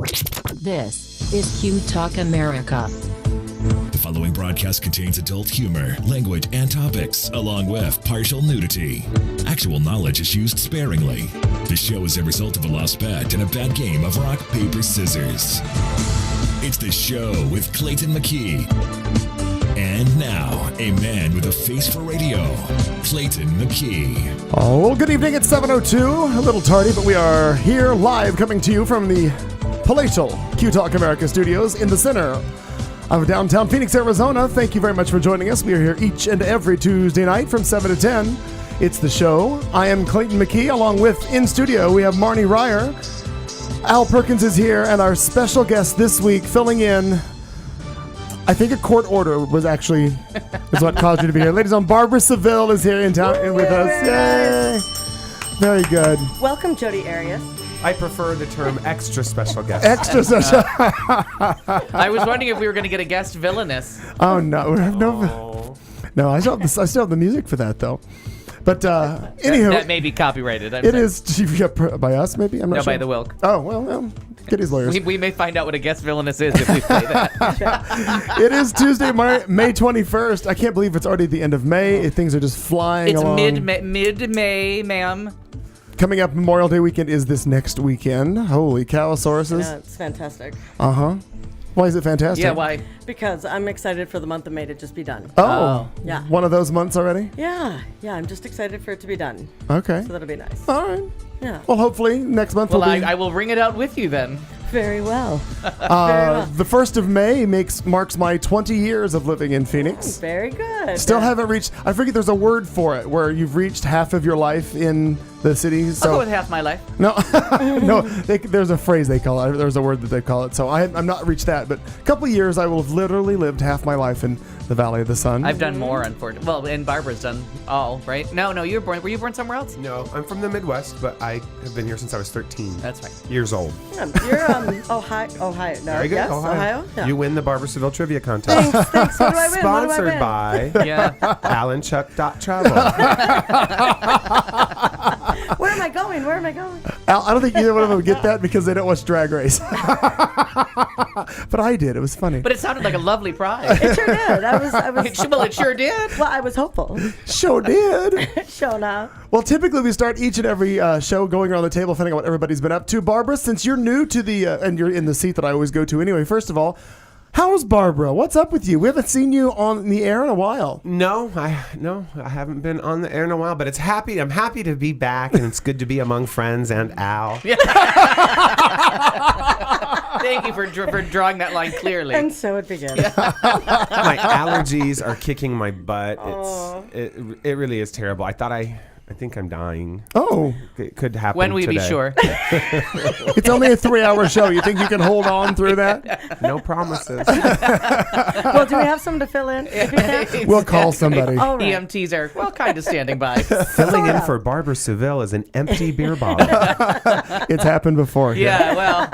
This is Q Talk America. The following broadcast contains adult humor, language, and topics, along with partial nudity. Actual knowledge is used sparingly. The show is a result of a lost bet and a bad game of rock, paper, scissors. It's the show with Clayton McKee. And now, a man with a face for radio, Clayton McKee. Oh, well, good evening. It's 7:02. A little tardy, but we are here live, coming to you from the palatial Q Talk America studios in the center of downtown Phoenix, Arizona. Thank you very much for joining us. We are here each and every Tuesday night from 7 to 10. It's the show. I am Clayton McKee, along with in studio we have Marnie Ryer. Al Perkins is here, and our special guest this week filling in. I think a court order was actually is what caused you to be here. Ladies and gentlemen, Barbra Seville is here in town and with us. Yay! Very good. Welcome, Jody Arias. I prefer the term extra special guest. Extra special. I was wondering if we were going to get a guest villainous. Oh no, we have no. I still have the music for that though. But anywho, that may be copyrighted. It is by us, maybe. I'm not sure. By the Wilk. Oh well, get his lawyers. We may find out what a guest villainous is if we play that. It is Tuesday, May 21st. I can't believe it's already the end of May. Things are just flying along. It's mid-May, ma'am. Coming up, Memorial Day weekend is this next weekend. Holy cow, sauruses. Yeah, it's fantastic. Uh-huh. Why is it fantastic? Yeah, why? Because I'm excited for the month of May to just be done. Oh. Yeah. One of those months already? Yeah, I'm just excited for it to be done. Okay. So that'll be nice. All right. Yeah. Well, hopefully next month will be... I will ring it out with you then. Very well. The 1st of May marks my 20 years of living in Phoenix. Very good. Still haven't reached... I forget there's a word for it, where you've reached half of your life in the city. So I'll go with half my life. No, no. There's a phrase they call it. There's a word that they call it. So I'm not reached that, but a couple of years I will have literally lived half my life in the Valley of the Sun. I've done more, unfortunately. Well, and Barbara's done all, right? No, you were born. Were you born somewhere else? No, I'm from the Midwest, but I have been here since I was 13. That's right. Years old. Yeah, you're Ohio. No, Very good. yes, Ohio. Yeah. You win the Barbra Seville Trivia Contest. Thanks. What do I win? Sponsored by Yeah. AlanChuck.travel. Where am I going? Al, I don't think either one of them would get that because they don't watch Drag Race. But I did. It was funny. But it sounded like a lovely prize. It sure did. Well, it sure did. Well, I was hopeful. Sure did. Show now. Well, typically we start each and every show going around the table, finding out what everybody's been up to. Barbara, since you're new to the, and you're in the seat that I always go to anyway, first of all, how's Barbara? What's up with you? We haven't seen you on the air in a while. No, I haven't been on the air in a while, but I'm happy to be back, and it's good to be among friends and Al. Thank you for drawing that line clearly. And so it begins. My allergies are kicking my butt. It really is terrible. I think I'm dying. Oh. It could happen When we today. be sure. It's only a 3-hour show. You think you can hold on through that? No promises. Well, do we have someone to fill in? If you can? We'll call somebody. All right. EMTs are, kind of standing by. Filling in for Barbra Seville is an empty beer bottle. It's happened before. Yeah, well.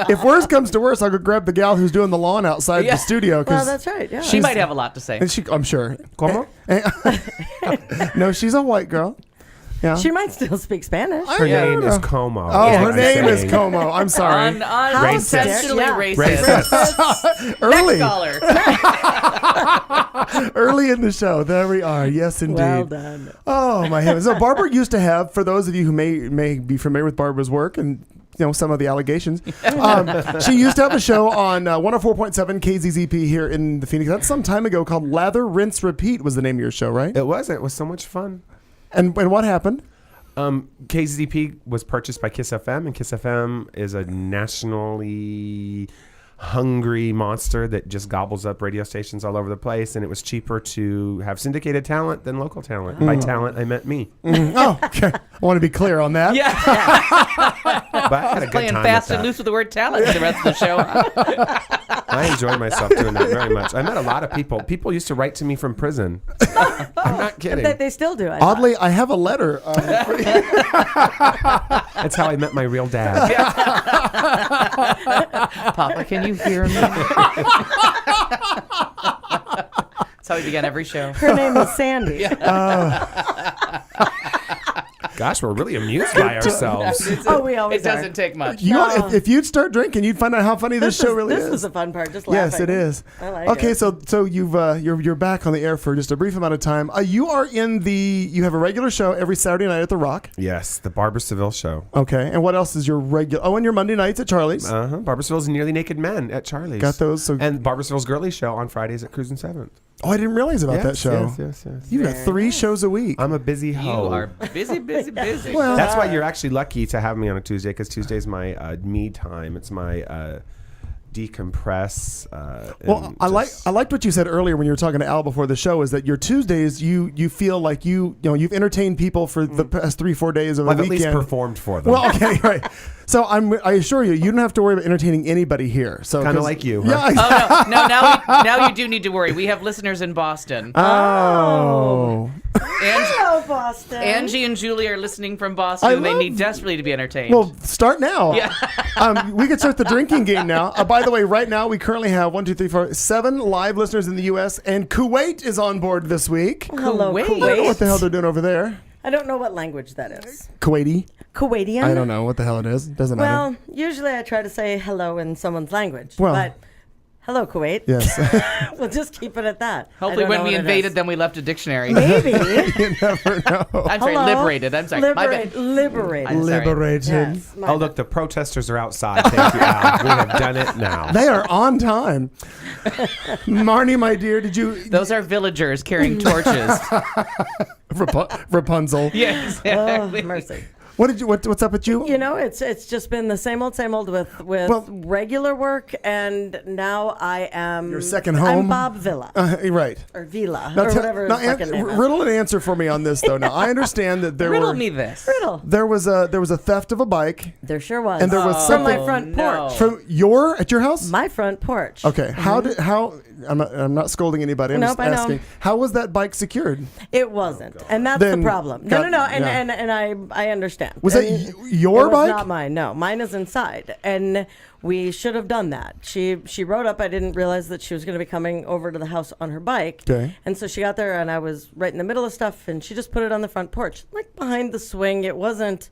If worse comes to worse, I'll go grab the gal who's doing the lawn outside the studio. Well, that's right. Yeah. She might have a lot to say. And I'm sure. ¿Cómo? No, she's a white girl. Yeah. She might still speak Spanish. Her name is Como. Oh, her name is Como. I'm sorry. Unintentionally Racist. Early. Next caller. Early in the show. There we are. Yes, indeed. Well done. Oh, my heavens. So Barbara used to have, for those of you who may be familiar with Barbara's work and some of the allegations, she used to have a show on 104.7 KZZP here in the Phoenix. That's some time ago, called Lather, Rinse, Repeat was the name of your show, right? It was so much fun. And what happened? KZZP was purchased by Kiss FM, and Kiss FM is a nationally hungry monster that just gobbles up radio stations all over the place, and it was cheaper to have syndicated talent than local talent. By talent, I meant me. Oh, okay. I want to be clear on that. Yeah. But I had a good Playing time fast with and that. loose with the word talent for the rest of the show. I enjoyed myself doing that very much. I met a lot of people. People used to write to me from prison. I'm not kidding. They still do. Oddly, I have a letter. That's how I met my real dad. Papa, can you hear me? That's how we began every show. Her name is Sandy. Gosh, we're really amused by ourselves. Oh, we always It doesn't take much. If you'd start drinking, you'd find out how funny this show really is. This is the fun part. Just laughing. Yes, it is. I like okay, it. so you're back on the air for just a brief amount of time. You have a regular show every Saturday night at the Rock. Yes, the Barbra Seville show. Okay, and what else is your regular? Oh, and your Monday nights at Charlie's. Barbra Seville's Nearly Naked Men at Charlie's. Got those. And Barbra Seville's Girly Show on Fridays at Cruisin' Seventh. Oh, I didn't realize about that show. Yes. You've got 3 shows a week. I'm a busy You hoe. are busy. Well, That's why you're actually lucky to have me on a Tuesday, because Tuesday's my me time. It's my decompress. Well, I liked what you said earlier when you were talking to Al before the show, is that your Tuesdays you feel like you've entertained people for the past 3-4 days of the I've weekend. at least performed for them. Well, okay, right. So I assure you don't have to worry about entertaining anybody here. So Kind of like you. Huh? Yeah. Oh no! Now you do need to worry. We have listeners in Boston. Oh. Hello, Boston. Angie and Julie are listening from Boston. and they need desperately to be entertained. Well, start now. Yeah. We can start the drinking game now. By the way, right now we currently have 7 live listeners in the U.S. and Kuwait is on board this week. Hello, Kuwait. I don't know Kuwait. what the hell they're doing over there. I don't know what language that is. Kuwaiti? Kuwaitian? I don't know what the hell it is. Doesn't matter. Well, usually I try to say hello in somene's language. Well- but hello, Kuwait. Yes. We'll just keep it at that. I Hopefully, don't when know we what it invaded is. them, we left a dictionary. Maybe. You never know. I'm sorry, Hello? liberated. I'm sorry. My bad. Liberated. I'm sorry. Liberated. Yes, my Oh, look, the protesters are outside. Thank you, Al. We have done it now. They are on time. Marnie, my dear, did you... Those are villagers carrying torches. Rapunzel. Yes. Oh, Exactly. mercy. What's up with you? You know, it's just been the same old with regular work, and now I am Your second home? I'm Bob Villa Right. or Villa Now or tell- whatever his now, fucking name is. riddle and answer for me on this, though. Now, I understand that Riddle me this. Riddle. there was a theft of a bike There sure was. And there was from my something- front no. porch. at your house. My front porch. Okay. How I'm not scolding anybody. I'm Nope, just I know. asking. How was that bike secured? It wasn't, and that's Then the problem. got- No, and, yeah. and I understand. Was that And your it bike? was not mine. No, mine is inside, and we should have done that. She rode up. I didn't realize that she was going to be coming over to the house on her bike. Okay. And so she got there, and I was right in the middle of stuff, and she just put it on the front porch, like behind the swing. It wasn't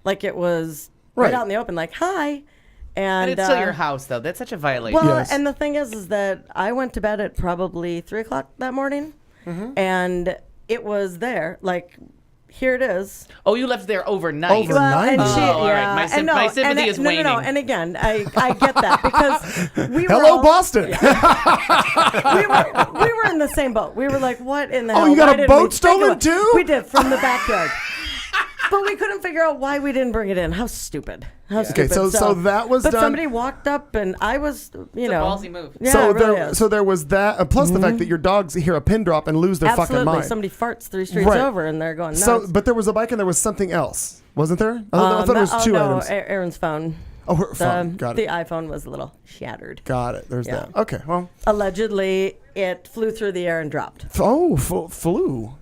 like it was right Right. out in the open, like hi. And But it's still your house, though. That's such a violation. well, Yes. and the thing is that I went to bed at probably 3:00 that morning, and it was there. Like, here it is. Oh, you left there overnight. Over- Overnight? and Oh, all right. My and my sympathy and is no, waning. No, and again, I get that because we were Hello, all- Boston. we were in the same boat. We were like, what in the hell? you got Why a didn't boat we think stolen about- too? We did, from the backyard. But we couldn't figure out why we didn't bring it in. How stupid. How stupid. so that was but done- somebody walked up, and I was, It's a ballsy move. Yeah, so it really there, is. so there was that. Plus the fact that your dogs hear a pin drop and lose their Absolutely. fucking mind. Somebody farts 3 streets Right. over, and they're going nuts. So, but there was a bike and there was something else, wasn't there? I thought it was two no, items. Aaron's phone. Oh, her phone. Got The it. iPhone was a little shattered. Got it. There's Yeah. that. Okay. Well. Allegedly, it flew through the air and dropped. Oh, flew.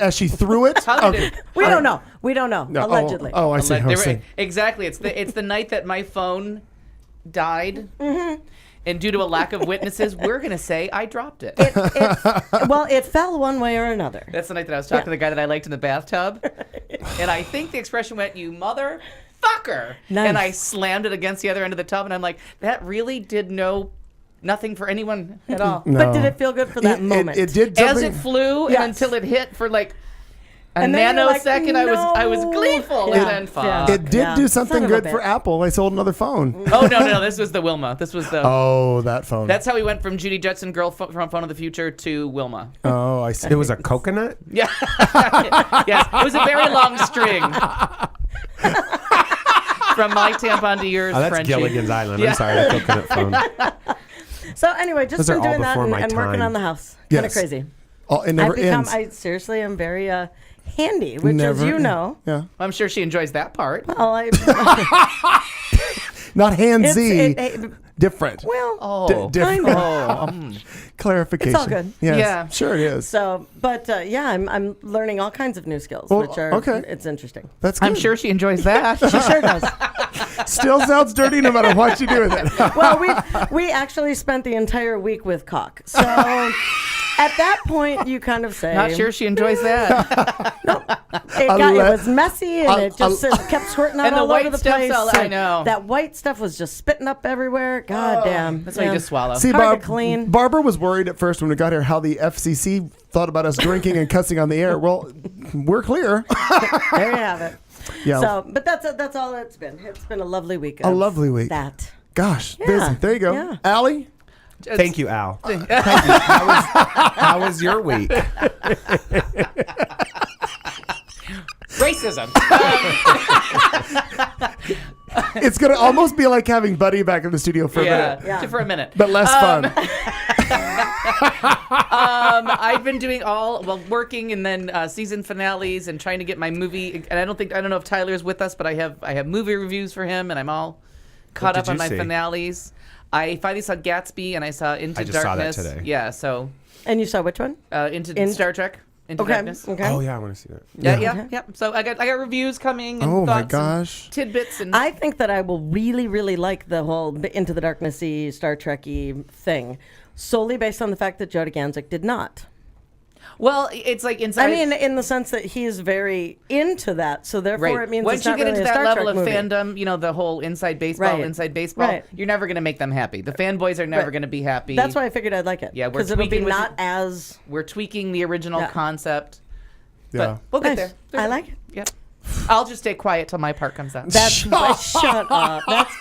As she threw it. How did it? We don't know. We don't know. No, Allegedly. Oh, I see. Like, I they see. were- exactly. It's the night that my phone died, and due to a lack of witnesses, we're gonna say I dropped it. Well, it fell one way or another. That's the night that I was talking to the guy that I liked in the bathtub, and I think the expression went, "You motherfucker," Nice. and I slammed it against the other end of the tub, and I'm like, that really did nothing for anyone at all. No. But did it feel good for that moment? It did. As Something, it flew, Yes. and until it hit for like a And then you're like, nanosecond, I was "No." gleeful, Yeah. and then fuck. it did do something Son of a good for bitch. Apple. They sold another phone. Oh no! This was the Wilma. This was the. Oh, that phone. That's how we went from Judy Jetson from Phone of the Future to Wilma. Oh, I see. It was a coconut? Yeah. Yes, it was a very long string. From my tampon to yours, Oh, that's Frenchie. Gilligan's Island. Yeah. I'm sorry, the coconut phone. So anyway, just Those are been all doing that before my and working time. on the house. Kind of Yes. crazy. Oh, it never ends. I seriously am very handy, which Never as you end. know. Yeah. I'm sure she enjoys that part. Well, Not handsy. it- different. well, Oh, different. Clarification. It's all good. Yes. Yeah. Sure it is. so, but yeah, I'm learning all kinds of new skills, Well, which are okay. It's interesting. That's good. I'm sure she enjoys that. She sure does. Still sounds dirty no matter what you do with it. Well, we actually spent the entire week with cock. So At that point, you kind of say, Not sure she enjoys that. it was messy and it just kept squirting out And the all white over the stuff's place. all- I know. That white stuff was just spitting up everywhere. God damn. That's why you just swallow. See, Hard to clean. Barbara was worried at first when we got here how the FCC thought about us drinking and cussing on the air. Well, we're clear. There you have it. Yeah. So, but that's all it's been. It's been a lovely week. A lovely week. That. Gosh, Yeah. busy. There you go. Yeah. Allie? Thank you, Al. Thank you. How was your week? Racism. It's going to almost be like having Buddy back in the studio for a minute. Yeah. For a minute. But less fun. I've been doing working and then season finales and trying to get my movie. And I don't know if Tyler's with us, but I have movie reviews for him, and I'm all caught What up did on you my see? finales. I finally saw Gatsby and I saw Into I just saw that Darkness. today. Yeah, so And you saw which one? into Star Trek. Into Okay. Darkness. Okay. Oh, yeah, I want to see that. Yeah. So I got reviews coming and Oh, my thoughts gosh. and tidbits and I think that I will really, really like the whole Into the Darkness-y, Star Trek-y thing, solely based on the fact that Jody Ganzik did not. well, it's like inside. I mean, in the sense that he's very into that, so therefore right. it means Once it's you not get really into a that Star level Trek of movie. fandom, the whole inside baseball, Right. you're never going to make them happy. The fanboys are never Right. going to be happy. That's why I figured I'd like it. Yeah, we're because it'll be tweaking with not the- as we're tweaking the original Yeah. concept. Yeah. But we'll get nice. there. I like it. Yeah. I'll just stay quiet till my part comes out. That's shut up. That's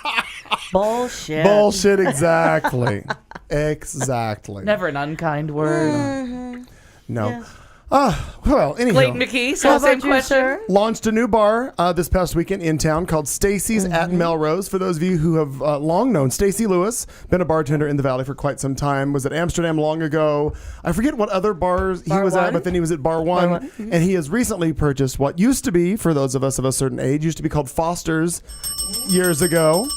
bullshit. Bullshit, exactly. Exactly. Never an unkind word. No. Yes. Well, anyhow. Clayton McKee, so How same about you, question. sir? Launched a new bar this past weekend in town called Stacy's at Melrose. For those of you who have long known Stacy Lewis, been a bartender in the Valley for quite some time, was at Amsterdam long ago. I forget what other bars he Bar was at, One? but then he was at Bar One. One. And he has recently purchased what used to be, for those of us of a certain age, used to be called Foster's years ago.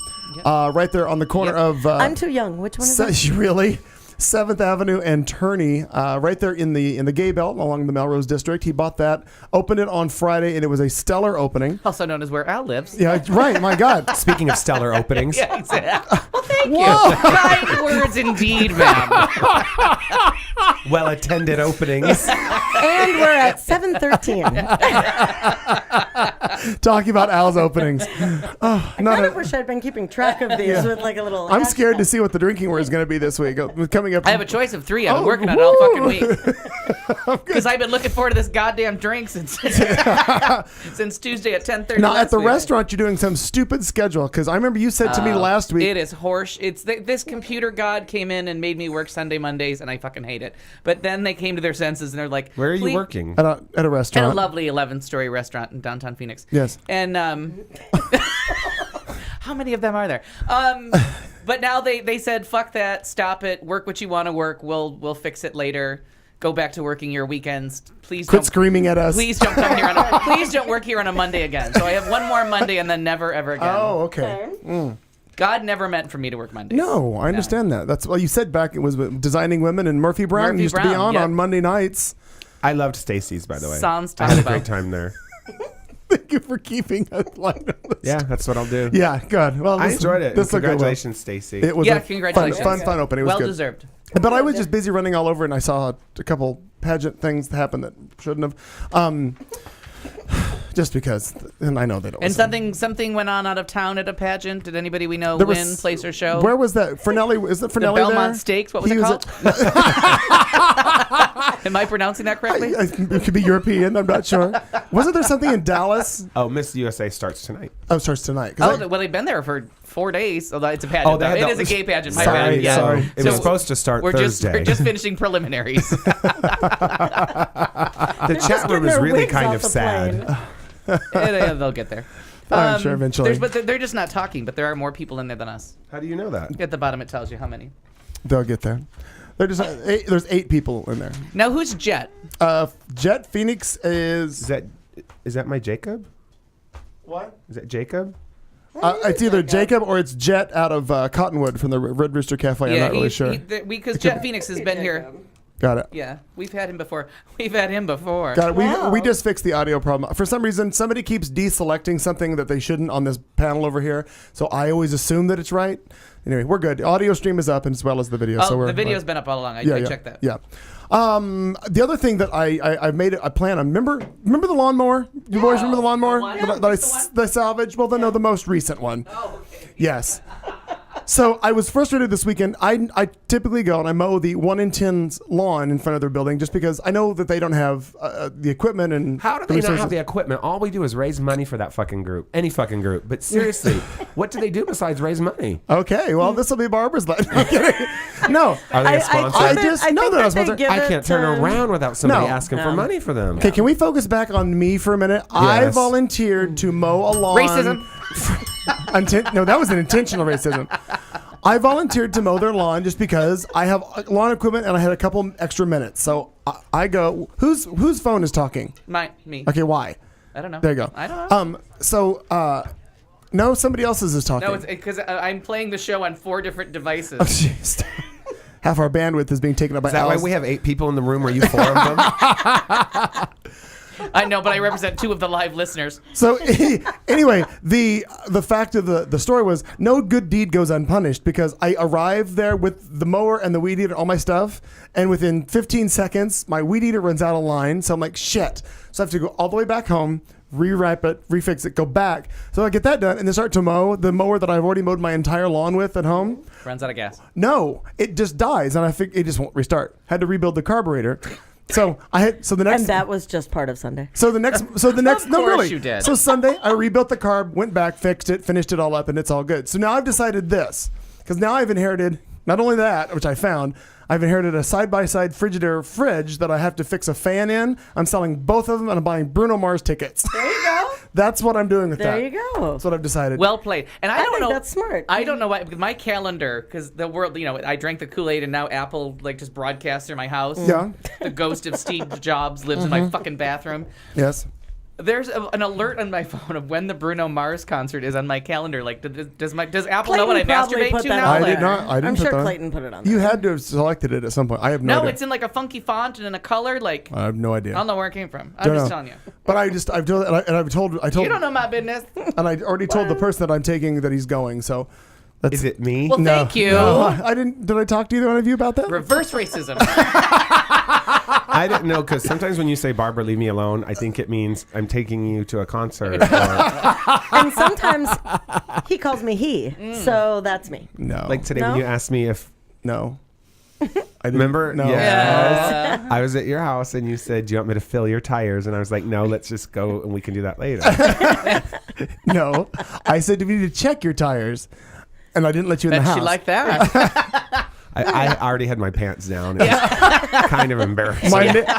Right there on the corner of... I'm too young. Which one is that? Really? 7th Avenue and Turney, right there in the gay belt along the Melrose District. He bought that, opened it on Friday, and it was a stellar opening. Also known as where Al lives. Yeah, right. My God. Speaking of stellar openings, Yeah, exactly. Well, thank you. Kind words indeed, ma'am. well-attended openings. And we're at 7:13. Talking about Al's openings. I kind of wish I'd been keeping track of these with like a little. I'm scared to see what the drinking word is going to be this week. Coming up. I have a choice of 3. I've been working on it all fucking week. Because I've been looking forward to this goddamn drink since Tuesday at 10:30. Now, last at the week. restaurant, you're doing some stupid schedule because I remember you said to me last week. It is horse. It's this computer god came in and made me work Sunday, Mondays, and I fucking hate it. But then they came to their senses and they're like, Where are you "Please-" working? At a At a restaurant. lovely 11-story restaurant in downtown Phoenix. Yes. And how many of them are there? But now they said, fuck that, stop it, work what you want to work. We'll fix it later. Go back to working your weekends. Please Quit don't screaming at us. Please don't come here please don't work here on a Monday again. So I have one more Monday and then never ever again. Oh, okay. God never meant for me to work Mondays. No, I understand that. That's well, you said back. It was Designing Women, and Murphy Brown Murphy used to be Brown, on Monday nights. I loved Stacy's, by the way. Sans I had a talk great about. time there. Thank you for keeping us line on this. Yeah, that's what I'll do. Yeah, good. Well, I this- enjoyed it. This will go well. Congratulations, Stacy. It was Yeah, a congratulations. fun opening. It was Well good. deserved. But I was just busy running all over, and I saw a couple pageant things happen that shouldn't have. Just because, and I know they don't. And listen. something went on out of town at a pageant. Did anybody we know There win, was- place, or show? Where was that? Fernelli? Is it the Fernelli Belmont there? Stakes? What was He it was called? Am I pronouncing that correctly? It could be European. I'm not sure. Wasn't there something in Dallas? Oh, Miss USA starts tonight. Oh, it starts tonight. 'Cause Oh, well, they've been there for 4 days. Although it's a pageant. Oh, they though. had It the- is a gay pageant. My Sorry, bad. Yeah. sorry. It was supposed to start We're Thursday. just finishing preliminaries. The chat room is their really wigs kind off of the sad. plane. They'll get there. I'm sure eventually. But they're just not talking. But there are more people in there than us. How do you know that? At the bottom, it tells you how many. They'll get there. They're just there's 8 people in there. Now, who's Jet? Jet Phoenix is Is that my Jacob? what? Is that Jacob? It's either Jacob or it's Jet out of Cottonwood from the Red Rooster Cafe. I'm not really sure. Because Jet Phoenix has been here. Got it. Yeah, we've had him before. We've had him before. Got it. Wow. We just fixed the audio problem. For some reason, somebody keeps deselecting something that they shouldn't on this panel over here. So I always assume that it's right. Anyway, we're good. Audio stream is up as well as the video. Oh, so the video's been up all along. I checked that. Yeah. The other thing that I made a plan on. Remember the lawnmower? You boys remember the lawnmower that I salvaged? Well, no, the most recent one. Oh, okay. Yes. So I was frustrated this weekend. I typically go and I mow the 1 in 10's lawn in front of their building just because I know that they don't have the equipment and How do they not have the equipment? All we do is raise money for that fucking group. Any fucking group. But seriously, what do they do besides raise money? Okay, well, this will be Barbara's line. No. Are they a sponsor? I just know they're a sponsor. I can't turn around without somebody asking for money for them. Okay, can we focus back on me for a minute? Yes. I volunteered to mow a lawn. Racism. No, that was an intentional racism. I volunteered to mow their lawn just because I have lawn equipment and I had a couple extra minutes. So I go, whose phone is talking? Me. Okay, why? I don't know. There you go. I don't know. No, somebody else's is talking. No, it's because I'm playing the show on 4 different devices. Oh, jeez. Half our bandwidth is being taken up by Is that Alice. why we have 8 people in the room? Are you 4 of them? I know, but I represent 2 of the live listeners. So anyway, the fact of the story was no good deed goes unpunished because I arrived there with the mower and the weed eater, all my stuff, and within 15 seconds, my weed eater runs out of line. So I'm like, shit. So I have to go all the way back home, rewrap it, refix it, go back. So I get that done and then start to mow the mower that I've already mowed my entire lawn with at home. Runs out of gas. No, it just dies, and I think it just won't restart. Had to rebuild the carburetor. So the next And that was just part of Sunday. So the next Of no course really. you did. So Sunday I rebuilt the carb, went back, fixed it, finished it all up, and it's all good. So now I've decided this because now I've inherited not only that, which I found, I've inherited a side-by-side Frigidaire fridge that I have to fix a fan in. I'm selling both of them, and I'm buying Bruno Mars tickets. There you go. That's what I'm doing with that. There you go. That's what I've decided. Well played. And I don't think know. that's smart. I don't know why. Because my calendar, because the world, I drank the Kool-Aid, and now Apple just broadcasts through my house. Yeah. The ghost of Steve Jobs lives in my fucking bathroom. Yes. There's an alert on my phone of when the Bruno Mars concert is on my calendar. Like, does Apple know what I masturbate to now? I did not. I didn't I'm put sure that on. Clayton put it on. You there. had to have selected it at some point. I have no No, idea. it's in like a funky font and in a color. Like, I have no idea. I don't know where it came from. I'm Don't just know. telling you. But I told You don't know my business. and I already told the person that I'm taking that he's going. So that's Is it me? Well, thank you. No, I didn't. Did I talk to either one of you about that? Reverse racism. I didn't know because sometimes when you say Barbara, leave me alone, I think it means I'm taking you to a concert. And sometimes he calls me he. So that's me. No. Like today when No? you asked me if. No. I didn't- Remember? No. Yeah. I was at your house and you said, do you want me to fill your tires? And I was like, no, let's just go and we can do that later. No. I said we need to check your tires, and I didn't let you in the Bet house. she liked that. I already had my pants down. It was kind of embarrassing.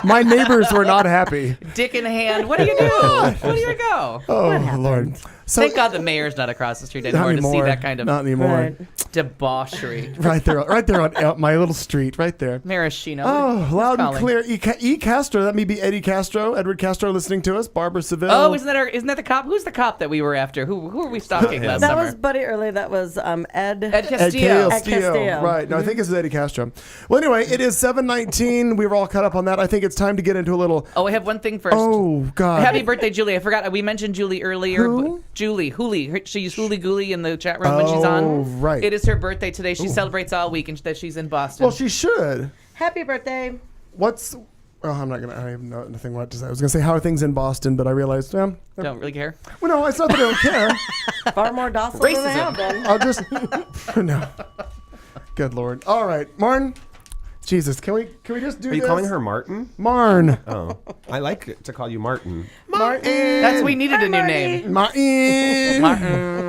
My neighbors were not happy. Dick in hand. What do you do? Where do you go? Oh Lord. So Thank God the mayor's not across the street not anymore to see anymore. that kind of Not anymore. Right. debauchery. Right there on my little street, right there. Maraschino. Oh, who's loud and calling? clear. E. Castro. That may be Eddie Castro, Edward Castro, listening to us. Barbra Seville. Oh, isn't that the cop? Who's the cop that we were after? Who were we stalking last That summer? was Buddy Early. That was Ed. Ed Castillo. Ed Castillo. Right. No, I think it's Eddie Castro. Well, anyway, it is 7:19. We were all caught up on that. I think it's time to get into a little. Oh, I have one thing first. Oh God. Happy birthday, Julie. I forgot. We mentioned Julie earlier. Who? But Julie. She's Hooly Gooly in the chat room when she's on. Oh, right. It is her birthday today. She celebrates all week and that she's in Boston. Well, she should. Happy birthday. What's? Oh, I'm not gonna. I have nothing what to say. I was gonna say how are things in Boston, but I realized. Don't really care. Well, no, it's not that I don't care. Far more docile than they have Racism. been. I'll just no. Good Lord. All right, Marn. Jesus, can we just do Are you this? calling her Martin? Marn? Oh, I like to call you Martin. That's we needed a new name. Martin.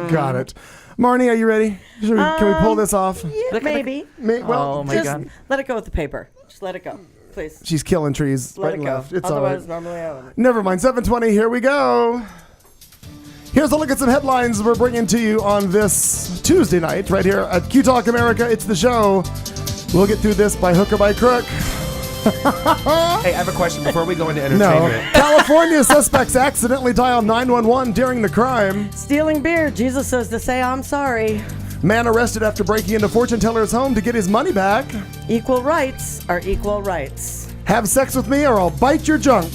Got it. Marnie, are you ready? Can we pull this off? Yeah, maybe. Oh, my Just God. let it go with the paper. Just let it go, please. She's killing trees Let right it and go. left. It's all Otherwise, right. normally I would. Never mind. 7:20. Here we go. Here's a look at some headlines we're bringing to you on this Tuesday night, right here at Q Talk America. It's the show. We'll get through this by hook or by crook. Hey, I have a question before we go into No. entertainment. California suspects accidentally dial 911 during the crime. Stealing beer. Jesus says to say I'm sorry. Man arrested after breaking into fortune teller's home to get his money back. Equal rights are equal rights. Have sex with me or I'll bite your junk.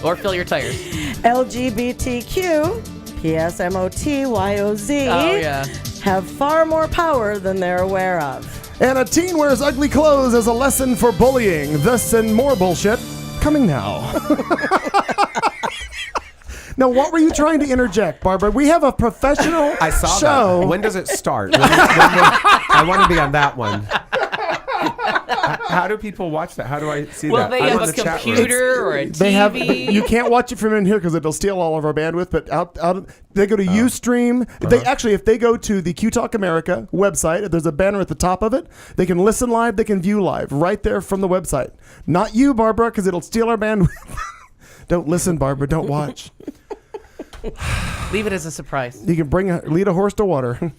Or fill your tires. LGBTQ, PSMOTYOZ, Oh, yeah. have far more power than they're aware of. And a teen wears ugly clothes as a lesson for bullying. This and more bullshit coming now. Now, what were you trying to interject, Barbara? We have a professional I saw show. that. When does it start? I want to be on that one. How do people watch that? How do I see Well, that? they I'm have on a the chat room. computer or a TV. They have. You can't watch it from in here because it'll steal all of our bandwidth. But they go to UStream. They actually, if they go to the Q Talk America website, there's a banner at the top of it. They can listen live. They can view live right there from the website. Not you, Barbara, because it'll steal our bandwidth. Don't listen, Barbara. Don't watch. Leave it as a surprise. You can lead a horse to water.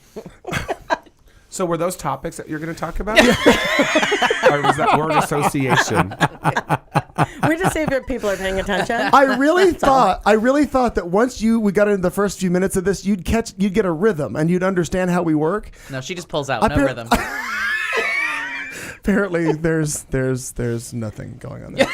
So were those topics that you're going to talk about? Or was that word association? We just see if people are paying attention. I really thought that once we got into the first few minutes of this, you'd get a rhythm and you'd understand how we work. No, she just pulls out. No rhythm. Apparently, there's nothing going on there.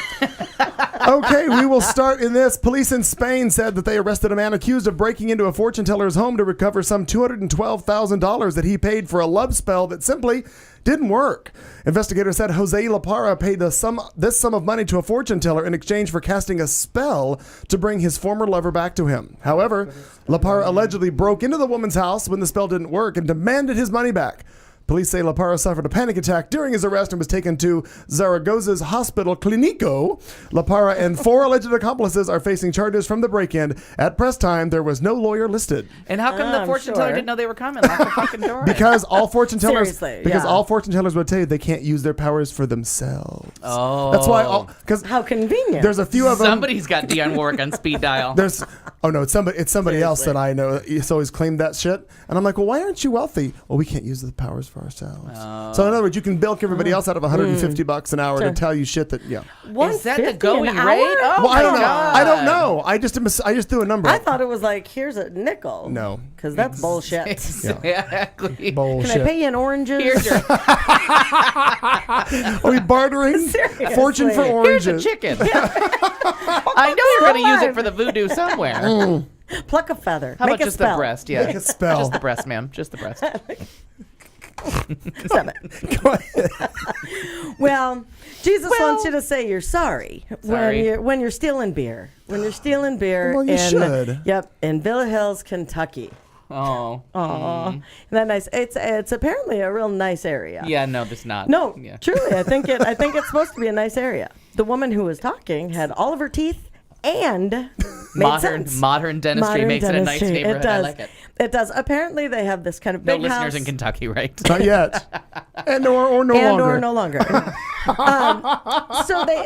Okay, we will start in this. Police in Spain said that they arrested a man accused of breaking into a fortune teller's home to recover some $212,000 that he paid for a love spell that simply didn't work. Investigators said Jose La Parra paid this sum of money to a fortune teller in exchange for casting a spell to bring his former lover back to him. However, La Parra allegedly broke into the woman's house when the spell didn't work and demanded his money back. Police say La Parra suffered a panic attack during his arrest and was taken to Zaragoza's hospital Clínico. La Parra and 4 alleged accomplices are facing charges from the break-in. At press time, there was no lawyer listed. And how come the fortune teller didn't know they were coming? Lock the fucking door. Because all fortune tellers, Seriously, all fortune tellers would tell you they can't use their powers for themselves. Oh. That's why because How convenient. there's a few of them. Somebody's got Dionne Warwick on speed dial. It's somebody else that I know. He's always claimed that shit, and I'm like, well, why aren't you wealthy? Well, we can't use the powers for ourselves. So in other words, you can bilk everybody else out of $150 an hour to tell you shit that Is that the $150 going an rate? hour? Oh, Well, I don't my know. God. I don't know. I just threw a number. I thought it was like, here's a nickel. No. Because that's bullshit. Exactly. Bullshit. Can I pay you in oranges? Here's your, Are we bartering? Seriously. Fortune for here's oranges. a chicken. I know you're going to use it for the voodoo somewhere. Pluck a feather. How Make about a just spell. the breast? Yeah. Make a spell. Just the breast, ma'am. Just the breast. Stop it. Go ahead. Well, Jesus wants you to say you're sorry, Sorry. when you're stealing beer. When you're stealing beer Well, you should. Yep, in Villa Hills, Kentucky. Oh. Isn't that nice? It's apparently a real nice area. Yeah, no, that's not. No, Yeah. truly, I think it's supposed to be a nice area. The woman who was talking had all of her teeth and made sense. Modern dentistry Modern makes it a nice dentistry. neighborhood. It does. I like it. It does. Apparently, they have this kind of No big listeners house. in Kentucky, right? Not yet. And or no and longer. or no longer. So they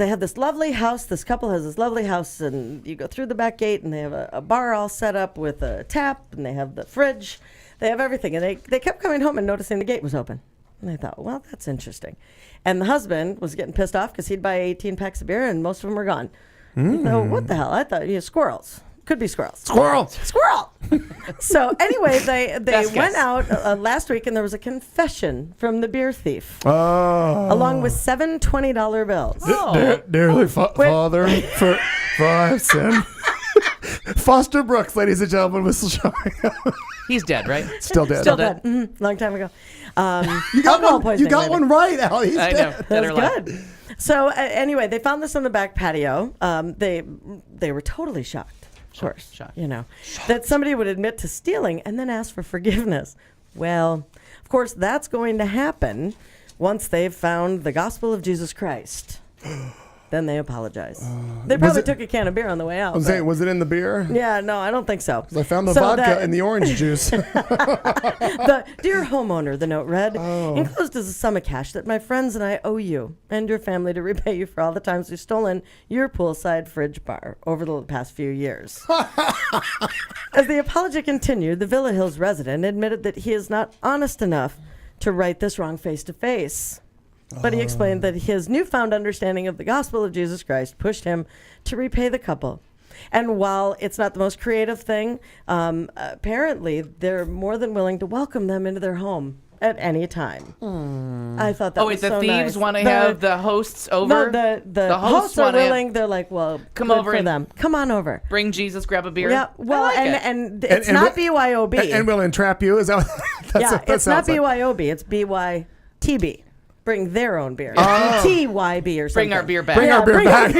have this lovely house. This couple has this lovely house, and you go through the back gate, and they have a bar all set up with a tap, and they have the fridge. They have everything, and they kept coming home and noticing the gate was open. And I thought, well, that's interesting. And the husband was getting pissed off because he'd buy 18 packs of beer, and most of them were gone. So what the hell? I thought, squirrels. Could be squirrels. Squirrel. So anyway, they Best went guess. out last week, and there was a confession from the beer thief, Oh. along with 7 $20 bills. Oh. Dearly Father, for our sin. Foster Brooks, ladies and gentlemen, whistle showing. He's dead, right? Still dead. Still dead. Long time ago. You got Alcohol one. You poisoning, got maybe. one right, Al. He's I know. dead. Dead or That's alive. good. So anyway, they found this on the back patio. They were totally shocked. Of course, shocked. that somebody would admit to stealing and then ask for forgiveness. Well, of course, that's going to happen once they've found the gospel of Jesus Christ. Then they apologize. They probably took a can of beer on the way out. I'm saying, was it in the beer? Yeah, no, I don't think so. I found the So vodka that- in the orange juice. The dear homeowner, the note read, enclosed is a sum of cash that my friends and I owe you and your family to repay you for all the times we've stolen your poolside fridge bar over the past few years. As the apology continued, the Villa Hills resident admitted that he is not honest enough to right this wrong face to face. But he explained that his newfound understanding of the gospel of Jesus Christ pushed him to repay the couple. And while it's not the most creative thing, apparently they're more than willing to welcome them into their home at any time. I thought that Oh, wait, was the so thieves nice. want to have the hosts over? No, the hosts are wanna have- willing. They're like, well, Come good over for and- them. Come on over. Bring Jesus, grab a beer. Yeah, well, I like it. and it's And not we'll- BYOB. And we'll entrap you. Is that? That's yeah, what that it's not sounds like. BYOB. It's BYTB. Bring their own beer. TYB or something. Bring our beer back. Bring our beer bring back.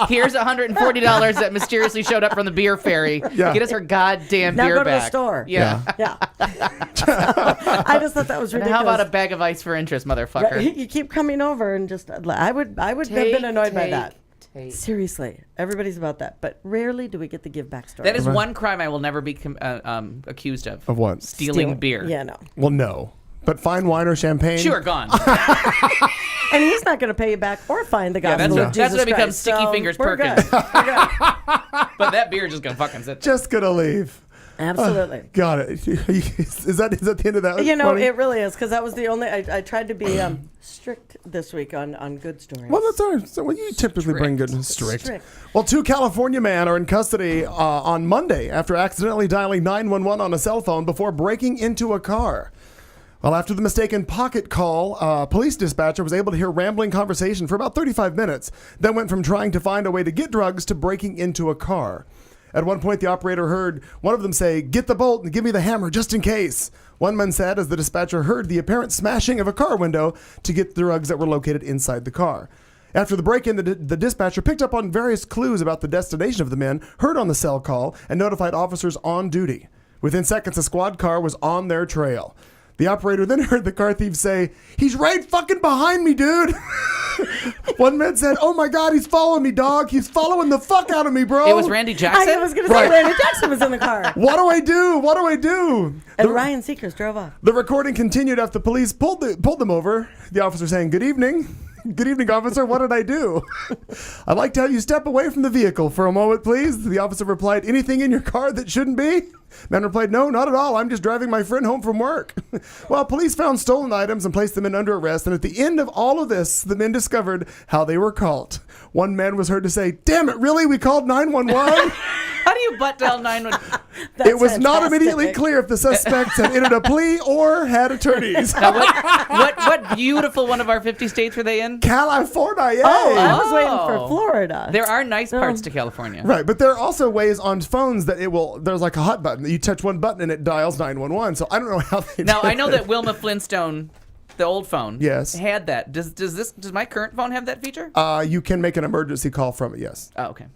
Here's $140 that mysteriously showed up from the beer ferry. Yeah. Get us her goddamn Now beer go to the back. store. Yeah. Yeah. I just thought that was And ridiculous. how about a bag of ice for interest, motherfucker? Right, you keep coming over and just I would have been annoyed by that. Seriously, everybody's about that, but rarely do we get the give back story. That is one crime I will never be accused of. Of what? Stealing beer. Yeah, no. Well, no. But fine wine or champagne. Sure, gone. And he's not going to pay you back or find the gospel that's of Jesus when it becomes Christ, Sticky so Fingers we're Perkins. good. We're good. But that beer is just gonna fucking sit there. Just gonna leave. Absolutely. Got it. Is that the end of that? You know, funny? it really is, because that was the only. I tried to be strict this week on good stories. Well, that's all right. So, well, you typically bring good strict. Strict. Well, 2 California men are in custody on Monday after accidentally dialing 911 on a cell phone before breaking into a car. Well, after the mistaken pocket call, a police dispatcher was able to hear rambling conversation for about 35 minutes, then went from trying to find a way to get drugs to breaking into a car. At one point, the operator heard one of them say, "Get the bolt and give me the hammer just in case." One man said as the dispatcher heard the apparent smashing of a car window to get the drugs that were located inside the car. After the break-in, the dispatcher picked up on various clues about the destination of the men heard on the cell call and notified officers on duty. Within seconds, a squad car was on their trail. The operator then heard the car thief say, "He's right fucking behind me, dude." One man said, "Oh my God, he's following me, dog. He's following the fuck out of me, bro." It was Randy Jackson. I was going to say Right. Randy Jackson was in the car. What do I do? What do I do? And Ryan Seacrest drove off. The recording continued after the police pulled them over. The officer saying, "Good evening. Good evening, officer. What did I do?" "I'd like to have you step away from the vehicle for a moment, please." The officer replied, "Anything in your car that shouldn't be?" Man replied, "No, not at all. I'm just driving my friend home from work." Well, police found stolen items and placed the men under arrest. And at the end of all of this, the men discovered how they were caught. One man was heard to say, "Damn it, really? We called 911?" How do you butt dial 911? It was not fantastic. immediately clear if the suspects had entered a plea or had attorneys. Now, what beautiful one of our 50 states were they in? California, yay! Oh, I was waiting Oh. for Florida. There are nice parts to California. Right, but there are also ways on phones that there's like a hot button that you touch one button and it dials 911. So I don't know how they Now do I know it. that Wilma Flintstone, the old phone, Yes. had that. Does my current phone have that feature? You can make an emergency call from it. Yes. Oh, okay.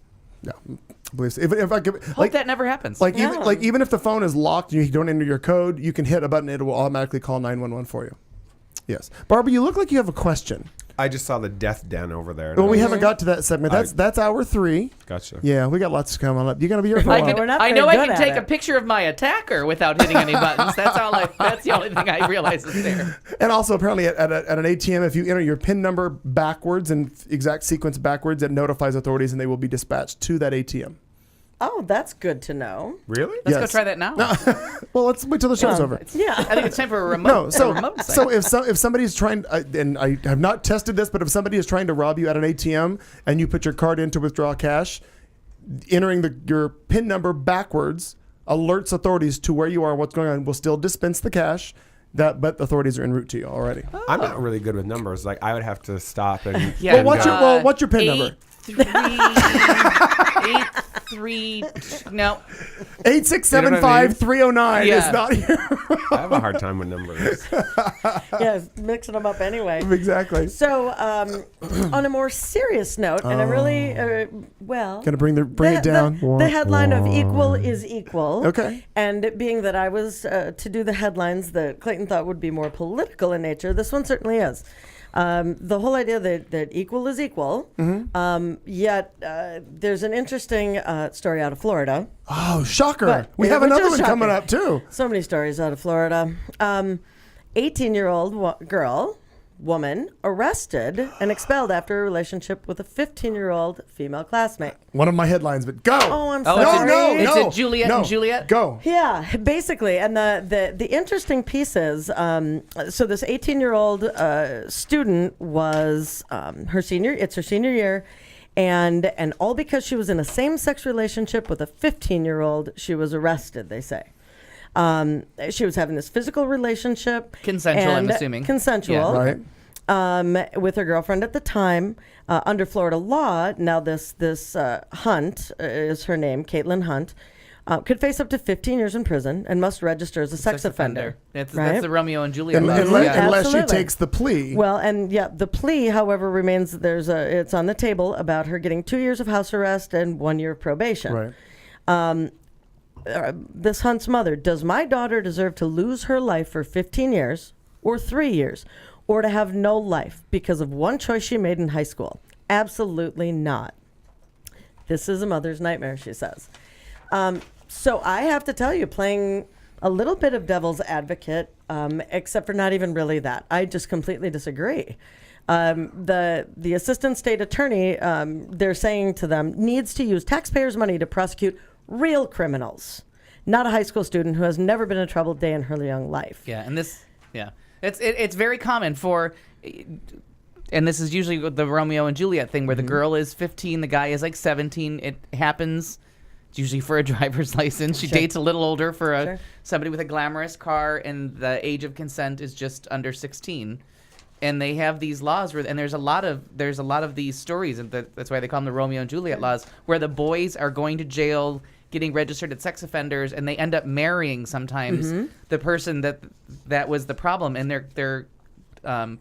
Yeah. I believe so. If I give, Hope like that never happens. even if the phone is locked and you don't enter your code, you can hit a button. It will automatically call 911 for you. Yes. Barbara, you look like you have a question. I just saw the death den over there. Well, we haven't got to that segment. That's hour 3. Gotcha. Yeah, we got lots coming up. You're gonna be here for a I, while. we're not I very know I good can at take it. a picture of my attacker without hitting any buttons. That's the only thing I realize is there. And also, apparently, at an ATM, if you enter your PIN number backwards and exact sequence backwards, it notifies authorities and they will be dispatched to that ATM. Oh, that's good to know. Really? Let's go Yes. try that now. Well, let's wait till the show's over. Yeah. I think it's time for a remote. No, so a remote so site. if somebody's trying, and I have not tested this, but if somebody is trying to rob you at an ATM and you put your card in to withdraw cash, entering your PIN number backwards alerts authorities to where you are, what's going on. Will still dispense the cash. But authorities are en route to you already. I'm not really good with numbers. Like I would have to stop and. Yeah. Well, what's your PIN number? 83. No. 8675309 Yeah. is not here. I have a hard time with numbers. Yeah, mixing them up anyway. Exactly. So, on a more serious note, and a really, Gonna bring it down. The headline of "Equal is Equal." Okay. And it being that I was to do the headlines that Clayton thought would be more political in nature, this one certainly is. The whole idea that equal is equal, yet there's an interesting story out of Florida. Oh, shocker. But We it have was another just one coming shocking. up, too. So many stories out of Florida. 18-year-old woman arrested and expelled after a relationship with a 15-year-old female classmate. One of my headlines, but go. Oh, I'm Oh, sorry. It's a Juliet and Juliet? Go. Yeah, basically. And the interesting piece is, so this 18-year-old student was her senior year, And all because she was in a same-sex relationship with a 15-year-old, she was arrested, they say. She was having this physical relationship. Consensual, I'm assuming. Consensual. Right. With her girlfriend at the time. Under Florida law, now this Hunt is her name, Caitlin Hunt, could face up to 15 years in prison and must register as a sex offender. That's right? the Romeo and Juliet. Unless she Absolutely. takes the plea. Well, and the plea, however, remains. It's on the table about her getting 2 years of house arrest and 1 year of probation. Right. This Hunt's mother, does my daughter deserve to lose her life for 15 years or 3 years, or to have no life because of one choice she made in high school? Absolutely not. This is a mother's nightmare, she says. So I have to tell you, playing a little bit of devil's advocate, except for not even really that. I just completely disagree. The assistant state attorney, they're saying to them, needs to use taxpayers' money to prosecute real criminals, not a high school student who has never been in a troubled day in her young life. Yeah, and it's very common for, and this is usually the Romeo and Juliet thing where the girl is 15, the guy is like 17. It happens. It's usually for a driver's license. She dates a little older for somebody with a glamorous car, and the age of consent is just under 16. And they have these laws and there's a lot of these stories, and that's why they call them the Romeo and Juliet laws, where the boys are going to jail, getting registered as sex offenders, and they end up marrying sometimes the person that was the problem, and they're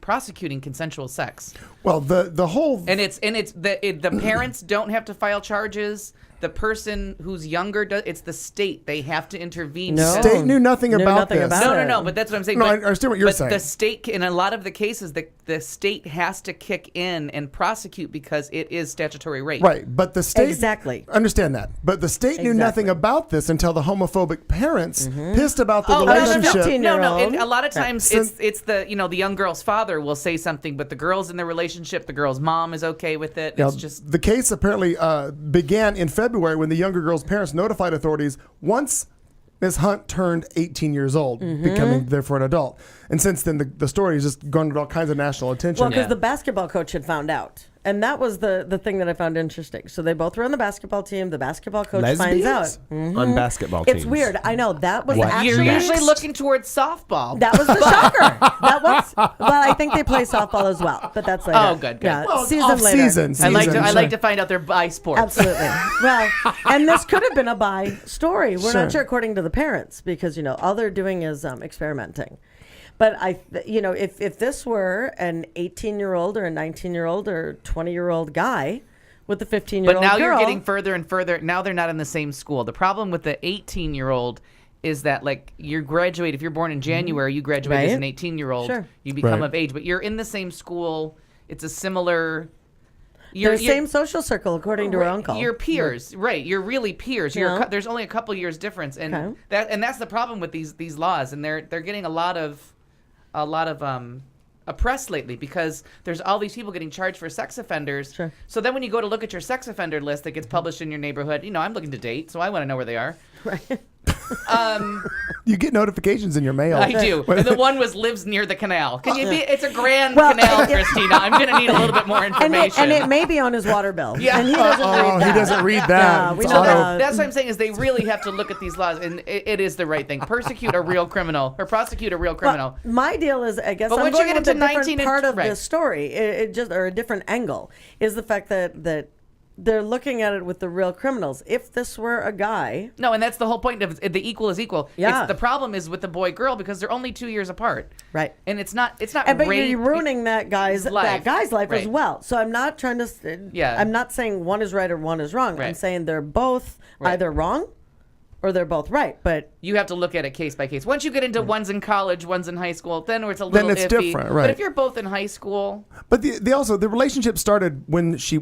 prosecuting consensual sex. Well, the whole And the parents don't have to file charges. The person who's younger does. It's the state. They have to intervene. No. state knew nothing about this. No. But that's what I'm saying. No, but, I understand what you're but saying. the state, in a lot of the cases, the state has to kick in and prosecute because it is statutory rape. Right, but the state Exactly. understand that. But the state knew nothing about this until the homophobic parents pissed about the Oh, relationship. no. And a lot of times it's the the young girl's father will say something, but the girl's in the relationship. The girl's mom is okay with it. Now, It's just the case apparently began in February when the younger girl's parents notified authorities once Ms. Hunt turned 18 years old, becoming therefore an adult. And since then, the story has just garnered all kinds of national attention. Well, because the basketball coach had found out. And that was the thing that I found interesting. So they both were on the basketball team. The basketball coach finds out. on basketball teams. It's weird. I know. That was What? actually... you're usually looking towards softball. That was the shocker. That was... Well, I think they play softball as well. But that's later. Oh, good. Yeah, Well, season later. off-season. I like Sure. to find out they're bi sports. Absolutely. Well, and this could have been a bi story. We're Sure. not sure according to the parents because, all they're doing is experimenting. But if this were an 18-year-old or a 19-year-old or 20-year-old guy with a 15-year-old But now girl, you're getting further and further. Now they're not in the same school. The problem with the 18-year-old is that, like, you graduate. If you're born in January, you graduate as Right. an 18-year-old. Sure. You become Right. of age, but you're in the same school. It's a similar. They're same social circle according to her uncle. You're peers, right? You're really peers. Yeah. There's only a couple years difference, and Okay. that's the problem with these laws, and they're getting a lot of press lately because there's all these people getting charged for sex offenders. Sure. So then when you go to look at your sex offender list that gets published in your neighborhood, I'm looking to date, so I want to know where they are. Right. You get notifications in your mail. I do. And the one lives near the canal. Can you be? It's a grand canal, Christina. I'm going to need a little bit more information. And it may be on his water bill. Yeah. And he doesn't read that. He doesn't read that. Yeah, we It's know auto- that. That's what I'm saying is they really have to look at these laws, and it is the right thing. Persecute a real criminal or prosecute a real criminal. Well, my deal is, I guess, But I'm once you going get with a into different 19 and- part of right. this story, or a different angle, is the fact that they're looking at it with the real criminals. If this were a guy, No, and that's the whole point of the equal is equal. Yeah. The problem is with the boy girl because they're only 2 years apart. right? And it's not But rape. you're ruining that guy's life. life as Right. well. So I'm not trying to. Yeah. I'm not saying one is right or one is wrong. I'm Right. saying they're both Right. either wrong or they're both right. But You have to look at it case by case. Once you get into one's in college, one's in high school, then it's a little it's iffy. different, right. But if you're both in high school, But the relationship started when she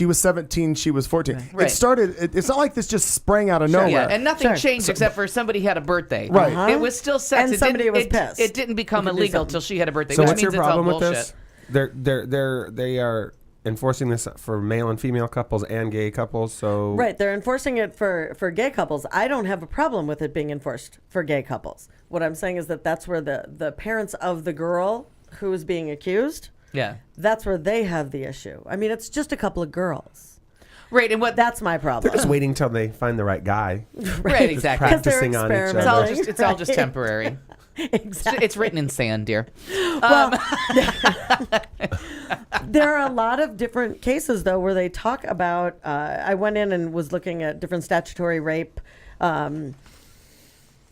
was 17, she was 14. Right. It started. It's not like this just sprang out of nowhere. yeah, and nothing Sure. changed except for somebody had a birthday. Right. Uh-huh. It was still sex. And It somebody didn't- was it, pissed. It didn't become You could do illegal something. till she had a birthday, So which what's means your it's all problem with bullshit. this? They are enforcing this for male and female couples and gay couples. So right, they're enforcing it for gay couples. I don't have a problem with it being enforced for gay couples. What I'm saying is that's where the parents of the girl who is being accused Yeah. That's where they have the issue. I mean, it's just a couple of girls. Right, and what That's my problem. They're just waiting until they find the right guy. right, exactly. Practicing on each It's other. all just temporary. Exactly. It's written in sand, dear. Well, there are a lot of different cases, though, where they talk about. I went in and was looking at different statutory rape, kind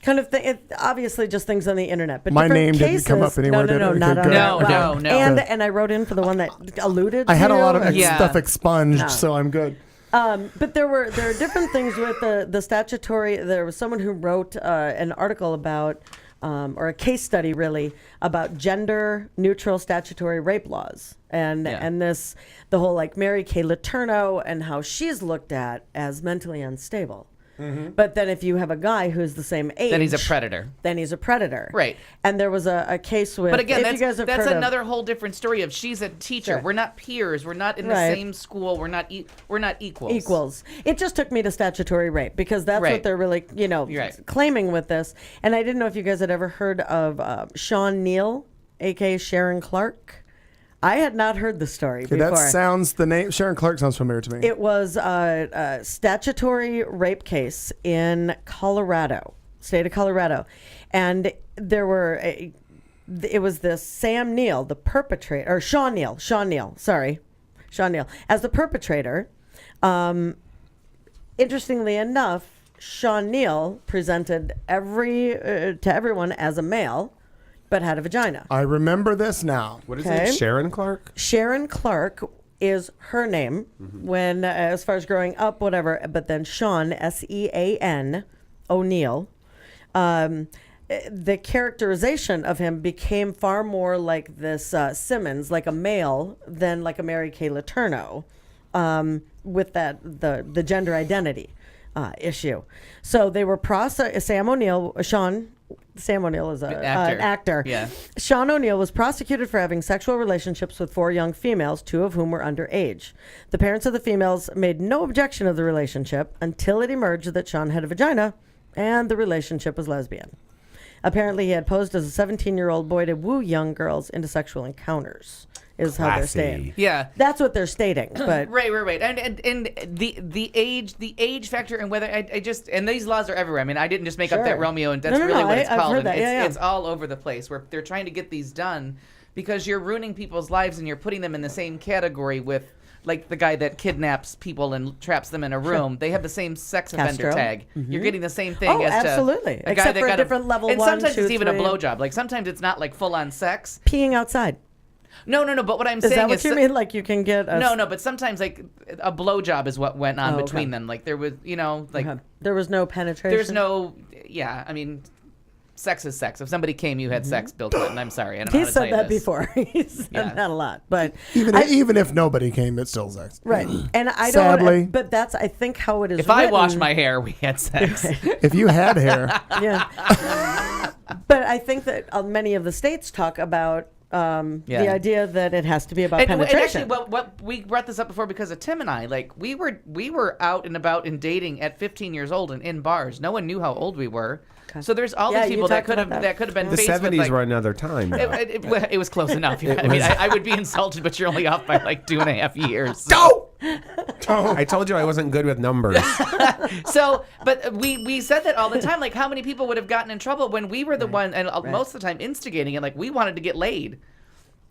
of thing. Obviously, just things on the internet. But My different name didn't cases, come up anywhere, No, did no, it? not Okay, on good. that. No. And I wrote in for the one that alluded. I had a to lot of Yeah. stuff expunged, No. so I'm good. But there are different things with the statutory. There was someone who wrote an article about, or a case study really, about gender neutral statutory rape laws, and the whole like Mary Kay Letourneau and how she's looked at as mentally unstable. But then if you have a guy who's the same age, Then he's a predator. Right. And there was a case with. But again, if you guys have that's heard of- another whole different story of she's a teacher. Sure. We're not peers. We're not in the Right. same school. We're not equals. Equals. It just took me to statutory rape because that's Right. what they're really, Right. claiming with this. And I didn't know if you guys had ever heard of Sean Neal, aka Sharon Clark. I had not heard the story Okay, before. that sounds, the name Sharon Clark sounds familiar to me. It was a statutory rape case in Colorado, state of Colorado, and there were. It was this Sam Neal, the perpetrator, or Sean Neal, as the perpetrator. Interestingly enough, Sean Neal presented to everyone as a male, but had a vagina. I remember this now. What is Okay. it? Sharon Clark? Sharon Clark is her name when, as far as growing up, whatever. But then Sean, Sean O'Neill, the characterization of him became far more like this Simmons, like a male, than like a Mary Kay Letourneau, with the gender identity issue. So they were Sam O'Neill is an actor. Yeah. Sean O'Neill was prosecuted for having sexual relationships with 4 young females, 2 of whom were underage. The parents of the females made no objection of the relationship until it emerged that Sean had a vagina and the relationship was lesbian. Apparently, he had posed as a 17-year-old boy to woo young girls into sexual encounters, is how they're Classy. stating. Yeah. That's what they're stating. But Right. And the age factor and whether I just, and these laws are everywhere. I mean, I didn't just make up that Sure. Romeo, and that's No, really what it's I've called. heard And that. Yeah. it's all over the place where they're trying to get these done because you're ruining people's lives and you're putting them in the same category with like the guy that kidnaps people and traps them in a room. They have the same sex offender Castro. tag. You're getting the same thing Oh, as to absolutely. a guy Except that for a got different level, and 1, sometimes 2, it's even 3. a blowjob. Like sometimes it's not like full on sex. peeing outside. No. But what I'm Is saying that what is you mean? Like you can get a... No, but sometimes like a blowjob is what went on Oh, between okay. them. Like there was, like There was no penetration. there's no, I mean, sex is sex. If somebody came, you had sex, Bill Clinton. I'm sorry, I don't know He how to tell said you that this. before. He said Yeah. that a lot. But Even if nobody came, it's still sex. right. And I Sadly. don't. But that's I think how it is. If I written. washed my hair, we had sex. If you had hair, Yeah. But I think that many of the states talk about the idea that it has to be about And penetration. actually, what we brought this up before because of Tim and I. Like we were out and about and dating at 15 years old and in bars. No one knew how old we were. So there's all Yeah, these you people that talked could have about that. been The faced 70s with like, were another time. though. it was close enough. Yeah. I mean, I would be insulted, but you're only off by like 2.5 years. I told you I wasn't good with numbers. So, but we said that all the time. Like, how many people would have gotten in trouble when we were the one, and most of the time instigating it? Like, we wanted to get laid.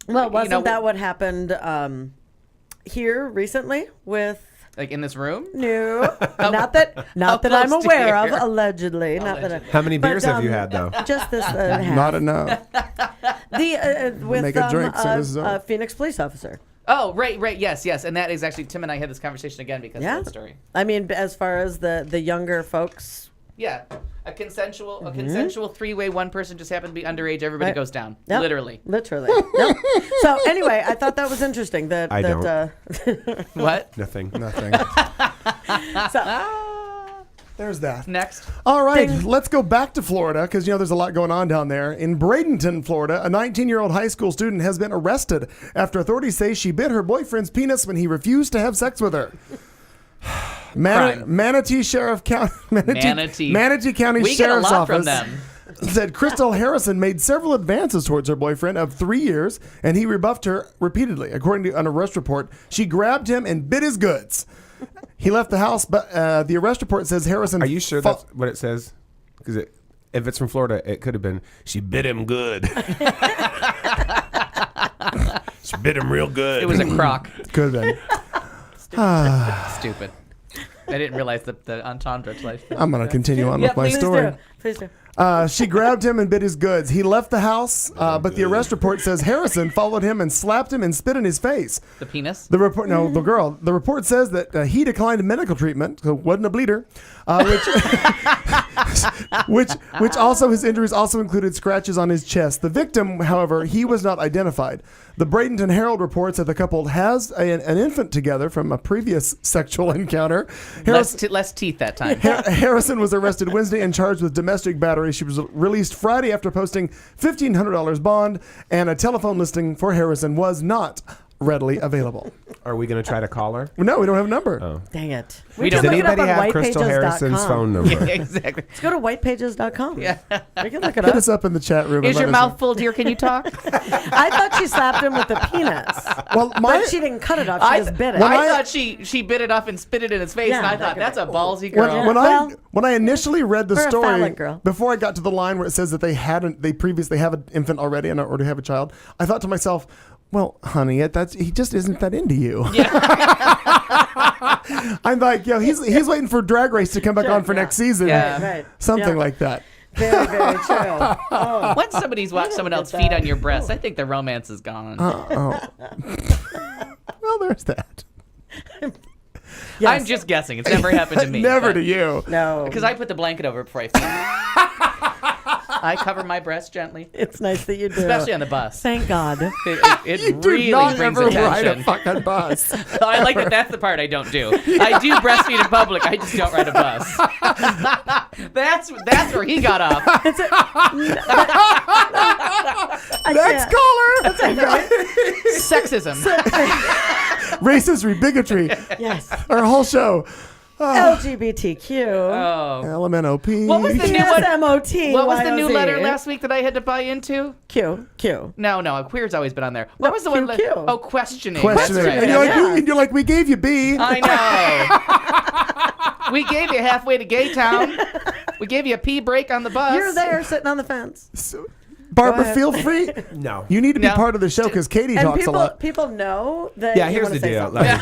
well, wasn't that what happened here recently with? Like in this room? No, not that I'm close to aware of. here? Allegedly, not that. How many But, beers have you had, though? Just this. Half. not enough. With Make a drink, so this is a over. Phoenix police officer. Oh, right, yes, and that is actually Tim and I had this conversation again because Yeah. of that story. I mean, as far as the younger folks. Yeah, a consensual 3-way. One person just happened to be underage. Everybody Right. goes down. Yep. Literally. Yep. So anyway, I thought that was interesting. That I that What? Nothing. Nothing. There's that. Next. All right, let's go back to Florida because, there's a lot going on down there. In Bradenton, Florida, a 19-year-old high school student has been arrested after authorities say she bit her boyfriend's penis when he refused to have sex with her. Crime. Manatee Sheriff County, Manatee County We get a Sheriff's lot from Office them. said Crystal Harrison made several advances towards her boyfriend of 3 years, and he rebuffed her repeatedly. According to an arrest report, she grabbed him and bit his goods. He left the house, but the arrest report says Harrison... Are you sure that's what it says? Because if it's from Florida, it could have been, she bit him good. She bit him real good. It was a crock. Could have been. Stupid. I didn't realize the entendre twice. I'm going to continue on with my story. Please do. She grabbed him and bit his goods. He left the house, but the arrest report says Harrison followed him and slapped him and spit in his face. The penis? The report, no, the girl. The report says that he declined medical treatment, so wasn't a bleeder, which also his injuries also included scratches on his chest. The victim, however, he was not identified. The Bradenton Herald reports that the couple has an infant together from a previous sexual encounter. Less teeth that time. Harrison was arrested Wednesday and charged with domestic battery. She was released Friday after posting $1,500 bond, and a telephone listing for Harrison was not readily available. Are we going to try to call her? No, we don't have a number. Oh. Dang it. We Does don't anybody have Crystal Harrison's phone number? Yeah, exactly. Let's go to whitepages.com. Yeah. We can look it Hit up. us up in the chat room. Is and your let us mouth full, dear? Can you talk? I thought she slapped him with the penis. know. Well, But she didn't cut it off. She just bit it. I thought she bit it off and spit it in his face, Yeah, and I that thought could that's be- a ballsy girl. when I initially read the We're a story, phallic girl. before I got to the line where it says that they previously have an infant already and already have a child, I thought to myself, well, honey, he just isn't that into you. Yeah. I'm like, he's waiting for Drag Race to come back on for next season. Yeah. Right. Something Yeah. like that. Very, very true. Oh. Once somebody's watched someone else get feed that. on your breast, I think the romance is gone. Well, there's that. Yes. I'm just guessing. It's never happened to me. Never but- to you. No. Because I put the blanket over it before I feed. I cover my breast gently, It's nice that you do. especially on the bus. Thank God. It Do really not brings ever ride a attention. fucking bus. I like that. That's the part I don't do. I do breastfeed in public. I just don't ride a bus. That's where he got off. Next caller. Sexism. Racism, bigotry. Yes. Our whole show. LGBTQ. Oh. LMNOP. What was the new one? PSMOT. What was the new letter last week that I had to buy into? Q. No, queer's always been on there. What No, was the one? Q. Oh, questioning. Questioning. That's right. And, you're like, Yeah. and you're like, we gave you B. I know. We gave you halfway to Gay Town. We gave you a pee break on the bus. You're there sitting on the fence. So, Barbara, ahead. feel free. No. You need to be No. part of the show because Katie And talks a lot. people know that Yeah, you here's wanna the say deal. something.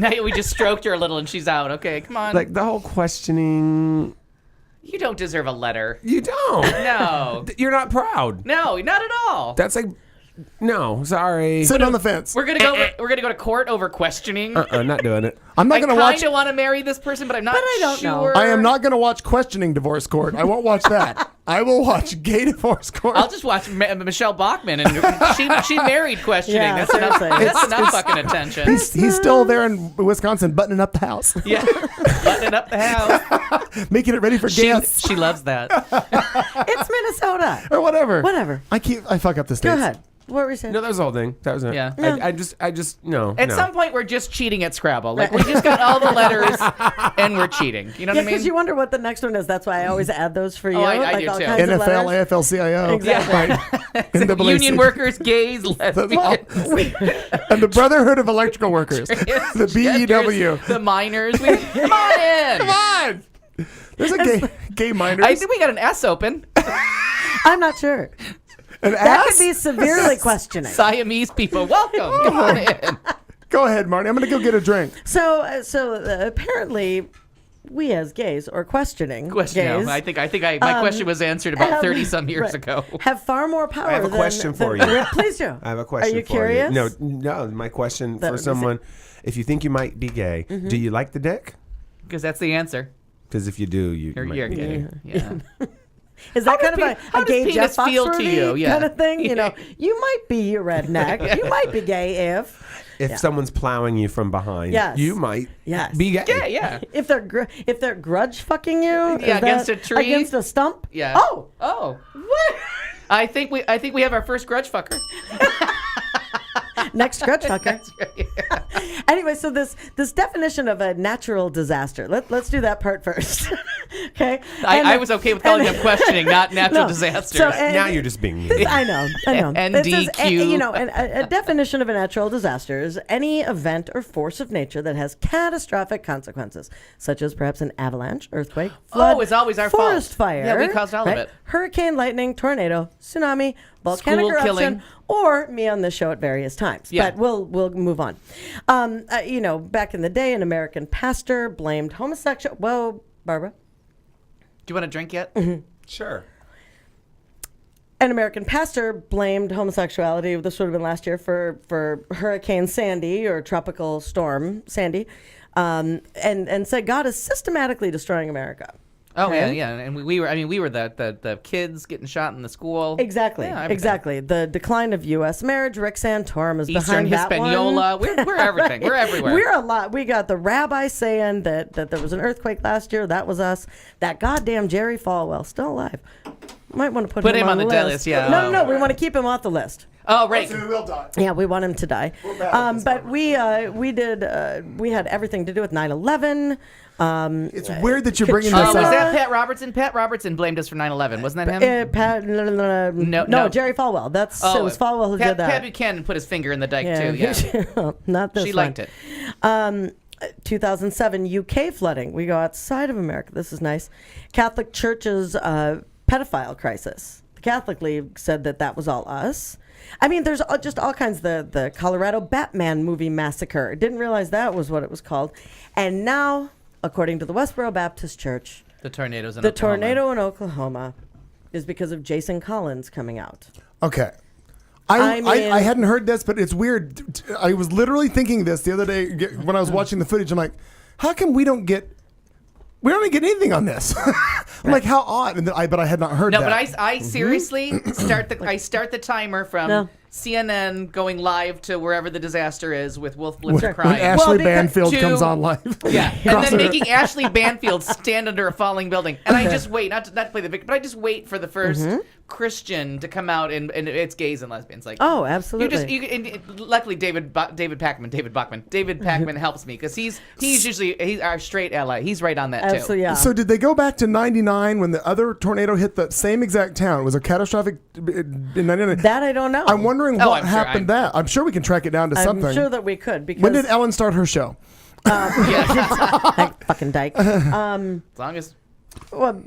Now we just stroked her a little and she's out. Okay, come on. Like the whole questioning, You don't deserve a letter. you don't. No. You're not proud. No, not at all. That's like, no, sorry. Sit on the fence. We're gonna go to court over questioning. Not doing it. I'm not I going to kind watch. of want to marry this person, but I'm not But I don't know. sure. I am not going to watch Questioning Divorce Court. I won't watch that. I will watch Gay Divorce Court. I'll just watch Michelle Bachman, and she married questioning. Yeah, that's enough. seriously. That's enough fucking attention. He's still there in Wisconsin, buttoning up the house, Yeah, buttoning up the house. making it ready for guests She loves that. It's Minnesota. or whatever. Whatever. I fuck up the states. Go ahead. What were we saying? No, that was the whole thing. That was it. Yeah. I just, no. At no. some point, we're just cheating at Scrabble. Like we just got all the letters, and we're cheating. You know Yeah, what I mean? because you wonder what the next one is. That's why I always add those for you. I do all too. kinds of NFL, letters. AFL-CIO. Exactly. NAACP. Union workers, gays, lesbians. And the Brotherhood of Electrical Workers. The BEW. The miners. Come on in. Come on! There's a gay miners. I think we got an S open. I'm not sure. An That ass? could be severely questioning. Siamese people, welcome. Come on in. Go ahead, Marnie. I'm going to go get a drink. So apparently, we as gays or questioning gays, No, I think my question was answered about have- 30 some years right, ago. have far more power. I have a than- question for than- you. Please do. I have a question Are you for curious? you. No, my question That for would be someone, if you think you might be gay, do you like the dick? Because that's the answer. Because if you do, You're might be gay. Yeah. Is that How kind does of how a does gay penis Jeff feel to Foxworthy you? Yeah. kind of thing? You know, Yeah. you might be a redneck. You might be gay if If someone's plowing you from behind, Yes. you might Yes. be gay. Yeah, yeah. if they're grudge fucking you. Yeah, is against that a tree? against a stump. Yeah. Oh, Oh. what? I think we have our first grudge fucker. Next grudge fucker. That's right. Anyway, so this definition of a natural disaster. Let's do that part first. Okay. I was okay with calling them questioning, not natural disasters. So, Now you're just being mean. I know. NDQ. A definition of a natural disaster is any event or force of nature that has catastrophic consequences, such as perhaps an avalanche, earthquake, flood, it's always our forest fault. fire. Yeah, we caused all of it. Hurricane, lightning, tornado, tsunami, volcanic School eruption, killing. or me on this show at various times. Yeah. But we'll move on. Back in the day, an American pastor blamed homosexual. Whoa, Barbara. Do you want a drink yet? Sure. An American pastor blamed homosexuality, this would have been last year, for Hurricane Sandy or Tropical Storm Sandy, and said God is systematically destroying America. Oh Okay. yeah, and we were the kids getting shot in the school. Exactly, Yeah, everything. exactly. The decline of U.S. marriage. Rick Santorum is Eastern behind that Hispaniola. one. We're everything. We're everywhere. We're a lot. We got the rabbi saying that there was an earthquake last year. That was us. That goddamn Jerry Falwell, still alive. Might want to put him on the list. Yeah. No. We want to keep him off the list. Oh right. So we will die. Yeah, we want him to die. But we had everything to do with 9/11. It's weird that you're bringing Was this up. that Pat Robertson? Pat Robertson blamed us for 9/11. Wasn't that him? No, Jerry Falwell. It was Falwell who did that. Pat Buchanan put his finger in the dike too. Yeah. Not this She one. liked it. 2007 UK flooding. We go outside of America. This is nice. Catholic Church's pedophile crisis. The Catholic League said that was all us. I mean, there's just all kinds. The Colorado Batman movie massacre. Didn't realize that was what it was called. And now, according to the Westboro Baptist Church, The tornadoes in the Oklahoma. tornado in Oklahoma is because of Jason Collins coming out. Okay. I mean- I hadn't heard this, but it's weird. I was literally thinking this the other day when I was watching the footage. I'm like, how come we don't get anything on this? I'm like, how odd. But I had not heard No, that. but I seriously start the timer from No. CNN going live to wherever the disaster is with Wolf when, Blitzer crying. Ashley because- Banfield to- comes on live. Yeah, and then making Ashley Banfield stand under a falling building, and I just wait not to play the victim, but I just wait for the first Christian to come out, and it's gays and lesbians. Like, Oh, absolutely. luckily David Packman helps me because he's our straight ally. He's right on that too. Absolutely, yeah. So did they go back to 99 when the other tornado hit the same exact town? It was a catastrophic in 99. That I don't know. I'm wondering Oh, what I'm sure. happened that. I'm sure we can track it down to something. I'm sure that we could because When did Ellen start her show? that fucking dyke. As long as Well,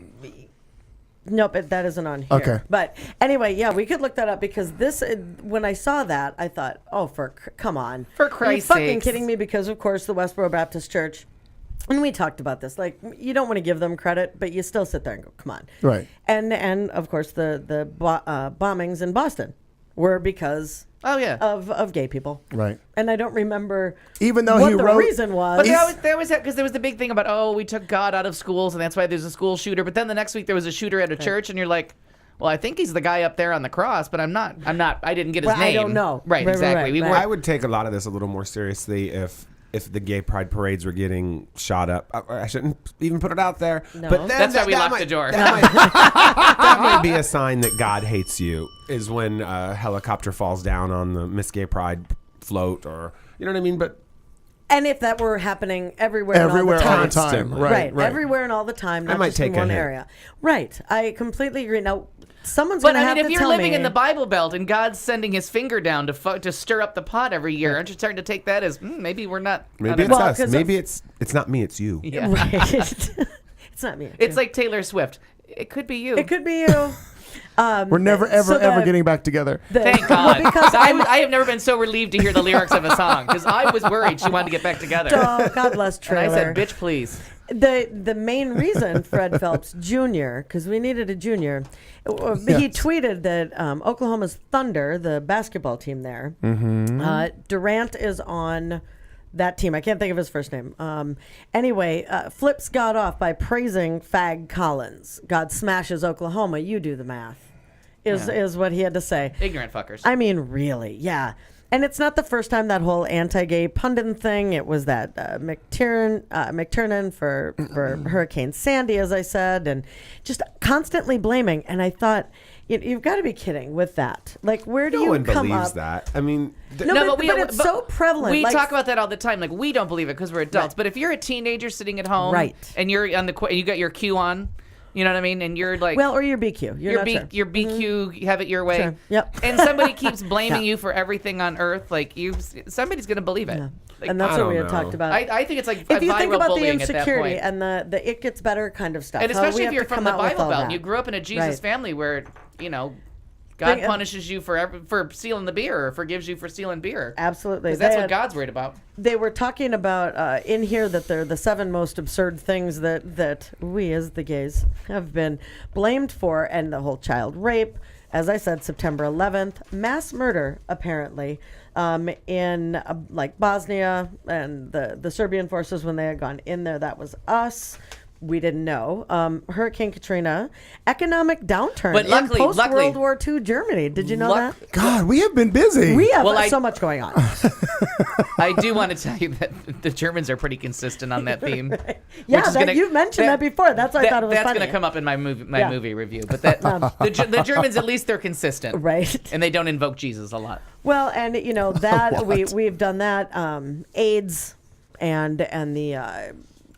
nope, that isn't on here. Okay. But anyway, yeah, we could look that up because when I saw that, I thought, come on. For Are Christ's you fucking sakes. kidding me? Because, of course, the Westboro Baptist Church, and we talked about this, like, you don't want to give them credit, but you still sit there and go, come on. Right. And of course, the bombings in Boston were because of gay people. Right. And I don't remember Even though what he the wrote- reason was. But there was the big thing about we took God out of schools and that's why there's a school shooter. But then the next week there was a shooter at a church and you're like, well, I think he's the guy up there on the cross, but I'm not. I didn't get his Well, I name. don't know. Right, Right, exactly. right, We right. weren't- I would take a lot of this a little more seriously if the gay pride parades were getting shot up. I shouldn't even put it out there. No. But then That's why we that locked might- the door. That might be a sign that God hates you, is when a helicopter falls down on the Miss Gay Pride float, or, you know what I mean? But And if that were happening everywhere and Everywhere all all the the time. time. Right, Right. everywhere and all the time, not might just in take a one hit. area. Right, I completely agree. Now, someone's But going to I have mean, if to you're tell living me. in the Bible Belt and God's sending His finger down to stir up the pot every year, aren't you starting to take that as maybe we're not? maybe it's Well, us. 'cause Maybe it's not me, it's you. Yeah. Right. It's not me. It's like Taylor Swift. It could be you. It could be you. We're never, ever, so ever the- getting back together. Thank God. because I have never been so relieved to hear the lyrics of a song because I was worried she wanted to get back together. Oh, God bless And Trailer. I said, "Bitch, please." The main reason Fred Phelps Jr., because we needed a junior, he tweeted that Oklahoma's Thunder, the basketball team there, Durant is on that team. I can't think of his first name. Anyway, flips God off by praising Fag Collins. God smashes Oklahoma. You do the math, is what he had to say. Ignorant fuckers. I mean, really, yeah. And it's not the first time that whole anti-gay pundit thing. It was that McTurnan for Hurricane Sandy, as I said, and just constantly blaming. And I thought, You've got to be kidding with that. Like, where do No you one come believes up? that. I mean, No, but it's so prevalent. We Like, talk about that all the time. Like, we don't believe it because we're adults. Right. But if you're a teenager sitting at home, Right. and you're on you got your cue on, you know what I mean, and you're like, well, or your BQ. You're not sure. your BQ, you have it your way. Sure. Yep. And somebody keeps blaming Yeah. you for everything on earth. Like somebody's gonna believe it. Yeah. Like, And that's I what we don't had know. talked about. I think it's like if you think viral about the bullying at that insecurity point. and the it gets better kind of stuff, And how we especially if have you're to from come the out with Bible all Belt, that. and you grew up in a Jesus Right. family where God Bring- punishes you for stealing the beer or forgives you for stealing beer. Absolutely. Because that's They what had- God's worried about. They were talking about in here that they're the 7 most absurd things that we as the gays have been blamed for, and the whole child rape, as I said, September 11th, mass murder apparently in like Bosnia, and the Serbian forces when they had gone in there, that was us. We didn't know. Hurricane Katrina, economic downturn But luckily- in post luckily- World War II Germany. Did you know that? God, we have been busy. We have Well, so much going on. I do want to tell you that the Germans are pretty consistent on that theme. Yeah, which is you've mentioned that before. That's why I thought it was that's funny. going to come up in my movie Yeah. movie review. But that the Germans, at least they're consistent, Right. And they don't invoke Jesus a lot. Well, and that we've done that. AIDS and the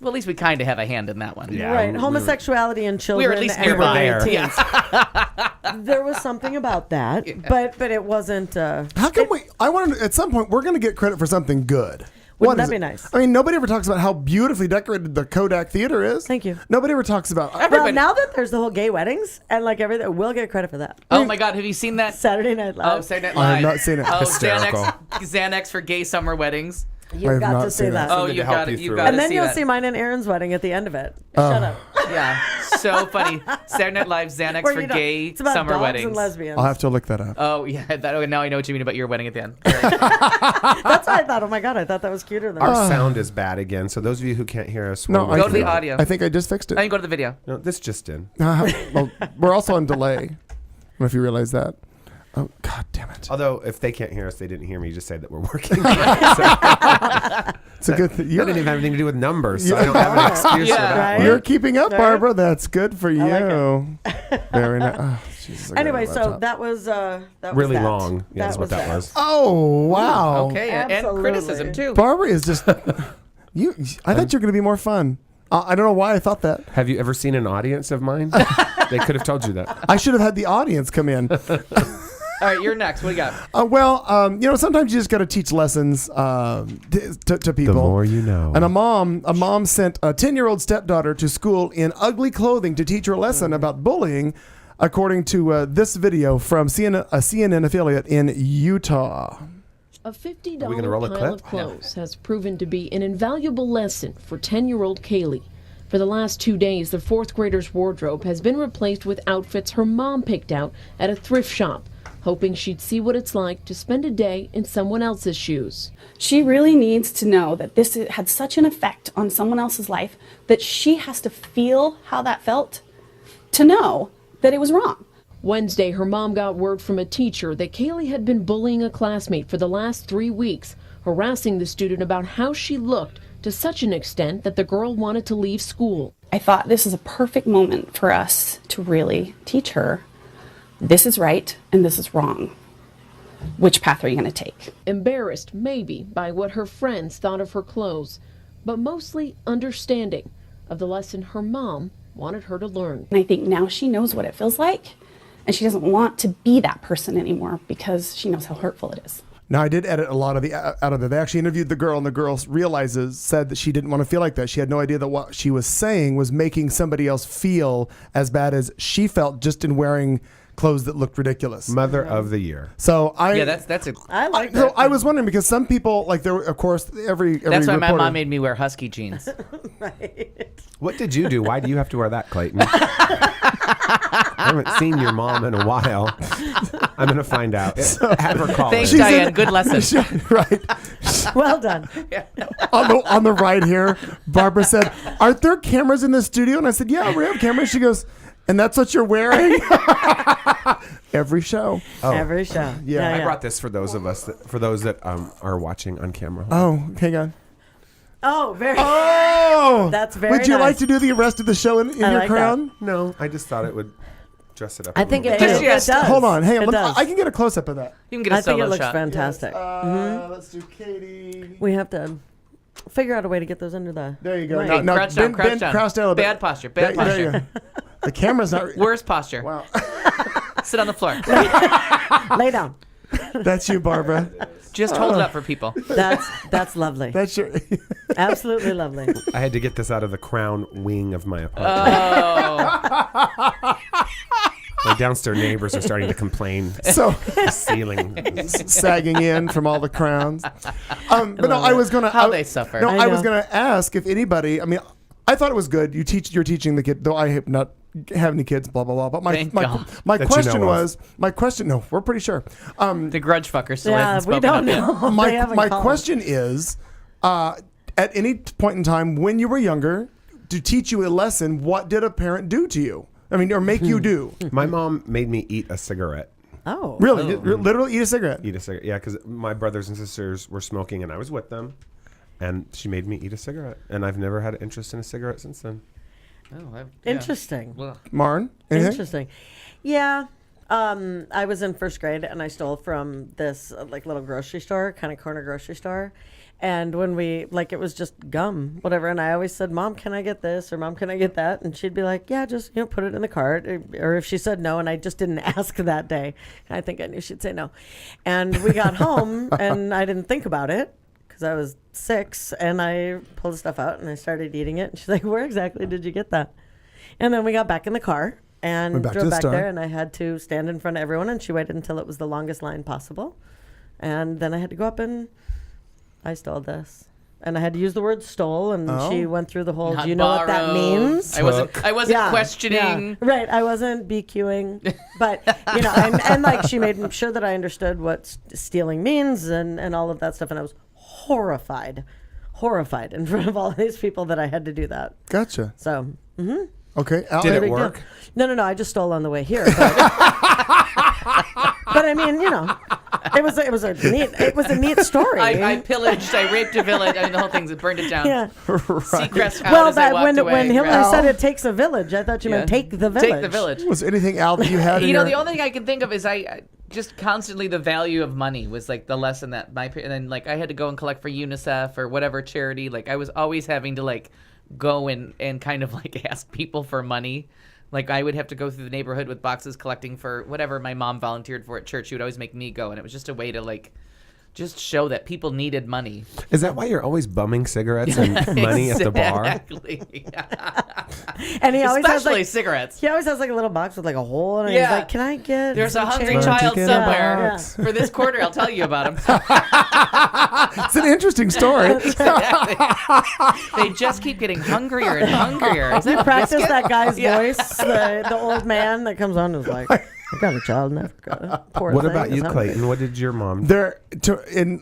Well, at least we kind of have a hand in that one. Yeah. right we were- homosexuality in children. We were at least and nearby. there. teens. Yeah. There was something about that, but it wasn't. How come we? I want to. At some point, we're going to get credit for something good. Wouldn't What that is be it? nice? I mean, nobody ever talks about how beautifully decorated the Kodak Theater is. Thank you. Nobody ever talks about. Well, Everybody- now that there's the whole gay weddings and like everything, we'll get credit for that. Oh my God, have you seen that? Saturday Night Live. Oh, Saturday Night I have Live. not seen it. Oh, Hysterical. Xanax for gay summer weddings. I You've have got not to seen see it. that. Oh, Something to you've help got you it. You've through got it. to And then see you'll that. see mine and Aaron's wedding at the end of it. Shut up. Yeah, so funny. Saturday Night Live Xanax Where for you don't- gay it's about summer dogs weddings. and lesbians. I'll have to look that up. Oh yeah, now I know what you mean about your wedding at the end. That's why I thought. Oh my God, I thought that was cuter than Our that. sound is bad again, so those of you who can't hear us, No, we'll Go wait to the for- audio. I think I just fixed it. I can go to the video. No, this just in. Well, we're also on delay. I don't know if you realize that. Oh, God damn it. Although, if they can't hear us, they didn't hear me just say that we're working. It's a good thing. That didn't even have anything to do with numbers, so I don't have an excuse Yeah. for that. Right. one. You're keeping up, Right. Barbara. That's good for you. like Very nice. Oh, Jesus, I got Anyway, a so laptop. that was Really that. long. Yeah, that's what that was. Oh, wow. Okay, and Absolutely. criticism too. Barbara is just. You. I thought you were going to be more fun. I don't know why I thought that. Have you ever seen an audience of mine? They could have told you that. I should have had the audience come in. All right, you're next. What do you got? Sometimes you just got to teach lessons to people. The more you know. And a mom sent a 10-year-old stepdaughter to school in ugly clothing to teach her a lesson about bullying, according to this video from a CNN affiliate in Utah. A $50 Are we gonna roll a pile clip? of clothes has proven to be an invaluable lesson for 10-year-old Kaylee. For the last 2 days, the fourth grader's wardrobe has been replaced with outfits her mom picked out at a thrift shop, hoping she'd see what it's like to spend a day in someone else's shoes. She really needs to know that this had such an effect on someone else's life that she has to feel how that felt to know that it was wrong. Wednesday, her mom got word from a teacher that Kaylee had been bullying a classmate for the last 3 weeks, harassing the student about how she looked to such an extent that the girl wanted to leave school. I thought this is a perfect moment for us to really teach her this is right and this is wrong. Which path are you going to take? Embarrassed, maybe, by what her friends thought of her clothes, but mostly understanding of the lesson her mom wanted her to learn. And I think now she knows what it feels like, and she doesn't want to be that person anymore because she knows how hurtful it is. Now, I did edit a lot of the out of it. They actually interviewed the girl, and the girl said that she didn't want to feel like that. She had no idea that what she was saying was making somebody else feel as bad as she felt just in wearing clothes that looked ridiculous. Mother of the Year. So That's a. I like So that. I was wondering because some people like there, of course, every That's why my reporter- mom made me wear husky jeans. What did you do? Why do you have to wear that, Clayton? I haven't seen your mom in a while. I'm going to find out. Have her call Thanks, in. Diane. Good lesson. right. Well done. on the right here, Barbara said, "Aren't there cameras in the studio?" And I said, "Yeah, we have cameras." She goes, "And that's what you're wearing?" Every show. Every show. Yeah. I brought this for those of us that are watching on camera. Oh, hang on. Oh, very. Oh, That's very Would you like nice. to do the rest of the show in your like crown? No, I just thought it would dress it up. I think it Just does. yes. It does. Hold on, hang on. It does. I can get a close up of that. You can get a I think solo it looks shot. fantastic. Let's do Katie. We have to figure out a way to get those under the. There you go. mic. Hey, crouch down, crouch down. Crouch down a bit. Bad posture. Bad There posture. you go. The camera's not. Worst posture. Wow. Sit on the floor. Lay down. That's you, Barbara. Just hold it up for people. That's lovely. That's your. Absolutely lovely. I had to get this out of the crown wing of my apartment. Oh. My downstairs neighbors are starting to complain. So The ceiling. sagging in from all the crowns. But no, I was gonna. How they suffer. No, I I was know. gonna ask if anybody. I mean, I thought it was good. You're teaching the kid. Though I have not have any kids. Blah blah blah. But Thank God. my That you question know of. was my question. No, we're pretty sure. The grudge fucker still Yeah, hasn't we spoken don't up yet. know. They My haven't my called. question is, at any point in time when you were younger, to teach you a lesson, what did a parent do to you? I mean, or make you do? My mom made me eat a cigarette. Oh. Really, literally eat a cigarette. Eat a cigarette. Yeah, because my brothers and sisters were smoking and I was with them. And she made me eat a cigarette. And I've never had an interest in a cigarette since then. Oh, yeah. Interesting. Well, Marn, anything? Interesting. Yeah. I was in first grade and I stole from this like little grocery store, kind of corner grocery store. And when we, like, it was just gum, whatever. And I always said, Mom, can I get this? Or Mom, can I get that? And she'd be like, yeah, just, put it in the cart. Or if she said no, and I just didn't ask that day, I think I knew she'd say no. And we got home and I didn't think about it because I was 6. And I pulled the stuff out and I started eating it. And she's like, where exactly did you get that? And then we got back in the car and Went back to drove the back store. there. And I had to stand in front of everyone. And she waited until it was the longest line possible. And then I had to go up and I stole this. And I had to use the word stole, and she went through the whole, not do you know what that borrowed. means? I wasn't questioning. Yeah. Right, I wasn't BQing. But, and like she made sure that I understood what stealing means and all of that stuff. And I was horrified in front of all these people that I had to do that. Gotcha. So, Okay. Al, Did it big deal. work? No, I just stole on the way here. But I mean, it was a neat story. I pillaged, I raped a village. I mean, the whole thing's burned it down. Yeah. Seacrest out Well, as I walked away. when Hillary Right. said it takes a village, I thought you meant take the village. Take the village. Was there anything, Al, that you had in You know, your... the only thing I can think of is I just constantly the value of money was like the lesson that and then like I had to go and collect for UNICEF or whatever charity. Like I was always having to like go and kind of like ask people for money. Like I would have to go through the neighborhood with boxes collecting for whatever my mom volunteered for at church. She would always make me go, and it was just a way to like just show that people needed money. Is that why you're always bumming cigarettes and money at the bar? Exactly. And he always has Especially like cigarettes. he always has like a little box with like a hole in it. Yeah. He's like, "Can I get?" There's a some hungry change?" child Ticket somewhere. box. For this quarter, I'll tell you about him. It's an interesting story. They just keep getting hungrier and hungrier. Is that Practice biscuit? that guy's Yeah. voice, the old man that comes on and is like, "I got a child in Africa." Poor What thing about is you, hungry. Clayton? What did your mom do?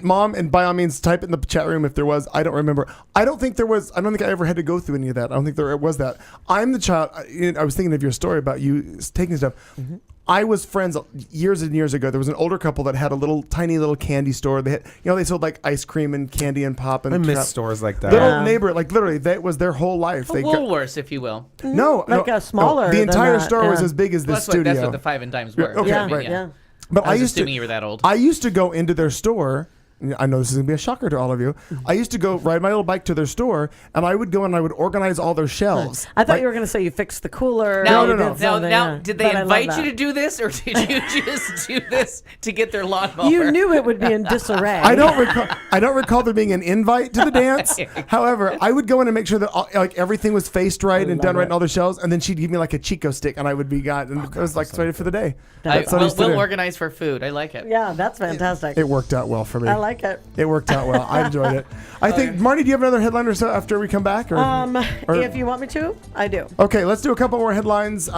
Mom, and by all means, type it in the chat room if there was. I don't remember. I don't think I ever had to go through any of that. I don't think there was that. I'm the child. I was thinking of your story about you taking stuff. Mm-hmm. I was friends years and years ago. There was an older couple that had a tiny little candy store. They had, they sold like ice cream and candy and pop and I miss crap. stores like that. Little neighbor, like literally, that was their whole life. A They Woolworths, if you will. Like a smaller The than entire that, store was yeah. as big as Well, this that's studio. that's what the 5 and dimes were. Okay, I mean, right. Yeah. But I was used assuming you were that old. I used to go into their store. I know this is going to be a shocker to all of you. I used to go ride my little bike to their store, and I would go and I would organize all their shelves. I thought Like, you were going to say you fixed the cooler. Now, you no. did something, yeah. did they But I love invite you that. to do this, or did you just do this to get their lawnmower? You knew it would be in disarray. I don't recall there being an invite to the dance. However, I would go in and make sure that everything was faced right and done right in all the shelves, and then she'd give me like a Chico stick, and I would be got, and I was like ready for the day. That's what I used to we'll do. organize for food. I like it. Yeah, that's fantastic. It worked out well for me. I like it. It worked out well. I enjoyed it. I think, Marnie, do you have another headline or so after we come back? Or If you want me to, I do. Okay, let's do a couple more headlines. We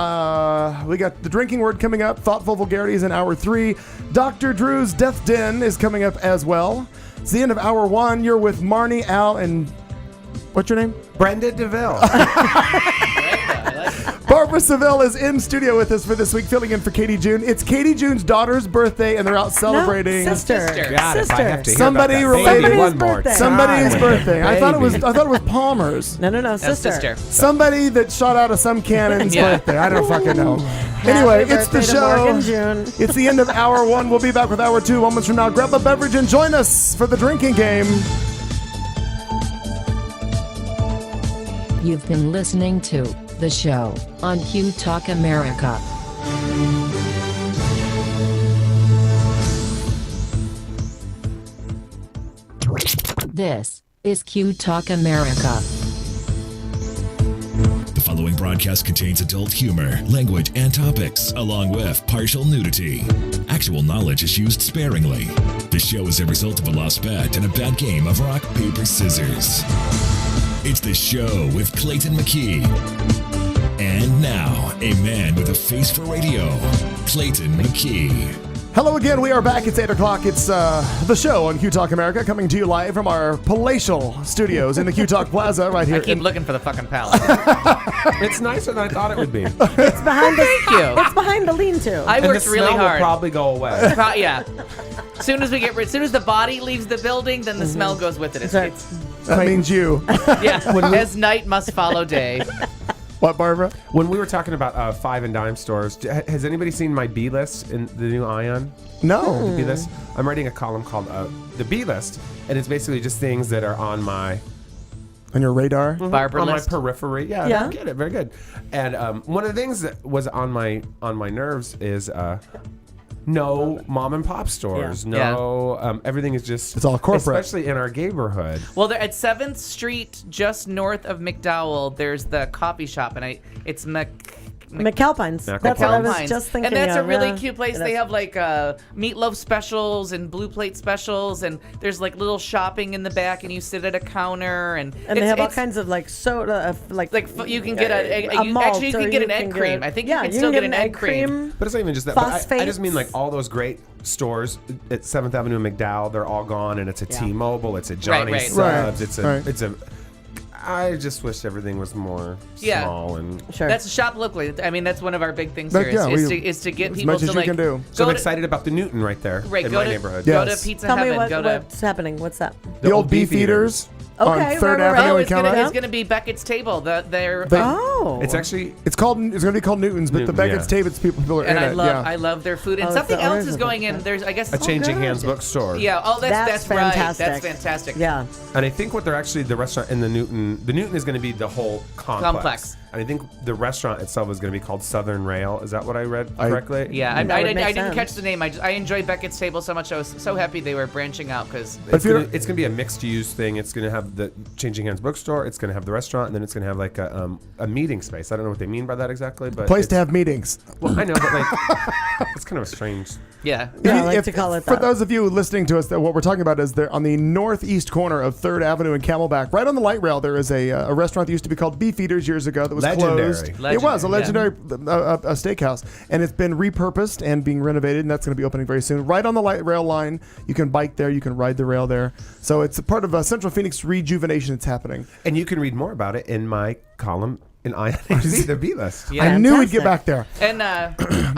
got the drinking word coming up. Thoughtful Vulgarities in Hour 3. Dr. Drew's Death Den is coming up as well. It's the end of Hour 1. You're with Marnie, Al, and what's your name? Brenda DeVille. Barbra Seville is in studio with us for this week, filling in for Katie June. It's Katie June's daughter's birthday, and they're out celebrating. No, sister. God, if I have to hear Somebody about that related- baby one Somebody's more birthday. time. Somebody's birthday. I thought it was Baby. Palmer's. No, That's sister. sister. Somebody that shot out of some cannon's Yeah. birthday. I don't fucking know. Anyway, Happy it's the birthday to show. Morgan June. It's the end of hour one. We'll be back with hour two moments from now. Grab a beverage and join us for the drinking game. You've been listening to The Show on Q Talk America. This is Q Talk America. The following broadcast contains adult humor, language, and topics, along with partial nudity. Actual knowledge is used sparingly. The show is a result of a lost bet and a bad game of rock, paper, scissors. It's The Show with Clayton McKee. And now, a man with a face for radio, Clayton McKee. Hello again. We are back. It's 8 o'clock. It's the show on Q Talk America, coming to you live from our palatial studios in the Q Talk Plaza right here. I keep looking for the fucking palette. It's nicer than I thought it would be. It's behind the Thank you. It's behind the lean-to. I And the worked smell really will hard. probably go away. Yeah. As soon as the body leaves the building, then the smell goes with it. It's That means you. yeah. As night must follow day. What, Barbara? When we were talking about 5 and dime stores, has anybody seen my B list in the new Ion? No. The B list. I'm writing a column called the B list, and it's basically just things that are on my On your radar? Barbara on list. my periphery. Yeah, Yeah. Get it. Very good. And one of the things that was on my nerves is no mom and pop stores. Yeah. No, everything is just It's all corporate. especially in our neighborhood. Well, they're at 7th Street, just north of McDowell, there's the coffee shop, and it's McAlpine's. McAlpine's. That's what I was Pines. just thinking And that's a of, really yeah. cute place. It They is. have like meatloaf specials and blue plate specials, and there's like little shopping in the back, and you sit at a counter, and they have all kinds of like soda, like you can get a you malt, can or get an egg cream. I think you can still get an egg cream. But it's not even just that. But I just Phosphates. mean like all those great stores at 7th Avenue and McDowell. They're all gone, and it's a T-Mobile. It's a Johnny right. Subs. Right. It's a. I just wish everything was more Yeah. small and. Sure. That's shop locally. I mean, that's one of our big things But here yeah, is to get as people much to as you like can do. So I'm go to, excited about the Newton right there right, in go my to, neighborhood. Yeah. Go Yes. to Pizza Tell me Heaven. what's Go to happening. What's that? The old beef eaters on Okay, 3rd right. Avenue Oh, in it's gonna, Camelback. it's gonna be Beckett's Table. They're Oh, It's actually It's going to be called Newton's, but Newton, the Beckett's yeah. Tape, it's people are and in I it. I Yeah. love their food. And Oh, something it's the else is owners going of in. it. There's I guess a changing good. hands bookstore. yeah. Oh, that's right. fantastic. That's fantastic. Yeah. And I think what they're actually the restaurant in the Newton is going to be the whole complex. And I think the restaurant itself is going to be called Southern Rail. Is that what I read correctly? Yeah, I That would make didn't catch sense. the name. I enjoyed Beckett's Table so much. I was so happy they were branching out because It's you're- going to be a mixed use thing. It's going to have the Changing Hands bookstore. It's going to have the restaurant, and then it's going to have like a meeting space. I don't know what they mean by that exactly, but Place to it's- have meetings. Well, I know, but like it's kind of a strange. yeah. Yeah, I like to call it For that. those of you listening to us, that what we're talking about is there on the northeast corner of 3rd Avenue and Camelback, right on the light rail, there is a restaurant that used to be called Beef Eaters years ago that was Legendary. closed. It was a Legendary, legendary a steakhouse, and it's been repurposed and being renovated, and that's going to be opening very soon. Right on the light rail line, you can bike there, you can ride the rail there. So it's a part of Central Phoenix rejuvenation that's happening. And you can read more about it in my column in INHZ, the B list. Yeah. I knew we'd get Fantastic. back there. And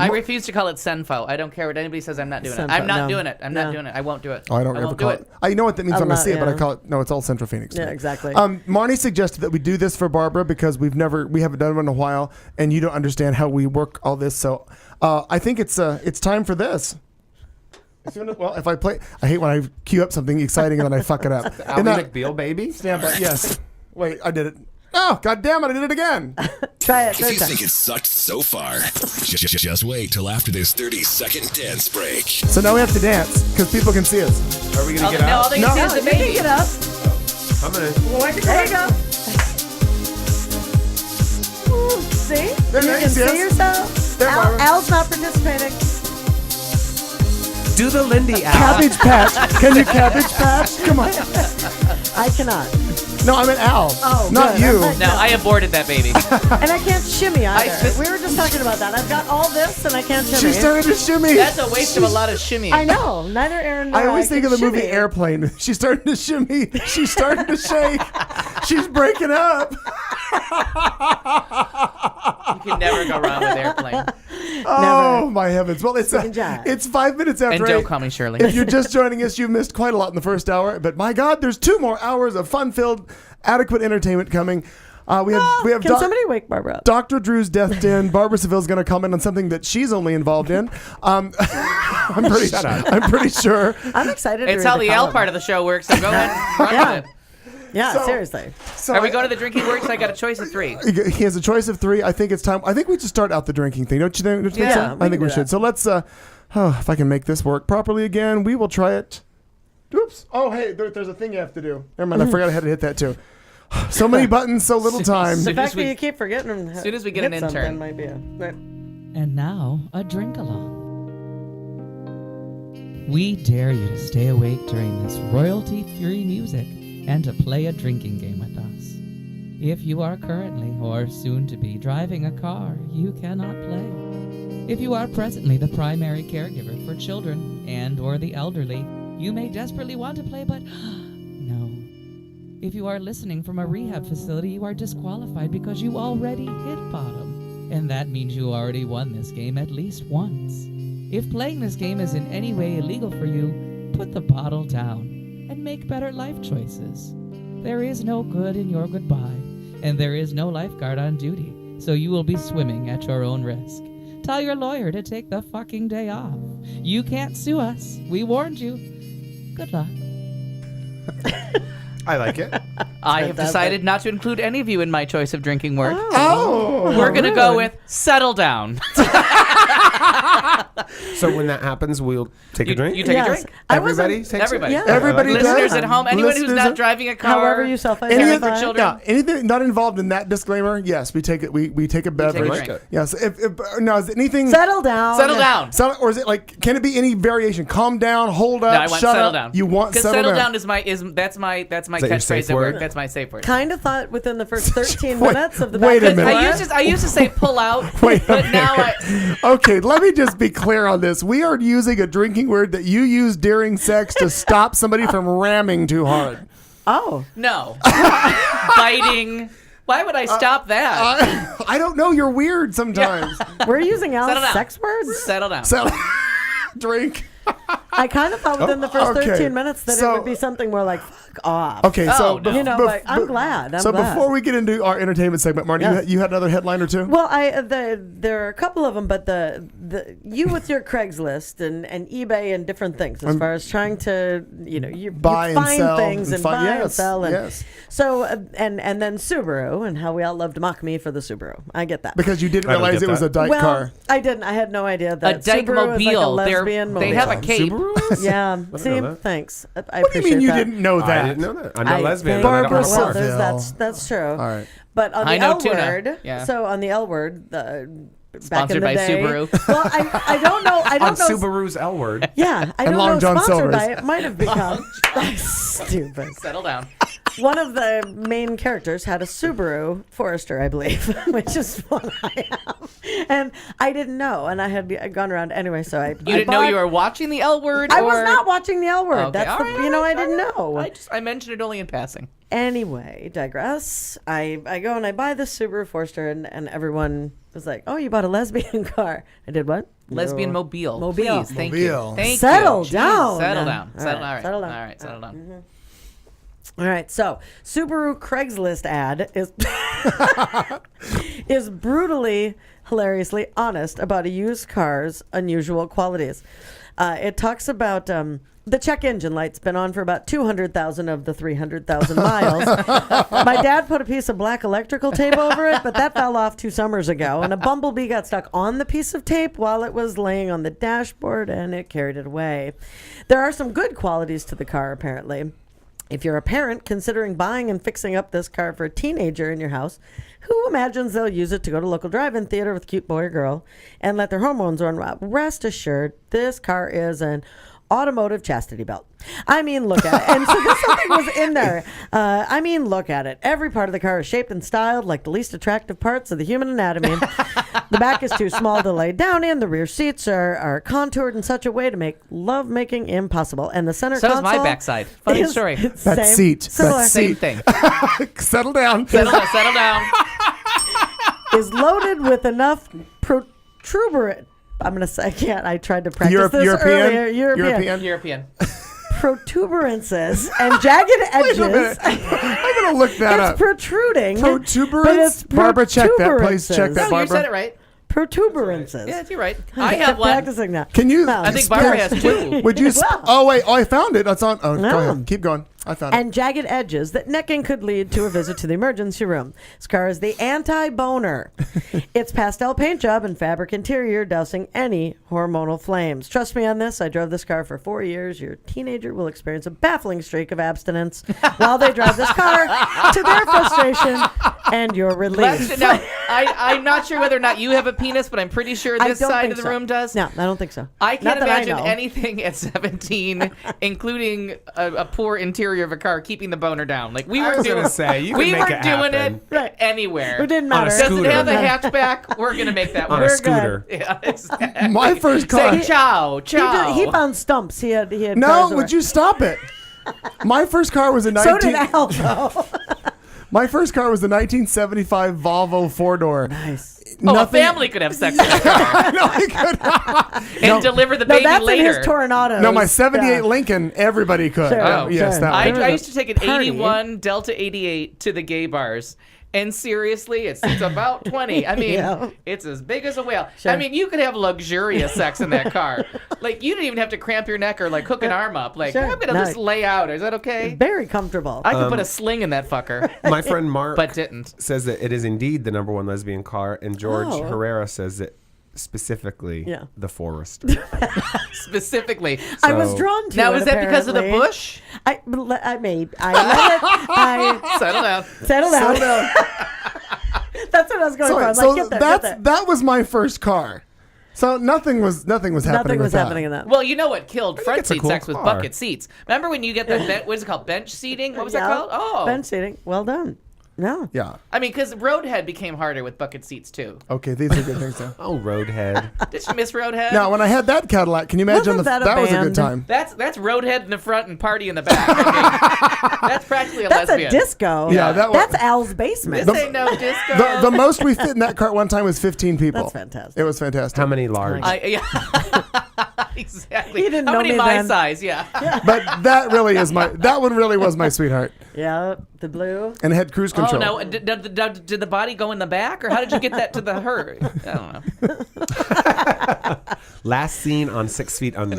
I refuse to call it Senfo. I don't care what anybody says. I'm not doing it. Senfo, I'm not no. doing it. I'm not No. doing it. I won't do it. Oh, I don't ever won't call do it. You know what that means when I see it, but I yeah. call it. No, it's all Central Phoenix. to Yeah, me. exactly. Marnie suggested that we do this for Barbara because we haven't done it in a while, and you don't understand how we work all this. So I think it's time for this. Well, if I play, I hate when I cue up something exciting and then I fuck it up. Ally And that- McBeal, baby. stand by. Yes. Wait, I did it. Oh, God damn it! I did it again. Try it. If you Third time. think it sucked so far, just wait till after this 30-second dance break. So now we have to dance because people can see us. Are we gonna get No, all out? they No. can No, see you is the can baby. get up. I'm gonna. There you go. Ooh, see? There you it can is, yes. see yourself. There, Barbara. Al's not participating. Do the Lindy Al. Cabbage Patch. Can you Cabbage Patch? Come on. I cannot. No, I'm an Al. Oh, not good. you. I'm like- No, I aborted that baby. And I can't shimmy either. just- We were just talking about that. I've got all this and I can't She shimmy. started to shimmy. That's a waste of a lot of shimmy. I know. Neither Aaron nor I always think of the can movie shimmy. Airplane. She's starting to shimmy. She's starting to shake. She's breaking up. You can never go wrong with Airplane. Oh my heavens! Well, it's Fucking jive. it's 5 minutes after And don't 8. call me Shirley. If you're just joining us, you've missed quite a lot in the first hour. But my God, there's 2 more hours of fun-filled, adequate entertainment coming. We have Can somebody wake Barbara up? Dr. Drew's death den. Barbra Seville's going to comment on something that she's only involved in. I'm pretty sure. I'm excited. It's how the L part of the show works. So go ahead. Run with it. Yeah, seriously. So Are we going to the drinking works? I got a choice of 3. He has a choice of 3. I think it's time. I think we just start out the drinking thing. Don't you think? Yeah, I think we should. So let's. If I can make this work properly again, we will try it. Oops. Oh, hey, there's a thing you have to do. Never mind. I forgot I had to hit that too. So many buttons, so little time. The fact that you keep forgetting. As soon as we get an intern. Might be And now, a drink along. We dare you to stay awake during this royalty-free music and to play a drinking game with us. If you are currently or soon to be driving a car, you cannot play. If you are presently the primary caregiver for children and or the elderly, you may desperately want to play, but no. If you are listening from a rehab facility, you are disqualified because you already hit bottom. And that means you already won this game at least once. If playing this game is in any way illegal for you, put the bottle down and make better life choices. There is no good in your goodbye, and there is no lifeguard on duty, so you will be swimming at your own risk. Tell your lawyer to take the fucking day off. You can't sue us. We warned you. Good luck. I like it. I have decided not to include any of you in my choice of drinking word. Oh, We're going to go with settle down. So when that happens, we'll take a drink. You take a drink? Everybody takes Everybody. it? Yeah. Everybody does. Listeners at home, anyone who's Listeners not at- driving a car. However you caring self-identify. for children. Yeah, anything not involved in that disclaimer? Yes, we take it. We take a beverage. drink. Like it. Yes. If now is anything Settle down. Settle down. or is it like? Can it be any variation? Calm down. Hold up. No, I want shut settle up. down. You want Because settle down is that's my your catchphrase safe at work. word? That's my safe word. Kind of thought within the first 13 Wait- minutes of the wait a back minute. I used to say pull out, Wait a but minute. now I Okay, let me just be clear on this. We are using a drinking word that you use during sex to stop somebody from ramming too hard. Oh. no biting. Why would I stop that? I don't know. You're weird sometimes. We're using Settle Al's down. sex words? Settle down. So, drink. I kind of thought within the first Okay. 13 minutes that So- it would be something more like, fuck off. Okay, so no. You know, but I'm glad. I'm glad. before we get into our entertainment segment, Marnie, Yes. you had another headline or two? Well, there are a couple of them, but the you with your Craigslist and eBay and different things as far as trying to you Buy and find sell things and and find- buy and yes, sell and yes. so and then Subaru and how we all love to mock me for the Subaru. I get that. Because you didn't I don't realize get it was that. a dyke well, car. I didn't. I had no idea A that dyke Subaru is like a mobile. lesbian They have a mobile. cape. Subaru? Yeah. know See, that. thanks. I What do you appreciate mean you that. didn't know that? I didn't know that. I'm not lesbian. Barbra but I don't Seville. Well, that's true. All right. But on I the know L tuna. word, Yeah. so on the L word, back in Sponsored the by day, Subaru. Well, I don't know. I on don't know. Subaru's L word. Yeah, I And don't Long know. John Sponsored by Silver's. it might have become stupid. Settle down. One of the main characters had a Subaru Forester, I believe, which is what I have, and I didn't know, and I had gone around anyway. So You didn't know you were watching the L word? I or? was not watching the L word. Okay, That's all the, right, you know, all I right, didn't all know. right. I mentioned it only in passing. Anyway, digress. I go and I buy this Subaru Forester, and everyone was like, "Oh, you bought a lesbian car." I did what? Lesbian No. mobile. Mobile. Please, thank Mobile. you. Thank Settle you. Jeez, down. Settle down. All Settle, right, all right. settle down. All right, settle down. All right, so Subaru Craigslist ad is brutally, hilariously honest about a used car's unusual qualities. It talks about the check engine light's been on for about 200,000 of the 300,000 miles. My dad put a piece of black electrical tape over it, but that fell off 2 summers ago, and a bumblebee got stuck on the piece of tape while it was laying on the dashboard, and it carried it away. There are some good qualities to the car, apparently. If you're a parent considering buying and fixing up this car for a teenager in your house, who imagines they'll use it to go to local drive-in theater with a cute boy or girl and let their hormones run wild? Rest assured, this car is an automotive chastity belt. I mean, look at it. And so this something was in there. I mean, look at it. Every part of the car is shaped and styled like the least attractive parts of the human anatomy. The back is too small to lay down in. The rear seats are contoured in such a way to make lovemaking impossible. And the center So console is my backside. Funny is- story. That same- seat. similar. That Same seat. thing. Settle down. Settle down. is loaded with enough protuberant. I'm going to say, I can't. I tried to practice this European? earlier. European? European. protuberances and jagged edges. Wait a minute. I'm going to look that up. It's protruding. Protuberance? Barbara, check that. Please check that, No, Barbara. you said it right. Protuberances. Yeah, you're right. I have one. Practicing that. Can you? No. I think Barbara has two. Would you? Well. Oh wait! Oh, I found it. That's on. Oh, No. go ahead. Keep going. I found it. And jagged edges that necking could lead to a visit to the emergency room. This car is the anti-boner. Its pastel paint job and fabric interior dousing any hormonal flames. Trust me on this. I drove this car for 4 years. Your teenager will experience a baffling streak of abstinence while they drive this car to their frustration and your relief. Now, I'm not sure whether or not you have a penis, but I'm pretty sure I this don't side think of the so. room does. No, I don't think so. I can't Not that imagine know. anything at 17, including a poor interior of a car, keeping the boner down. Like we I were was doing, gonna say, you can we make weren't it doing happen. it Right. anywhere. It didn't On a matter. Does it scooter. have a hatchback? We're gonna make that On work. a scooter. Yeah, exactly. My first car. Say ciao, ciao. He found stumps. He had No, cars would you stop it? My first car was a So did 19. Al, though. My first car was the 1975 Volvo 4-door. Nice. Oh, a family could have sex in a car No, I could not. and deliver the No, baby that's later. in his Tornado. No, my 78 Lincoln, everybody could. Sure, Oh, yes, sure. that I one. used to take an Party. 81 Delta 88 to the gay bars. And seriously, it's about 20. I mean, Yeah. it's as big as a whale. Sure. I mean, you could have luxurious sex in that car. Like, you didn't even have to cramp your neck or, like, hook an arm up. Like, Sure. I'm going to No. just lay out. Is that okay? Very comfortable. I could put a sling in that fucker, My friend Mark but didn't. says that it is indeed the number one lesbian car, and George Oh. Herrera says that specifically Yeah. the Forester. Specifically. I was So- drawn to Now, it, is that because of the apparently. bush? I let it. I Settle down. settle down. That's what I was going for. I'm like, get there, get there. that was my first car. So nothing was happening. Nothing was with that. happening in that. Well, you know what killed front it's a seat cool sex was car. bucket seats. Remember when you get that, what is it called, bench seating? What was that Yeah. called? Oh. Bench seating. Well done. No. Yeah. I mean, because Roadhead became harder with bucket seats, too. Okay, these are good things though. Oh, Roadhead. Did you miss Roadhead? Now, when I had that Cadillac, can you imagine Wasn't that a that was a band? good time? That's Roadhead in the front and Party in the back. I mean, that's practically a That's lesbian. a disco. Yeah, that was- That's Al's basement. This ain't no disco. The most we fit in that car at one time was 15 people. That's fantastic. It was fantastic. How many large? Exactly. He didn't How know many me my then. size? Yeah. But that one really was my sweetheart. Yeah, the blue. And it had cruise Oh, control. no. Did the body go in the back, or how did you get that to the her? I don't know. Last seen on 6 Feet Under.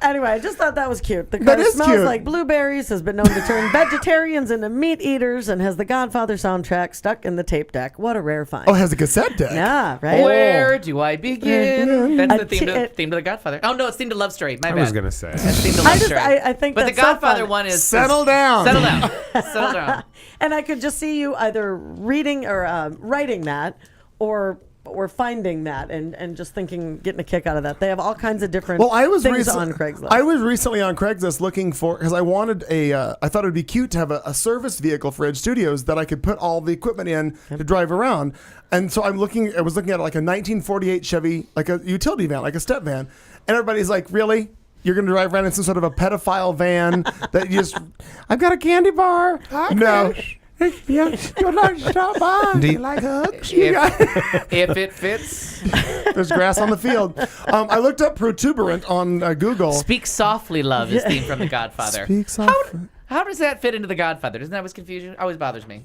Anyway, I just thought that was cute. The That car is smells cute. like blueberries, has been known to turn vegetarians into meat eaters, and has the Godfather soundtrack stuck in the tape deck. What a rare find. Oh, it has a cassette deck. Yeah, right? Where do I begin? That's the A theme to The Godfather. Oh, no, it's theme to Love Story. My I bad. was going to say. It's theme to I Love just, Story. I think But the that's so Godfather fun. one is Settle down. Settle down. Settle down. And I could just see you either reading or writing that, or finding that and just thinking, getting a kick out of that. They have all kinds of different Well, I was things on Craigslist. I was recently on Craigslist looking for, because I wanted I thought it would be cute to have a service vehicle for Edge Studios that I could put all the equipment in to drive around. And so I was looking at like a 1948 Chevy, like a utility van, like a step van. And everybody's like, really? You're going to drive around in some sort of a pedophile van that you just, I've got a candy bar. No. Yeah, you'd like to stop by. Do You you- like hugs? If it fits. There's grass on the field. I looked up protuberant on Google. Speak Softly, Love is theme from The Godfather. Speak softly. How does that fit into The Godfather? Doesn't that always confuse? Always bothers me.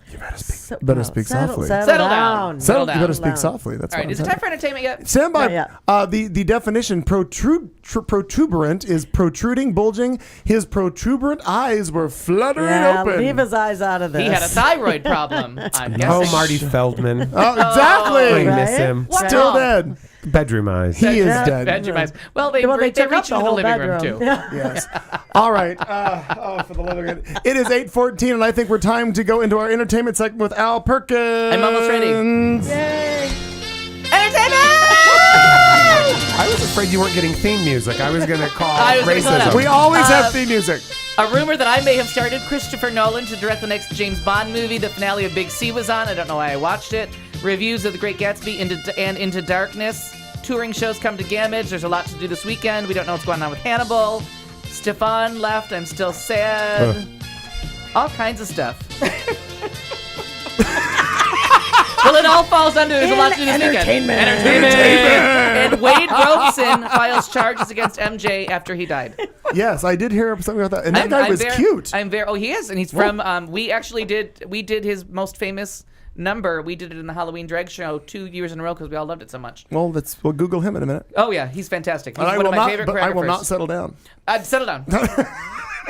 Better speak softly. Settle down. So, you down. better speak softly. That's All right, what is I'm it time saying. for entertainment yet? Stand by. Not yet. The definition protuberant is protruding, bulging. His protuberant eyes were fluttering Yeah, open. leave his eyes out of this. He had a thyroid problem, I'm guessing. Oh, Marty Feldman. Oh, exactly. I miss Right? him. What's Still wrong? dead. Bedroom eyes. He is Yeah. dead. Bedroom eyes. Well, they Well, they took up reached the into the whole living bedroom. room, too. Yeah. Yes. All right. For the living room. It is 8:14, and I think we're time to go into our entertainment segment with Al Perkins. I'm almost ready. Yay. I was afraid you weren't getting theme music. I was going to call I was gonna call it out. racism. We always have theme music. A rumor that I may have started Christopher Nolan to direct the next James Bond movie. The finale of Big C was on. I don't know why I watched it. Reviews of The Great Gatsby Into Darkness. Touring shows come to Gamage. There's a lot to do this weekend. We don't know what's going on with Hannibal. Stefan left. I'm still sad. All kinds of stuff. Well, it all falls under. There's a lot to do this weekend. Entertainment. And Wade Robeson files charges against MJ after he died. Yes, I did hear something about that. And that guy was cute. Oh, he is, and he's from. We actually did his most famous number. We did it in the Halloween drag show 2 years in a row because we all loved it so much. Well, we'll Google him in a minute. Oh yeah, he's fantastic. He's I one will of my favorite choreographers. I will not settle down. Settle down.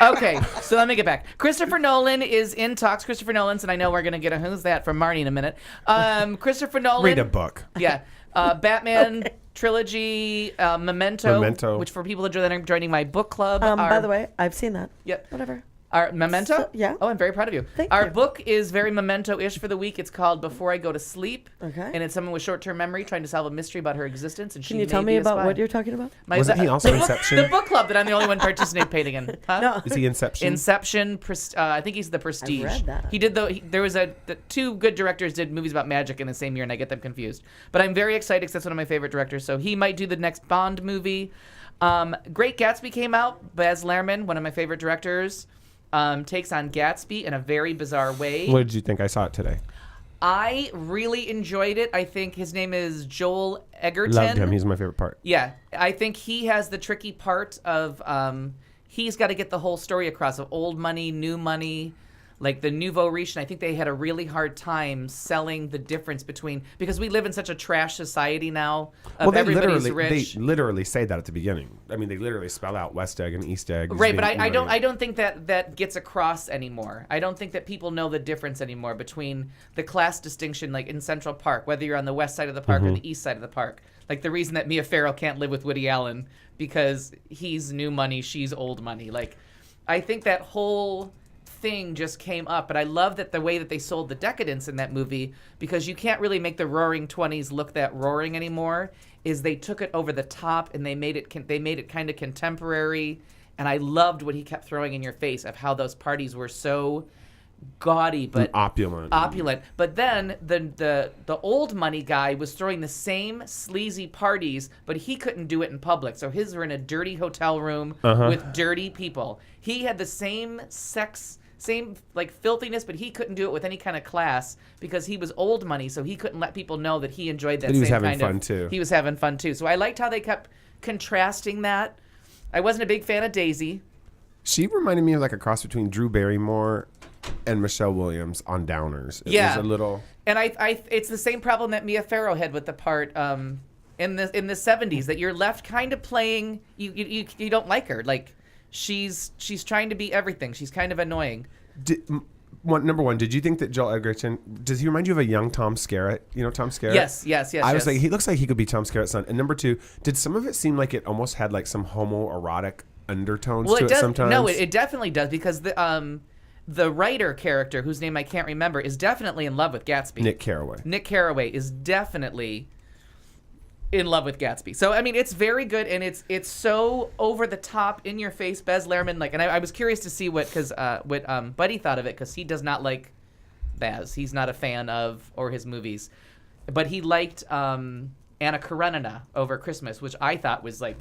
Okay, so let me get back. Christopher Nolan is in talks. Christopher Nolan's, and I know we're going to get a who's that from Marnie in a minute. Christopher Nolan. Read a book. Yeah. Batman trilogy, Memento, which for people that are joining my book club. By the way, I've seen that. Yep. Whatever. Our Memento? So, yeah. Oh, I'm very proud of you. Thank Our you. book is very Memento-ish for the week. It's called Before I Go to Sleep. Okay. And it's someone with short-term memory trying to solve a mystery about her existence. And Can you tell me about what you're talking about? Wasn't he also Inception? The book club that I'm the only one participating in. Huh? No. Is he Inception? Inception. I think he's the Prestige. I read that. He did there was the two good directors did movies about magic in the same year, and I get them confused. But I'm very excited because that's one of my favorite directors. So he might do the next Bond movie. Great Gatsby came out. Baz Luhrmann, one of my favorite directors. Takes on Gatsby in a very bizarre way. What did you think? I saw it today. I really enjoyed it. I think his name is Joel Egerton. Loved him. He's my favorite part. Yeah. I think he has the tricky part of he's got to get the whole story across of old money, new money, like the nouveau riche. And I think they had a really hard time selling the difference between, because we live in such a trash society now of everybody's rich. They literally say that at the beginning. I mean, they literally spell out West Egg and East Egg. Right, but I don't think that gets across anymore. I don't think that people know the difference anymore between the class distinction, like in Central Park, whether you're on the west side of the park or the east side of the park. Like the reason that Mia Farrow can't live with Woody Allen because he's new money, she's old money. Like, I think that whole thing just came up, but I love that the way that they sold the decadence in that movie, because you can't really make the Roaring 20s look that roaring anymore, is they took it over the top and they made it kind of contemporary. And I loved what he kept throwing in your face of how those parties were so gaudy but opulent. But then the old money guy was throwing the same sleazy parties, but he couldn't do it in public. So his were in a dirty hotel room with dirty people. He had the same like filthiness, but he couldn't do it with any kind of class because he was old money, so he couldn't let people know that he enjoyed that. But he was having fun too. He was having fun too. So I liked how they kept contrasting that. I wasn't a big fan of Daisy. She reminded me of like a cross between Drew Barrymore and Michelle Williams on Downers. It was a little. And I it's the same problem that Mia Farrow had with the part in the 70s, that you're left kind of playing. You don't like her. Like, she's trying to be everything. She's kind of annoying. Number one, did you think that Joel Egerton, does he remind you of a young Tom Skerritt? You know Tom Skerritt? Yes. I was like, he looks like he could be Tom Skerritt's son. And number two, did some of it seem like it almost had like some homoerotic undertones to it sometimes? No, it definitely does, because the writer character, whose name I can't remember, is definitely in love with Gatsby. Nick Carraway. Nick Carraway is definitely in love with Gatsby. So I mean, it's very good, and it's so over the top, in your face. Baz Luhrmann, like, and I was curious to see what Buddy thought of it, because he does not like Baz. He's not a fan of or his movies, but he liked Anna Karenina over Christmas, which I thought was like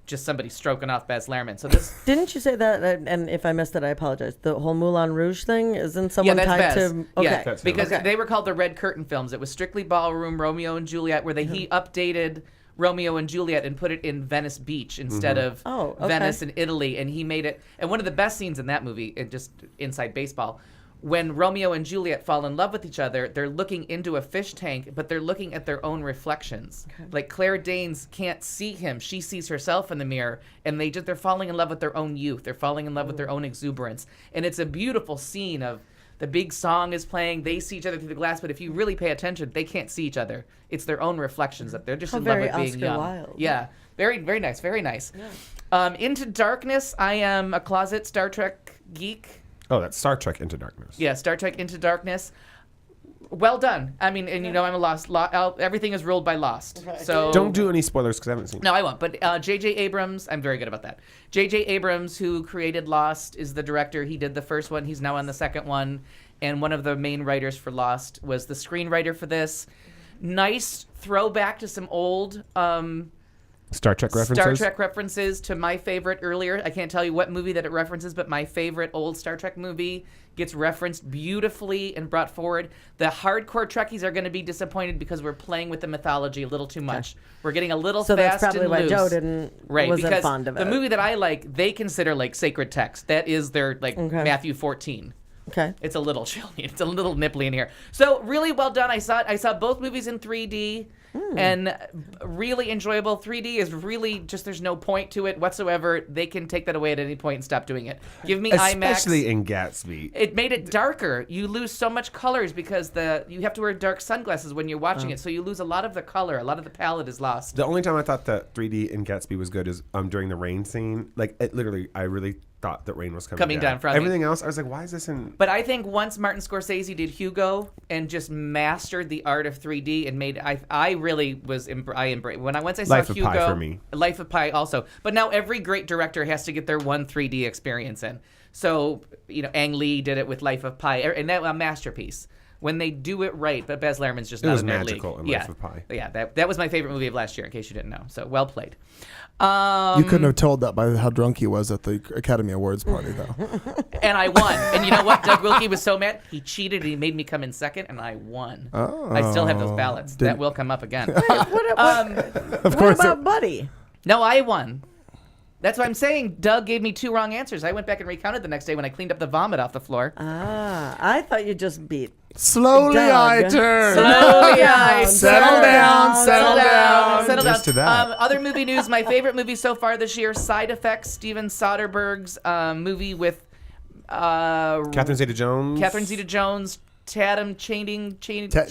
just somebody stroking off Baz Luhrmann. So this didn't you say that? And if I missed it, I apologize. The whole Moulin Rouge thing, isn't someone that's tied Baz. to? Okay, yeah, because they were called the Red Curtain films. It was strictly ballroom, Romeo and Juliet, where he updated Romeo and Juliet and put it in Venice Beach instead of Venice and Italy, and he made it. And one of the best scenes in that movie, just inside baseball, when Romeo and Juliet fall in love with each other, they're looking into a fish tank, but they're looking at their own reflections. Okay. Like, Claire Danes can't see him. She sees herself in the mirror, and they're falling in love with their own youth. They're falling in love with their own exuberance. And it's a beautiful scene of the big song is playing. They see each other through the glass, but if you really pay attention, they can't see each other. It's their own reflections that they're just in love with being young. Wilde. Yeah. Very, very nice. Very nice. Yeah. Into Darkness. I am a closet Star Trek geek. Oh, that's Star Trek Into Darkness. Yeah, Star Trek Into Darkness. Well done. I mean, and I'm a Lost. Everything is ruled by Lost. Right. So don't do any spoilers because I haven't seen it. No, I won't. But J.J. Abrams, I'm very good about that. J.J. Abrams, who created Lost, is the director. He did the first one. He's now on the second one. And one of the main writers for Lost was the screenwriter for this. Nice throwback to some old Star Trek references? Star Trek references to my favorite earlier. I can't tell you what movie that it references, but my favorite old Star Trek movie gets referenced beautifully and brought forward. The hardcore Trekkies are going to be disappointed because we're playing with the mythology a little too much. We're getting a little So fast that's probably and why loose. Joe wasn't because fond of it. the movie that I like, they consider like sacred text. That is their Matthew 14. Okay. It's a little chilly. It's a little nipply in here. So really well done. I saw both movies in 3D and really enjoyable. 3D is really just, there's no point to it whatsoever. They can take that away at any point and stop doing it. Give me IMAX. Especially in Gatsby. It made it darker. You lose so much colors because you have to wear dark sunglasses when you're watching it. So you lose a lot of the color. A lot of the palette is lost. The only time I thought that 3D in Gatsby was good is during the rain scene. Like, it literally, I really thought that rain was coming down from everything else. I was like, why is this in? But I think once Martin Scorsese did Hugo and just mastered the art of 3D and made, I really was, I embraced once I saw Life of Hugo, Pi for me. Life of Pi also. But now every great director has to get their one 3D experience in. So Ang Lee did it with Life of Pi, and that a masterpiece. When they do it right, but Baz Luhrmann's just not in their league. It was magical in Life of Pi. Yeah, that was my favorite movie of last year, in case you didn't know. So well played. You couldn't have told that by how drunk he was at the Academy Awards party, though. And I won. And you know what? Doug Wilkie was so mad. He cheated and he made me come in second, and I won. Oh. I still have those ballots. That will come up again. Of course. What about Buddy? No, I won. That's what I'm saying. Doug gave me 2 wrong answers. I went back and recounted the next day when I cleaned up the vomit off the floor. I thought you just beat. Slowly Doug. I turn. Slowly I Settle down. Settle down. Settle down. Just to that. Other movie news. My favorite movie so far this year, Side Effects, Steven Soderbergh's movie with Catherine Zeta-Jones, Channing Channing Tatum.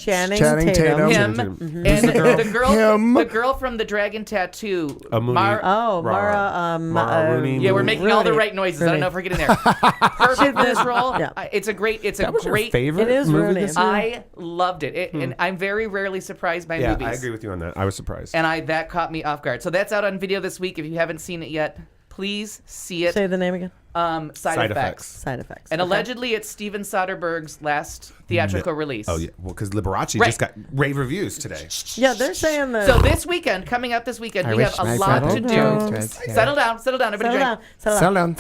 Tatum. him, Tatum. and Him. the girl from the Dragon Tattoo. Mara Rooney. Yeah, we're making all the Rooney. right noises. I Rooney. don't know if we're getting there. Perfect in this role. Yeah. It's a great. That was your favorite It is movie Rooney. this year? I loved it. And I'm very rarely surprised by movies. I agree with you on that. I was surprised. And that caught me off guard. So that's out on video this week. If you haven't seen it yet, please see it. Say the name again. Side Effects. Side Effects. And Okay. allegedly, it's Steven Soderbergh's last theatrical release. Oh, yeah. Well, because Liberace Right. just got rave reviews today. Yeah, they're saying that. So this weekend, coming up this weekend, we have a lot to do. Settle down, everybody. drink. Settle down.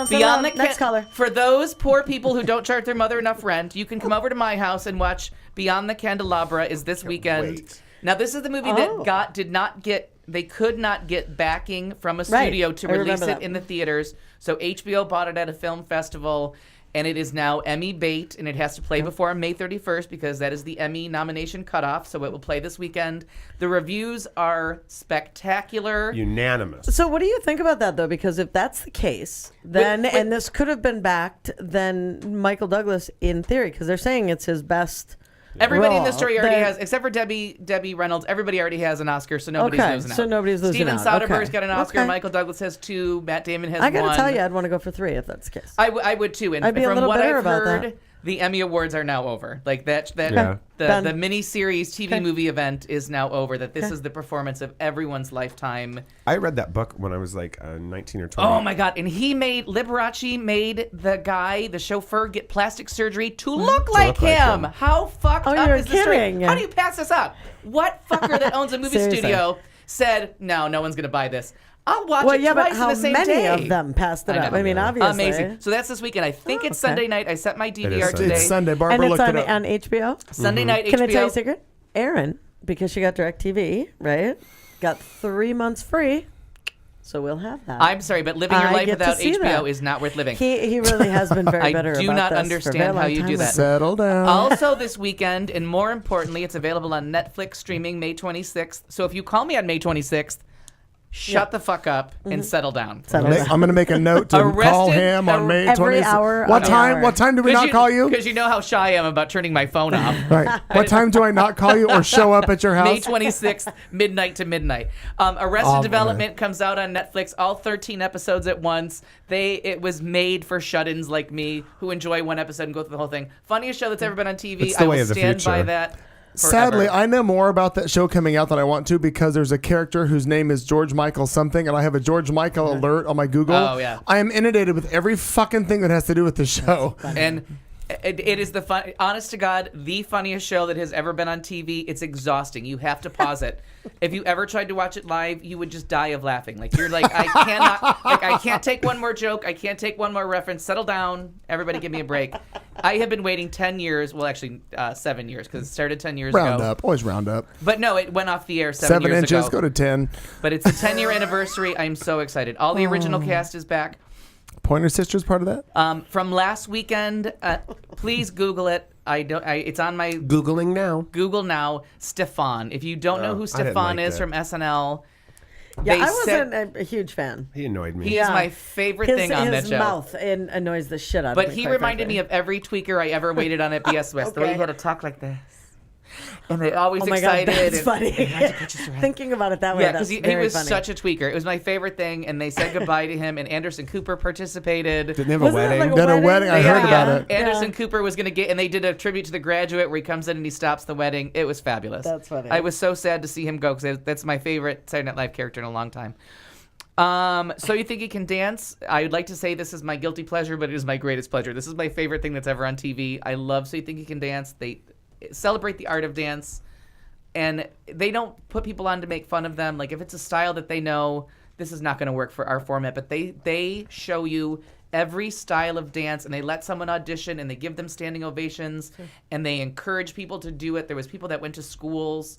Beyond the next caller. For those poor people who don't charge their mother enough rent, you can come over to my house and watch Beyond the Candelabra is this weekend. wait. Now, this is the movie that they could not get backing from a Right. studio to I release remember it that. in the theaters. So HBO bought it at a film festival, and it is now Emmy bait, and it has to play before May 31st because that is the Emmy nomination cutoff. So it will play this weekend. The reviews are spectacular. Unanimous. So what do you think about that, though? Because if that's the case, then and this could have been backed, then Michael Douglas, in theory, because they're saying it's his best. Everybody in role. the story already has, except for Debbie Reynolds. Everybody already has an Oscar, so nobody's losing out. So nobody's losing Steven out. Soderbergh's Okay. got an Oscar. Okay. Michael Douglas has 2. Matt Damon has I 1. gotta tell you, I'd want to go for 3 if that's the case. I would too. And I'd be a from little what bitter I've about heard, that. the Emmy Awards are now over. Like Yeah. the Done. mini-series TV Okay. movie event is now over. That this Okay. is the performance of everyone's lifetime. I read that book when I was like 19 or 20. Oh my God! And Liberace made the chauffeur, get plastic surgery to look like look like him. him. How fucked Oh, up you're is this story? kidding. How do you pass this up? What fucker that owns a movie Seriously. studio said, no one's gonna buy this. I'll watch Well, it yeah, twice but how in the same many day. of them passed it I up? know. I mean, obviously. Amazing. So that's this weekend. I think it's okay. Sunday night. I set my DVR Sunday. today. It's Sunday. And Barbara it's looked on, it up. on HBO? Sunday night Can HBO. I tell you a secret? Aaron, because she got DirecTV, right, got 3 months free. So we'll have that. I'm sorry, but living your I life get to without see HBO that. is not worth living. He really has been very I bitter do about not this understand for a very how long you time do now. that. Settle down. Also this weekend, and more importantly, it's available on Netflix streaming May 26th. So if you call me on May 26th, shut the fuck up and settle down. Settle down. I'm going to make a note to Arrested call him on May 26th. every hour What on time? hour. What time do we not call you? Because you know how shy I am about turning my phone off. Right. What time do I not call you or show up at your house? May 26th, midnight to midnight. Arrested Development comes out on Netflix, all 13 episodes at once. It was made for shut-ins like me who enjoy one episode and go through the whole thing. Funniest show that's ever been on TV. It's the I way will of the stand by future. that. Sadly, forever. I know more about that show coming out than I want to because there's a character whose name is George Michael something, and I have a George Michael alert on my Google. Oh, yeah. I am inundated with every fucking thing that has to do with the show. And It is the fun. Honest to God, the funniest show that has ever been on TV. It's exhausting. You have to pause it. If you ever tried to watch it live, you would just die of laughing. Like you're like, I cannot. Like I can't take one more joke. I can't take one more reference. Settle down, everybody. Give me a break. I have been waiting 10 years. Well, actually, 7 years because it started 10 years Round ago. up. Always round up. But no, it went off the air 7 7 years inches. ago. Go to 10. But it's the 10-year anniversary. I'm so excited. All the original cast is back. Pointer Sisters part of that? From last weekend, please Google it. It's on my Googling now. Google now. Stefan. If you don't know who I didn't Stefan like is that. from SNL, Yeah, they I said wasn't a huge fan. He annoyed me. he is my favorite thing on that his show. mouth annoys the shit out of But me. he quite reminded frankly. me of every tweaker I ever waited on at BS West. The way he Okay. had to talk like this. And they always Oh my God, excited. that's funny. Thinking about it that way, Yeah, that's because he very was funny. such a tweaker. It was my favorite thing, and they said goodbye to him, and Anderson Cooper participated. Didn't they have a Wasn't it wedding? like a Did a wedding? wedding? I heard about it. Anderson Cooper was going to get, and they did a tribute to The Graduate where he comes in and he stops the wedding. It was fabulous. That's funny. I was so sad to see him go because that's my favorite Saturday Night Live character in a long time. So you think he can dance? I would like to say this is my guilty pleasure, but it is my greatest pleasure. This is my favorite thing that's ever on TV. I love So You Think He Can Dance. They celebrate the art of dance, and they don't put people on to make fun of them. Like if it's a style that they know, this is not going to work for our format, but they show you every style of dance, and they let someone audition, and they give them standing ovations, and they encourage people to do it. There was people that went to schools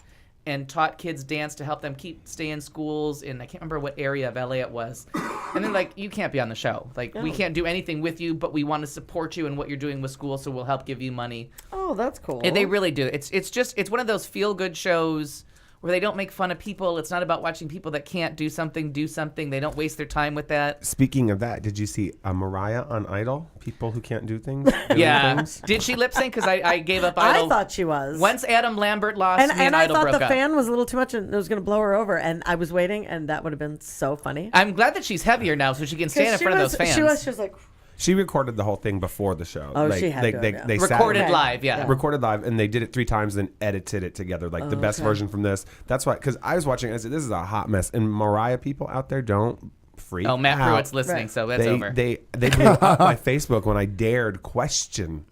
and taught kids dance to help them stay in schools in, I can't remember what area of LA it was. And they're like, you can't be on the show. Like, we can't do anything with you, but we want to support you in what you're doing with school, so we'll help give you money. Oh, that's cool. And they really do. It's one of those feel-good shows where they don't make fun of people. It's not about watching people that can't do something. They don't waste their time with that. Speaking of that, did you see Mariah on Idol? People who can't do things. doing Yeah. things? Did she lip sync? Because I gave up Idol. I thought she was. Once Adam Lambert lost, me and I Idol thought broke the up. fan was a little too much and it was going to blow her over. And I was waiting, and that would have been so funny. I'm glad that she's heavier now, so she can stand in front of those fans. She was like, She recorded the whole thing before the show. Oh, she had to have, yeah. They sat- Recorded Okay. live, yeah. recorded live, and they did it 3 times, then edited it together, like the best version from this. That's why, because I was watching, I said, this is a hot mess. And Mariah people out there don't freak Oh, Matt out. Pruitt's listening, Right. so that's over. They blew up my Facebook when I dared question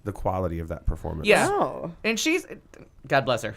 the quality of that performance. Yeah. oh. And she's, God bless her.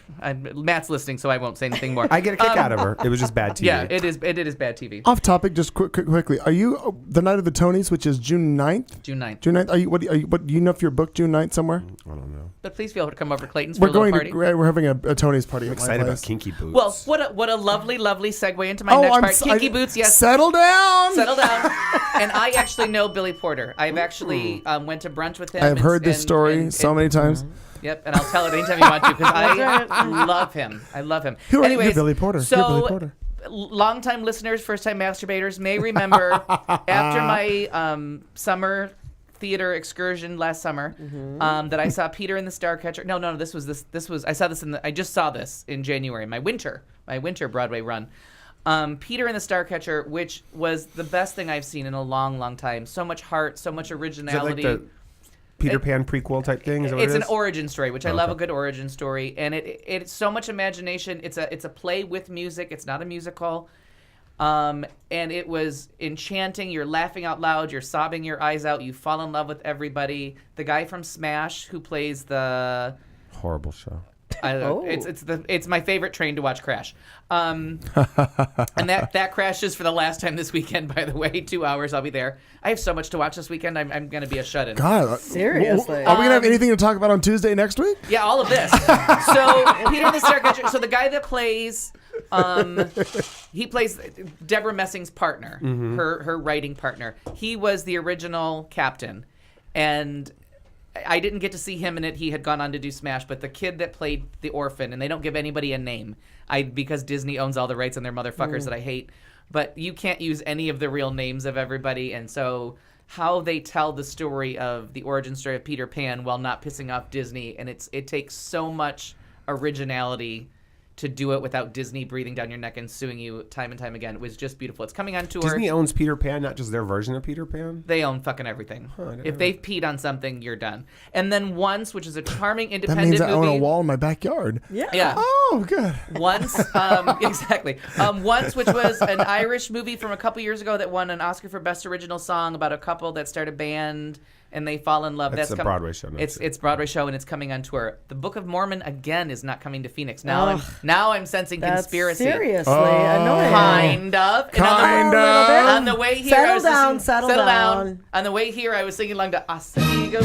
Matt's listening, so I won't say anything more. I get a kick out of her. It was just bad TV. Yeah, it is bad TV. Off topic, just quickly. Are you the night of the Tonys, which is June 9th? June 9th. June 9th? What do you know if you're booked June 9th somewhere? I don't know. But please feel free to come over to Clayton's for We're a little going party. to. We're having a Tony's party. I'm at my excited place. about Kinky Boots. Well, what a lovely, lovely segue into my next part. Kinky Boots, yes. Settle down. Settle down. And I actually know Billy Porter. I've actually went to brunch with him. I've heard this story so many times. Yep, and I'll tell it anytime you want to because I love him. I love him. Who are you? Anyways, You're Billy Porter. So, You're Billy Porter. Long-time listeners, first-time masturbators may remember after my summer theater excursion last summer that I saw Peter and the Starcatcher. No, this was I saw this I just saw this in January, my winter Broadway run. Peter and the Starcatcher, which was the best thing I've seen in a long, long time. So much heart, so much is it originality. like the Peter Pan prequel type thing? Is that what It's it an is? origin story, which I love a Okay. good origin story, and it's so much imagination. It's a play with music. It's not a musical, and it was enchanting. You're laughing out loud. You're sobbing your eyes out. You fall in love with everybody. The guy from Smash who plays the Horrible show. it's my favorite train to watch crash. And that crashes for the last time this weekend, by the way. 2 hours, I'll be there. I have so much to watch this weekend. I'm going to be a shut-in. God, Seriously. Are we gonna have anything to talk about on Tuesday next week? Yeah, all of this. So Peter and the Starcatcher. So the guy that plays, he plays Deborah Messing's partner, her writing partner. He was the original captain, and I didn't get to see him in it. He had gone on to do Smash, but the kid that played the orphan, and they don't give anybody a name, because Disney owns all the rights and they're motherfuckers that I hate. But you can't use any of the real names of everybody, and so how they tell the story of the origin story of Peter Pan while not pissing off Disney, and it takes so much originality to do it without Disney breathing down your neck and suing you time and time again. It was just beautiful. It's coming on tour. Disney owns Peter Pan, not just their version of Peter Pan? They own fucking everything. If they've peed on something, you're done. And then Once, which is a charming That independent means I movie. own a wall in my backyard. Yeah. Oh, good. Once, exactly. Once, which was an Irish movie from a couple years ago that won an Oscar for Best Original Song about a couple that start a band and they fall in love. That's a Broadway show. It's Broadway show, and it's coming on tour. The Book of Mormon again is not coming to Phoenix. Now I'm sensing That's conspiracy. Seriously annoying. Kind of. Kind of. On the way here, I was Settle down. On the way here, I was singing along to Asego.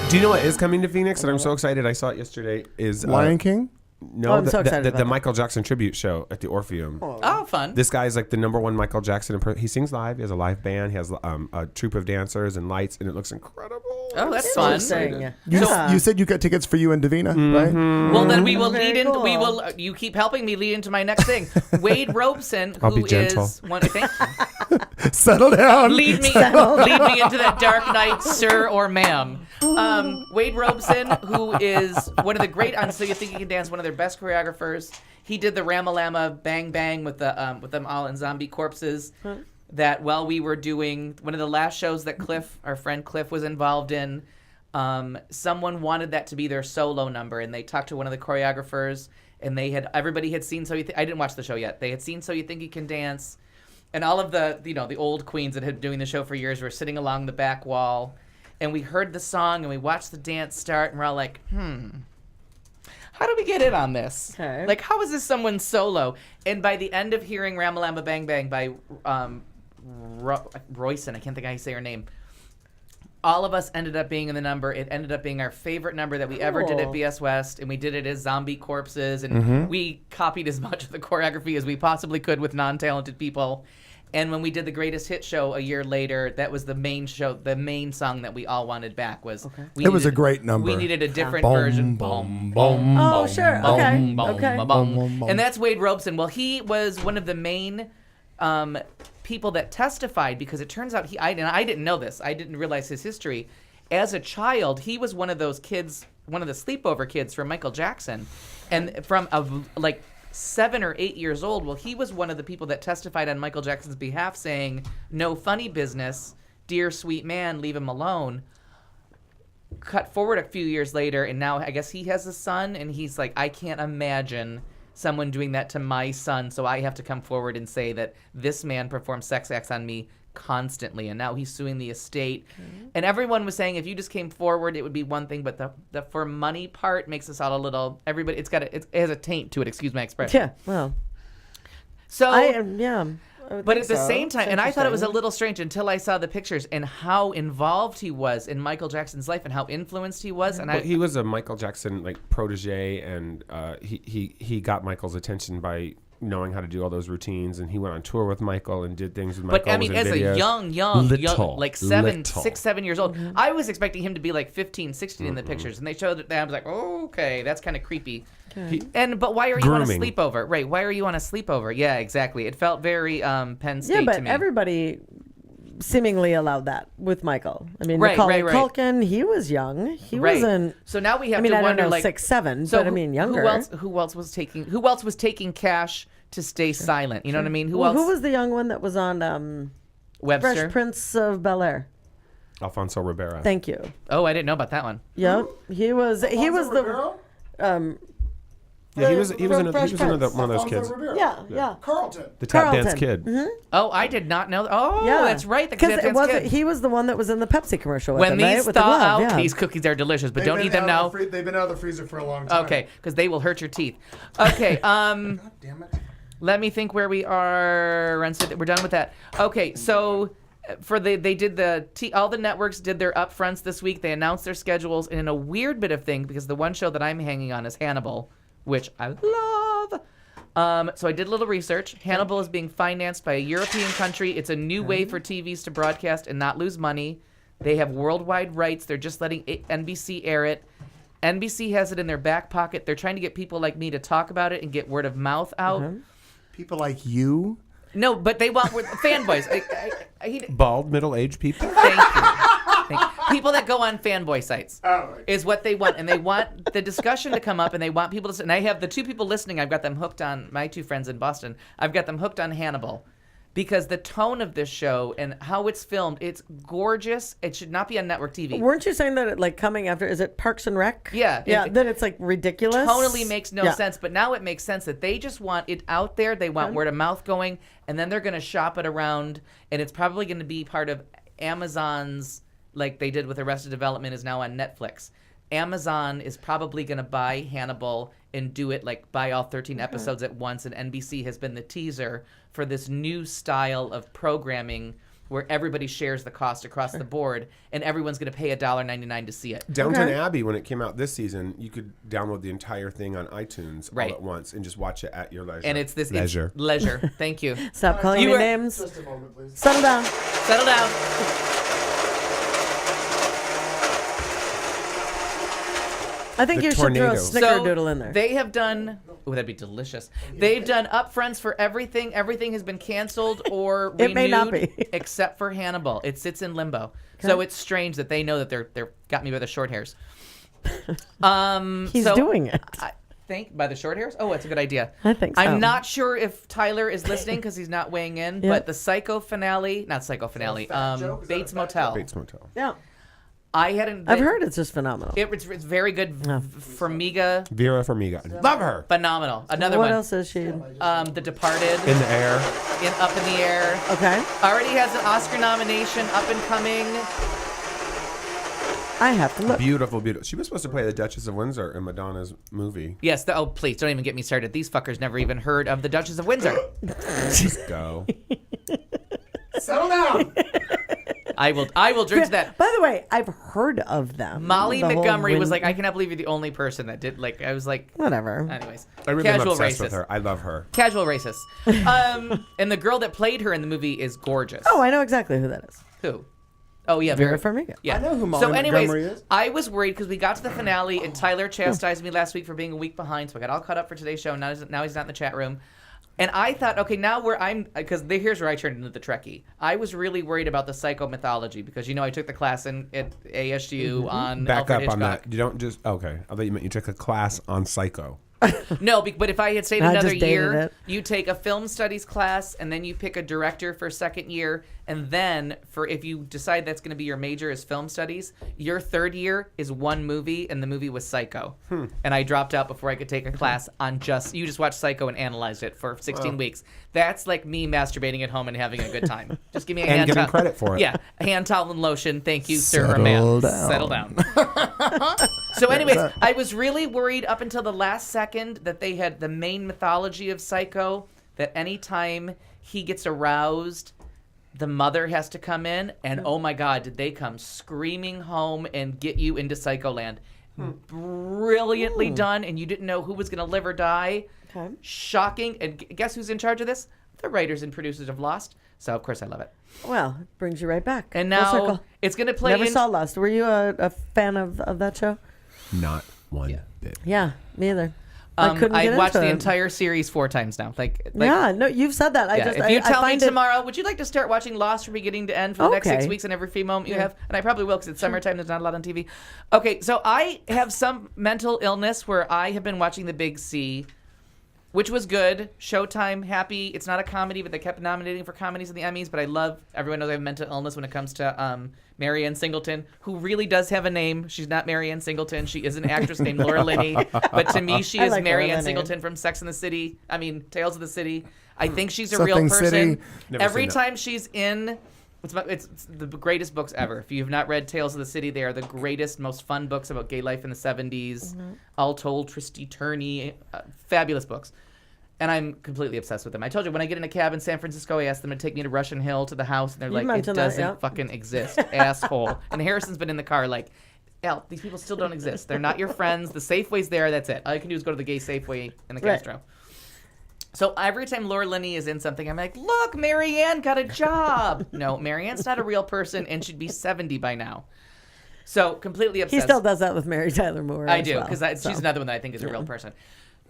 Do you know what is coming to Phoenix? And I'm so excited. I saw it yesterday. Is Lion King? No, I'm so excited about the that. Michael Jackson tribute show at the Orpheum. Oh, fun. This guy is like the #1 Michael Jackson. He sings live. He has a live band. He has a troupe of dancers and lights, and it looks incredible. Oh, that's fun. Interesting. You said you got tickets for you and Davina, right? Well, then we will Very lead in. cool. We will. You keep helping me lead into my next thing. Wade Robeson, I'll be who gentle. is one. Thank you. Settle down. Lead me into that dark night, sir or ma'am. Wade Robeson, who is one of the great on So You Think You Can Dance, one of their best choreographers. He did the Ramalama Bang Bang with them all in zombie corpses. That while we were doing one of the last shows that our friend Cliff was involved in, someone wanted that to be their solo number, and they talked to one of the choreographers, and everybody had seen I didn't watch the show yet. They had seen So You Think You Can Dance, and all of the old queens that had been doing the show for years were sitting along the back wall, and we heard the song and we watched the dance start, and we're all like, how do we get in on this? Okay. Like, how is this someone's solo? And by the end of hearing Ramalama Bang Bang by Royson, I can't think how you say her name, all of us ended up being in the number. It ended up being our favorite number that we ever did at BS West, and we did it as zombie corpses, and we copied as much of the choreography as we possibly could with non-talented people. And when we did the Greatest Hit show a year later, that was the main song that we all wanted back was. It was a great number. We needed a different Boom, version. boom, Boom, boom, Oh, boom, sure. boom, Okay. boom, Okay. boom, boom. And that's Wade Robeson. Well, he was one of the main people that testified, because it turns out I didn't know this. I didn't realize his history. As a child, he was one of those kids, one of the sleepover kids from Michael Jackson, and from 7 or 8 years old. Well, he was one of the people that testified on Michael Jackson's behalf, saying, "No funny business, dear sweet man, leave him alone." Cut forward a few years later, and now I guess he has a son, and he's like, I can't imagine someone doing that to my son, so I have to come forward and say that this man performed sex acts on me constantly, and now he's suing the estate. And everyone was saying if you just came forward, it would be one thing, but the for money part makes us all a little. Everybody, it has a taint to it. Excuse my expression. Yeah. Well. So I would but think at the so. same time, It's and I thought it was a interesting. little strange until I saw the pictures and how involved he was in Michael Jackson's life and how influenced he was. And He was a Michael Jackson protege, and he got Michael's attention by knowing how to do all those routines, and he went on tour with Michael and did things with Michael. But I mean, as videos. a young, Little. like 6, 7 years old, I was expecting him to be like 15, 16 in the pictures, and they showed that. I was like, oh, okay, that's kind of creepy. But why are you on a Grooming. sleepover? Right? Why are you on a sleepover? Yeah, exactly. It felt very Penn State Yeah, to but me. everybody seemingly allowed that with Michael. I mean, Right, Macaulay right. Culkin, he was young. He Right. wasn't. So now we have I mean, to I wonder, don't know, like 6, 7, so but I mean, younger. Who else was taking cash to stay silent? You know what I mean? Who Well, else? who was the young one that was on Webster? Fresh Prince of Bel-Air? Alfonso Rivera. Thank you. Oh, I didn't know about that one. Yep, he was the Yeah, he was one of Fresh those kids. yeah. Carlton. The tap Carlton. dance kid. Oh, I did not know. Oh, Yeah, that's right. The Because Tap it Dance wasn't. Kid. He was the one that was in the Pepsi commercial with When him, these right? With the thaw glove, out, yeah. these cookies are delicious, but don't eat them now. They've been out of the freezer for a long time. Okay, because they will hurt your teeth. Okay, God damn it. let me think where we are. We're done with that. Okay, so they did all the networks did their upfronts this week. They announced their schedules, and in a weird bit of thing, because the one show that I'm hanging on is Hannibal, which I love. So I did a little research. Hannibal is being financed by a European country. It's a new way for TVs to broadcast and not lose money. They have worldwide rights. They're just letting NBC air it. NBC has it in their back pocket. They're trying to get people like me to talk about it and get word of mouth out. People like you. No, but they want fanboys. Bald, middle-aged people. Thank you. People that go on fanboy sites Oh, right. is what they want, and they want the discussion to come up, and they want people to. And I have the two people listening. I've got them hooked on my two friends in Boston. I've got them hooked on Hannibal, because the tone of this show and how it's filmed, it's gorgeous. It should not be on network TV. Weren't you saying that it coming after? Is it Parks and Rec? Yeah, That it's ridiculous. Totally makes no Yeah. sense, but now it makes sense that they just want it out there. They want word of mouth going, and then they're going to shop it around, and it's probably going to be part of Amazon's, like they did with Arrested Development, is now on Netflix. Amazon is probably going to buy Hannibal and do it, like buy all 13 episodes at once, and NBC has been the teaser for this new style of programming where everybody shares the cost across the board, and everyone's going to pay $1.99 to see it. Downton Abbey, when it came out this season, you could download the entire thing on iTunes all at once and just watch it at your leisure. And it's this leisure. Leisure. Thank you. Stop calling me names. Just a moment, please. Settle down. Settle down. I think you should throw a snickerdoodle in there. They have done. Oh, that'd be delicious. They've done upfronts for everything. Everything has been canceled or renewed, It may not be. except for Hannibal. It sits in limbo. So it's strange that they know that they're got me by the short hairs. He's doing it. By the short hairs? Oh, that's a good idea. I think so. I'm not sure if Tyler is listening because he's not weighing in, but the Bates Motel. Bates Motel. Yeah. I've heard it's just phenomenal. It's very good. Farmiga. Vera Farmiga. Love her. Phenomenal. Another what one. What else is she? The Departed. In the Air. Up in the Air. Okay. Already has an Oscar nomination, up and coming. I have to look. Beautiful, beautiful. She was supposed to play the Duchess of Windsor in Madonna's movie. Yes. Please don't even get me started. These fuckers never even heard of the Duchess of Windsor. Just go. Settle down. I will drink to that. By the way, I've heard of them. Molly Montgomery was like, I cannot believe you're the only person that did. Like, I was like, whatever. Anyways, I really am obsessed with her. I love her. Casual racist. And the girl that played her in the movie is gorgeous. Oh, I know exactly who that is. Who? Oh yeah, Vera Farmiga. Yeah. I know who Molly Montgomery is. I was worried because we got to the finale and Tyler chastised me last week for being a week behind, so I got all caught up for today's show. Now he's not in the chat room. And I thought, okay, now because here's where I turned into the Trekkie. I was really worried about the psychomythology because, I took the class at ASU on Back Alfred up Hitchcock. on that. You don't just, okay. I thought you meant you took a class on Psycho. No, but if I had stayed I another just dated year, it. you take a film studies class and then you pick a director for second year. And then if you decide that's going to be your major is film studies, your third year is one movie, and the movie was Psycho. And I dropped out before I could take a class on you just watched Psycho and analyzed it for 16 weeks. That's like me masturbating at home and having a good time. Just give me a And hand getting towel. credit for it. Yeah, a hand towel and lotion. Thank you, sir or ma'am. Settle down. So anyways, I was really worried up until the last second that they had the main mythology of Psycho, that anytime he gets aroused, the mother has to come in, and oh my God, did they come screaming home and get you into Psycholand. Brilliantly done, and you didn't know who was going to live or die. Okay. Shocking. And guess who's in charge of this? The writers and producers of Lost. So, of course, I love it. Well, it brings you right back. And Full now circle. it's going to play Never saw Lost. Were you a fan of that show? Not one bit. Yeah, me either. I couldn't get I've watched into the it. entire series 4 times now. Yeah, no, you've said that. If you tell me tomorrow, would you like to start watching Lost from beginning to end for the next 6 weeks and every free moment you have? And I probably will because it's summertime. There's not a lot on TV. Okay, so I have some mental illness where I have been watching The Big C, which was good. Showtime, happy. It's not a comedy, but they kept nominating for comedies in the Emmys. But everyone knows I have mental illness when it comes to Marianne Singleton, who really does have a name. She's not Marianne Singleton. She is an actress named Laura Linney. But to me, she is like Marianne Singleton from Tales of the City. I think she's a real Something person. City. Every time she's in... It's the greatest books ever. If you have not read Tales of the City, they are the greatest, most fun books about gay life in the 70s. All told, Tristy Turney. Fabulous books. And I'm completely obsessed with them. I told you, when I get in a cab in San Francisco, I ask them to take me to Russian Hill to the house, and they're like, it doesn't fucking exist, asshole. And Harrison's been in the car like, Al, these people still don't exist. They're not your friends. The Safeway's there. That's it. All you can do is go to the gay Safeway in the Castro. So every time Laura Linney is in something, I'm like, look, Marianne got a job. No, Marianne's not a real person, and she'd be 70 by now. So completely obsessed. He still does that with Mary Tyler Moore. I do, because she's another one that I think is a real person.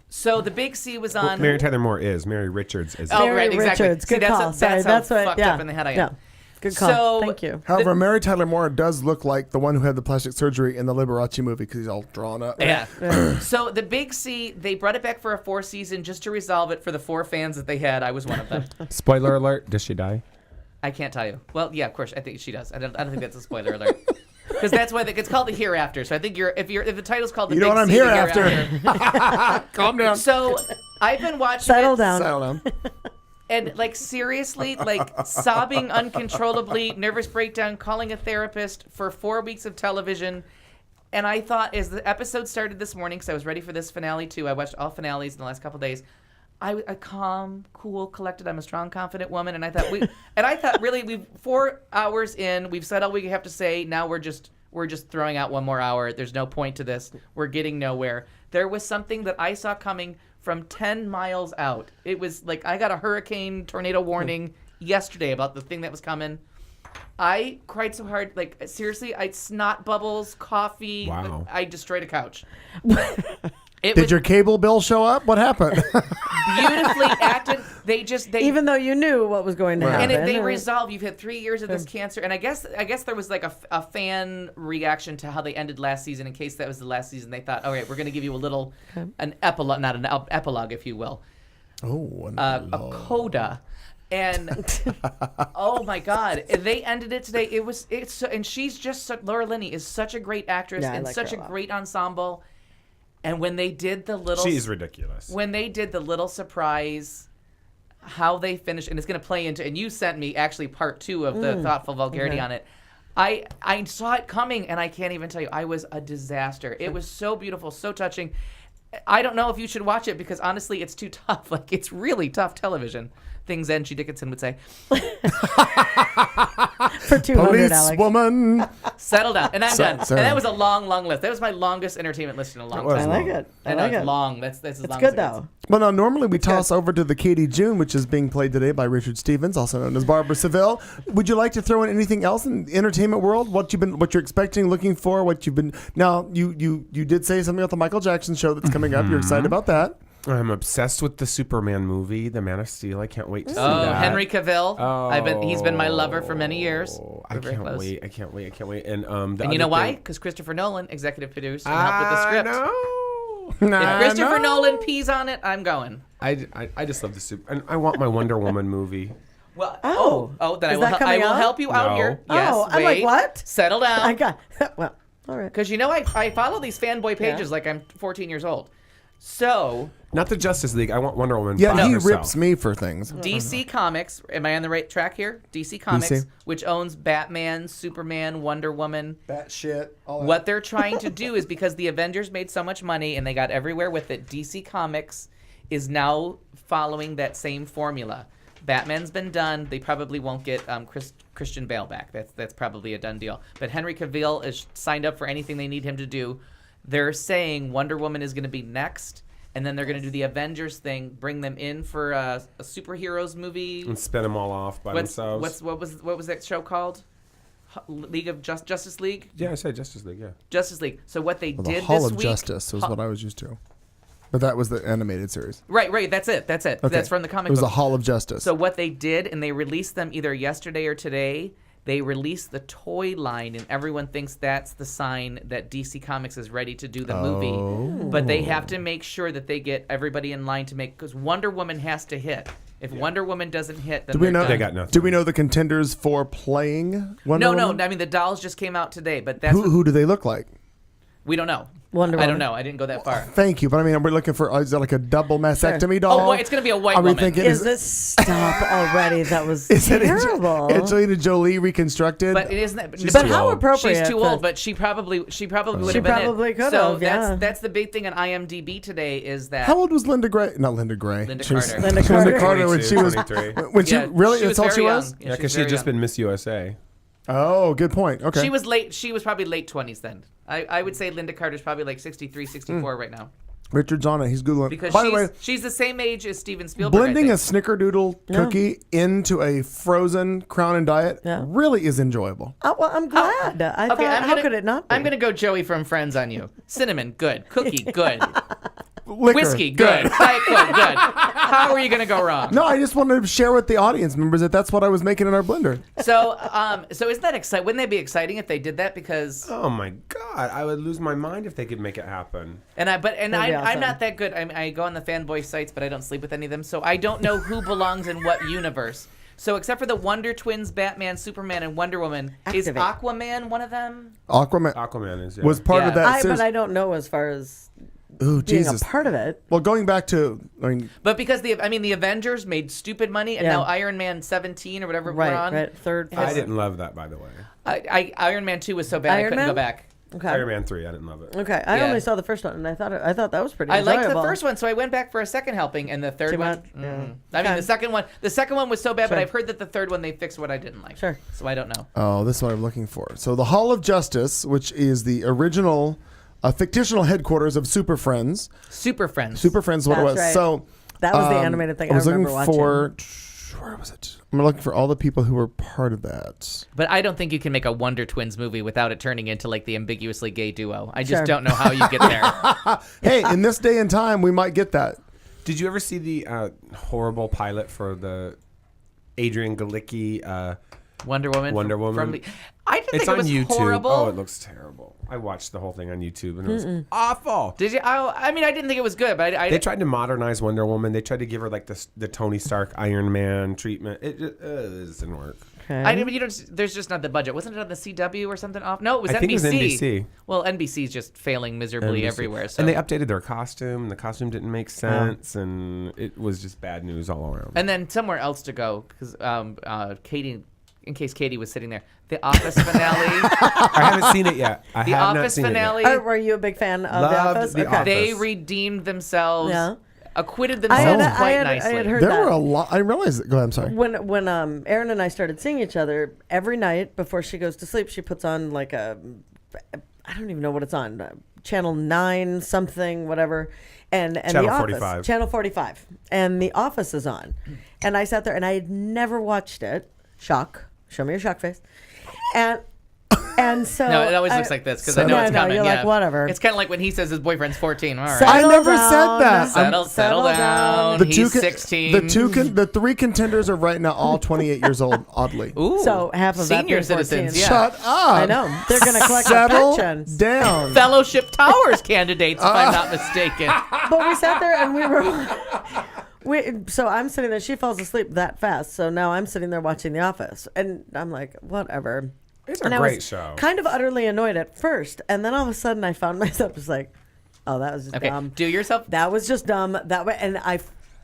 So the Big C was on. Well, Mary Tyler Moore is. Mary Richards is. Oh, right, exactly. Richards. Good See, call. That's how fucked up in the head I am. Yeah. Good call. So, thank you. However, Mary Tyler Moore does look like the one who had the plastic surgery in the Liberace movie because he's all drawn up. Yeah. So the Big C, they brought it back for a 4th season just to resolve it for the 4 fans that they had. I was one of them. Spoiler alert, does she die? I can't tell you. Well, yeah, of course. I think she does. I don't think that's a spoiler alert. Because that's why it's called the Hereafter. So I think if the title's called the Big C, you know what I'm the Hereafter. Calm down. So I've been watching Settle down. Settle down. And like seriously, like sobbing uncontrollably, nervous breakdown, calling a therapist for 4 weeks of television. And I thought, as the episode started this morning, because I was ready for this finale too, I watched all finales in the last couple of days. I calm, cool, collected. I'm a strong, confident woman, and I thought really, we've 4 hours in. We've said all we have to say. Now we're just throwing out one more hour. There's no point to this. We're getting nowhere. There was something that I saw coming from 10 miles out. It was like I got a hurricane, tornado warning yesterday about the thing that was coming. I cried so hard, like seriously, I snot bubbles, coffee. Wow. I destroyed a couch. Did your cable bill show up? What happened? Beautifully acted. They even though you knew what was going to happen. And they resolved. You've had 3 years of this cancer, and I guess there was like a fan reaction to how they ended last season. In case that was the last season, they thought, all right, we're going to give you a little an epilogue, not an epilogue, if you will. Oh, a coda. And oh my God, they ended it today. And she's just Laura Linney is such a great actress and like such a great ensemble. And when they did the little, she's ridiculous. When they did the little surprise, how they finished, and it's going to play into. And you sent me actually part 2 of the thoughtful vulgarity on it. I saw it coming, and I can't even tell you. I was a disaster. It was so beautiful, so touching. I don't know if you should watch it because honestly, it's too tough. Like it's really tough television. Things Angie Dickinson would say. For $200, Alex. Woman. Settle down. And I'm done. And that was a long, long list. That was my longest entertainment list in a long time. I like it. And it's long. That's as long good, as it though. gets. Well, now, normally we toss over to the Katie June, which is being played today by Richard Stevens, also known as Barbra Seville. Would you like to throw in anything else in the entertainment world? What you're expecting, looking for, what you've been... Now, you did say something about the Michael Jackson show that's coming up. You're excited about that. I'm obsessed with the Superman movie, The Man of Steel. I can't wait to see that. Henry Cavill. He's been my lover for many years. I can't wait. And and you know why? Because Christopher Nolan, executive producer, and helped with the script. If Christopher Nolan pees on it, I'm going. I just love the super. And I want my Wonder Woman movie. Well, then I will help you out here. Yes, I'm like, what? Settle down. I got well, all right. Because I follow these fanboy pages like I'm 14 years old. So not the Justice League. I want Wonder Woman. Yeah, he rips me for things. DC Comics. Am I on the right track here? DC Comics, which owns Batman, Superman, Wonder Woman. Batshit. What they're trying to do is because the Avengers made so much money and they got everywhere with it. DC Comics is now following that same formula. Batman's been done. They probably won't get Christian Bale back. That's probably a done deal. But Henry Cavill is signed up for anything they need him to do. They're saying Wonder Woman is going to be next, and then they're going to do the Avengers thing, bring them in for a superheroes movie, and spin them all off by themselves. What was that show called? League of Justice League? Yeah, I said Justice League. Yeah, Justice League. So what they did this week? The Hall of Justice was what I was used to, but that was the animated series. Right. That's it. Okay. That's from the comic book. It was the Hall of Justice. So what they did, and they released them either yesterday or today. They released the toy line, and everyone thinks that's the sign that DC Comics is ready to do the movie. But they have to make sure that they get everybody in line to make, because Wonder Woman has to hit. If Wonder Woman doesn't hit, then they got nothing. Do we know the contenders for playing Wonder Woman? No. I mean, the dolls just came out today, but that's who do they look like? We don't know. Wonder Woman. I don't know. I didn't go that far. Thank you, but I mean, we're looking for is it like a double mastectomy doll? Oh, it's going to be a white woman. Is this stop already? That was terrible. Angelina Jolie reconstructed. But it isn't. But how appropriate? She's too old. But she probably would have been. She probably could have. So that's the big thing on IMDb today is that. How old was Linda Gray? Not Linda Gray. Linda Carter. Linda Carter when she was. When she really? That's all she was. Yeah, because she had just been Miss USA. Oh, good point. Okay. She was late. She was probably late 20s then. I would say Linda Carter's probably like 63, 64 right now. Richard's on it. He's Googling. Because by the way, she's the same age as Steven Spielberg. Blending a Snickerdoodle cookie into a frozen Crown and Diet really is enjoyable. Oh, well, I'm glad. I thought, how could it not be? I'm going to go Joey from Friends on you. Cinnamon, good. Cookie, good. Liquor, whiskey, good. Diet Coke, good. How are you going to go wrong? No, I just wanted to share with the audience members that that's what I was making in our blender. So isn't that exciting? Wouldn't that be exciting if they did that? Because oh my God, I would lose my mind if they could make it happen. I'm not that good. I go on the fanboy sites, but I don't sleep with any of them, so I don't know who belongs in what universe. So except for the Wonder Twins, Batman, Superman, and Wonder Woman, is Aquaman one of them? Aquaman is was part of that. But I don't know as far as. Ooh, being Jesus. a part of it. Well, going back to, But because the Avengers made stupid money, and Yeah. now Iron Man 17 or whatever Right, we're on. right. Third. I didn't love that, by the way. Iron Man 2 was so bad I Iron couldn't Man? go back. Okay. Iron Man 3, I didn't love it. Okay, I Yeah. only saw the first one, and I thought that was pretty. I liked the enjoyable. first one, so I went back for a second helping, and the third Too one. much? Yeah. I mean, Okay. the second one was so bad, but Sure. I've heard that the third one they fixed what I didn't like. Sure. So I don't know. oh, this is what I'm looking for. So the Hall of Justice, which is the original fictional headquarters of Super Friends. Super Friends. Super Friends is what it That's was. right. So That was the animated thing I was remember looking for, where was it? I'm looking for all the people who were part of that. But I don't think you can make a Wonder Twins movie without it turning into like the ambiguously gay duo. I just Sure. don't know how you get there. Hey, in this day and time, we might get that. Did you ever see the horrible pilot for the Adrian Galicki Wonder Woman. Wonder Woman? I didn't It's think it on was YouTube. horrible. Oh, it looks terrible. I watched the whole thing on YouTube, and it was awful. Did you? I mean, I didn't think it was good, but They tried to modernize Wonder Woman. They tried to give her like the Tony Stark Iron Man treatment. It just didn't work. I mean, there's just not the budget. Wasn't it on the CW or something off? No, it was I NBC. think it was NBC. Well, NBC's just failing miserably NBC. everywhere. So. And they updated their costume. And the costume didn't make sense, and it was just bad news all around. And then somewhere else to go because Katie, in case Katie was sitting there, the Office finale. I haven't seen it yet. I The have not Office seen finale. it yet. Were you a big fan of Loved The Office? The Okay. Office. They redeemed themselves. Yeah. Acquitted I themselves had, quite I had, nicely. I had heard There that. were a lot. I realized it. Go ahead. I'm sorry. When Erin and I started seeing each other, every night before she goes to sleep, she puts on like I don't even know what it's on, Channel 9 something, whatever, and Channel The Office, 45. Channel 45, and The Office is on, and I sat there and I had never watched it. Shock, show me your shock face, and so No, it always looks like this because I know it's coming. You're yeah. like whatever. It's kind of like when he says his boyfriend's 14. All right. I Settle never down. said that. Settle down. He's 16. The three contenders are right now all 28 years old. Oddly. Ooh, So half of that senior being 14. citizens. Yeah. Shut up. I know they're gonna collect a Settle pension. down. Fellowship Towers candidates, if I'm not mistaken. But we sat there and we were. So I'm sitting there. She falls asleep that fast. So now I'm sitting there watching The Office, and I'm like, whatever. It's a And I great was show. Kind of utterly annoyed at first, and then all of a sudden I found myself just like, oh, that was just Okay, dumb. do yourself. That was just dumb. That way, and I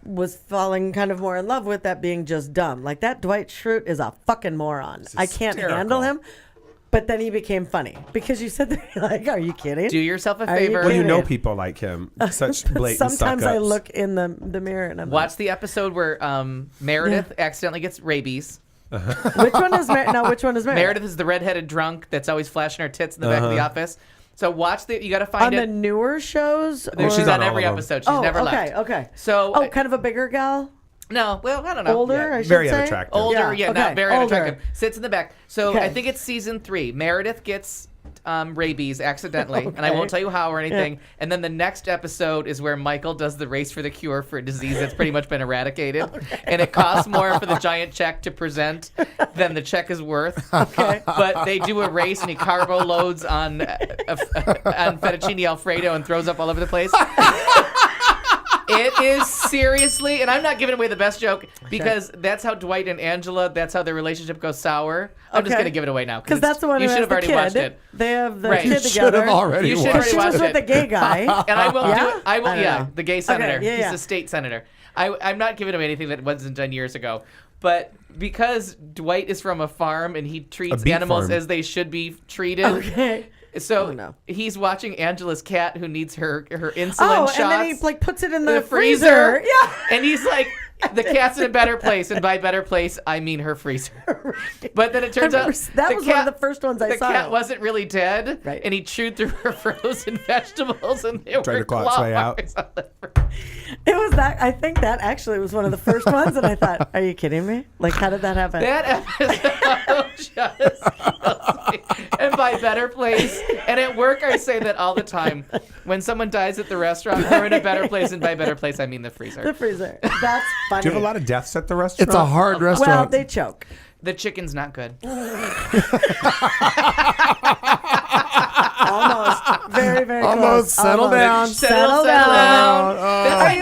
was falling kind of more in love with that being just dumb. Like that Dwight Schrute is a fucking moron. I can't hysterical. handle him. But then he became funny because you said that, like, are you kidding? Do yourself a Are you favor. Well, you kidding? know people like him. Such blatant Sometimes I suck-ups. look in the mirror and I'm Watch the episode where Meredith accidentally gets rabies. like, which one is Meredith? Which one is Meredith? Meredith is the redheaded drunk that's always flashing her tits in the back of the office. So watch you got to On find the it. newer shows? She's she's on on every all of them. episode. She's never okay, left. okay. So kind of a bigger gal? no, well, I don't know. Older, Yeah. I should Very say? unattractive. Older, Yeah, not okay, very older. unattractive. Sits in the back. So Okay. I think it's season 3. Meredith gets rabies accidentally, and I won't tell you how or anything. And then the next episode is where Michael does the race for the cure for a disease that's pretty much been eradicated, and it costs more for the giant check to present than the check is worth. Okay. But they do a race, and he carbo loads on fettuccine Alfredo and throws up all over the place. It is seriously, and I'm not giving away the best joke because that's how Dwight and Angela, that's how their relationship goes sour. I'm just Okay. going to give it away now. Because that's the one you who should has have already the kid. watched it. They have the Right. kid You should together. have already You should watched already She watch was it. with the gay guy. And I will Yeah? do it. I will, I don't yeah, know. the gay senator. yeah, yeah. He's a state senator. I'm not giving him anything that wasn't done years ago. But because Dwight is from a farm and he treats beet animals farm. as they should be treated. Okay. So Oh, no. he's watching Angela's cat who needs her insulin Oh, shots. and then he like puts it in the freezer. freezer. Yeah. And he's like, the cat's in a better place, and by better place, I mean her freezer. But then it turns out That the was cat, one of the first ones I the saw. cat wasn't really dead, Right. and he chewed through her frozen vegetables, and they Tried were to claw its way out. claw marks on the It was that. I think that actually was one of the first ones, and I thought, "Are you kidding me? Like, how did that happen?" That episode just kills me. And by better place. And at work, I say that all the time. When someone dies at the restaurant, we're in a better place, and by better place, I mean the freezer. The freezer. That's funny. Do you have a lot of deaths at the restaurant? It's a hard Well, restaurant. they choke. The chicken's not good. Almost. Very, very Almost. close. Settle down. Settle down. down.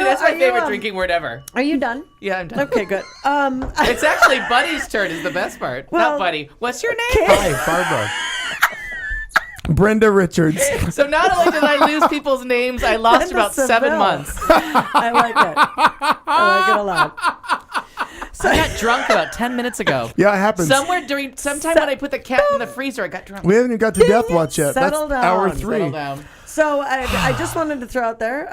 That's my are you, favorite drinking word ever. Are you done? Yeah, I'm done. Okay, good. It's actually Buddy's turn is the best part. Well, Not Buddy. What's your name? Hi, Barbara. Brenda Richards. So not only did I lose people's names, I lost Brenda about 7 Seville. months. I like it. I like it a lot. I got drunk about 10 minutes ago. Yeah, it happens. Sometime when I put the cat in the freezer, I got drunk. We haven't even got to Death Watch yet. Settle That's down. hour 3. Settle down. So I just wanted to throw out there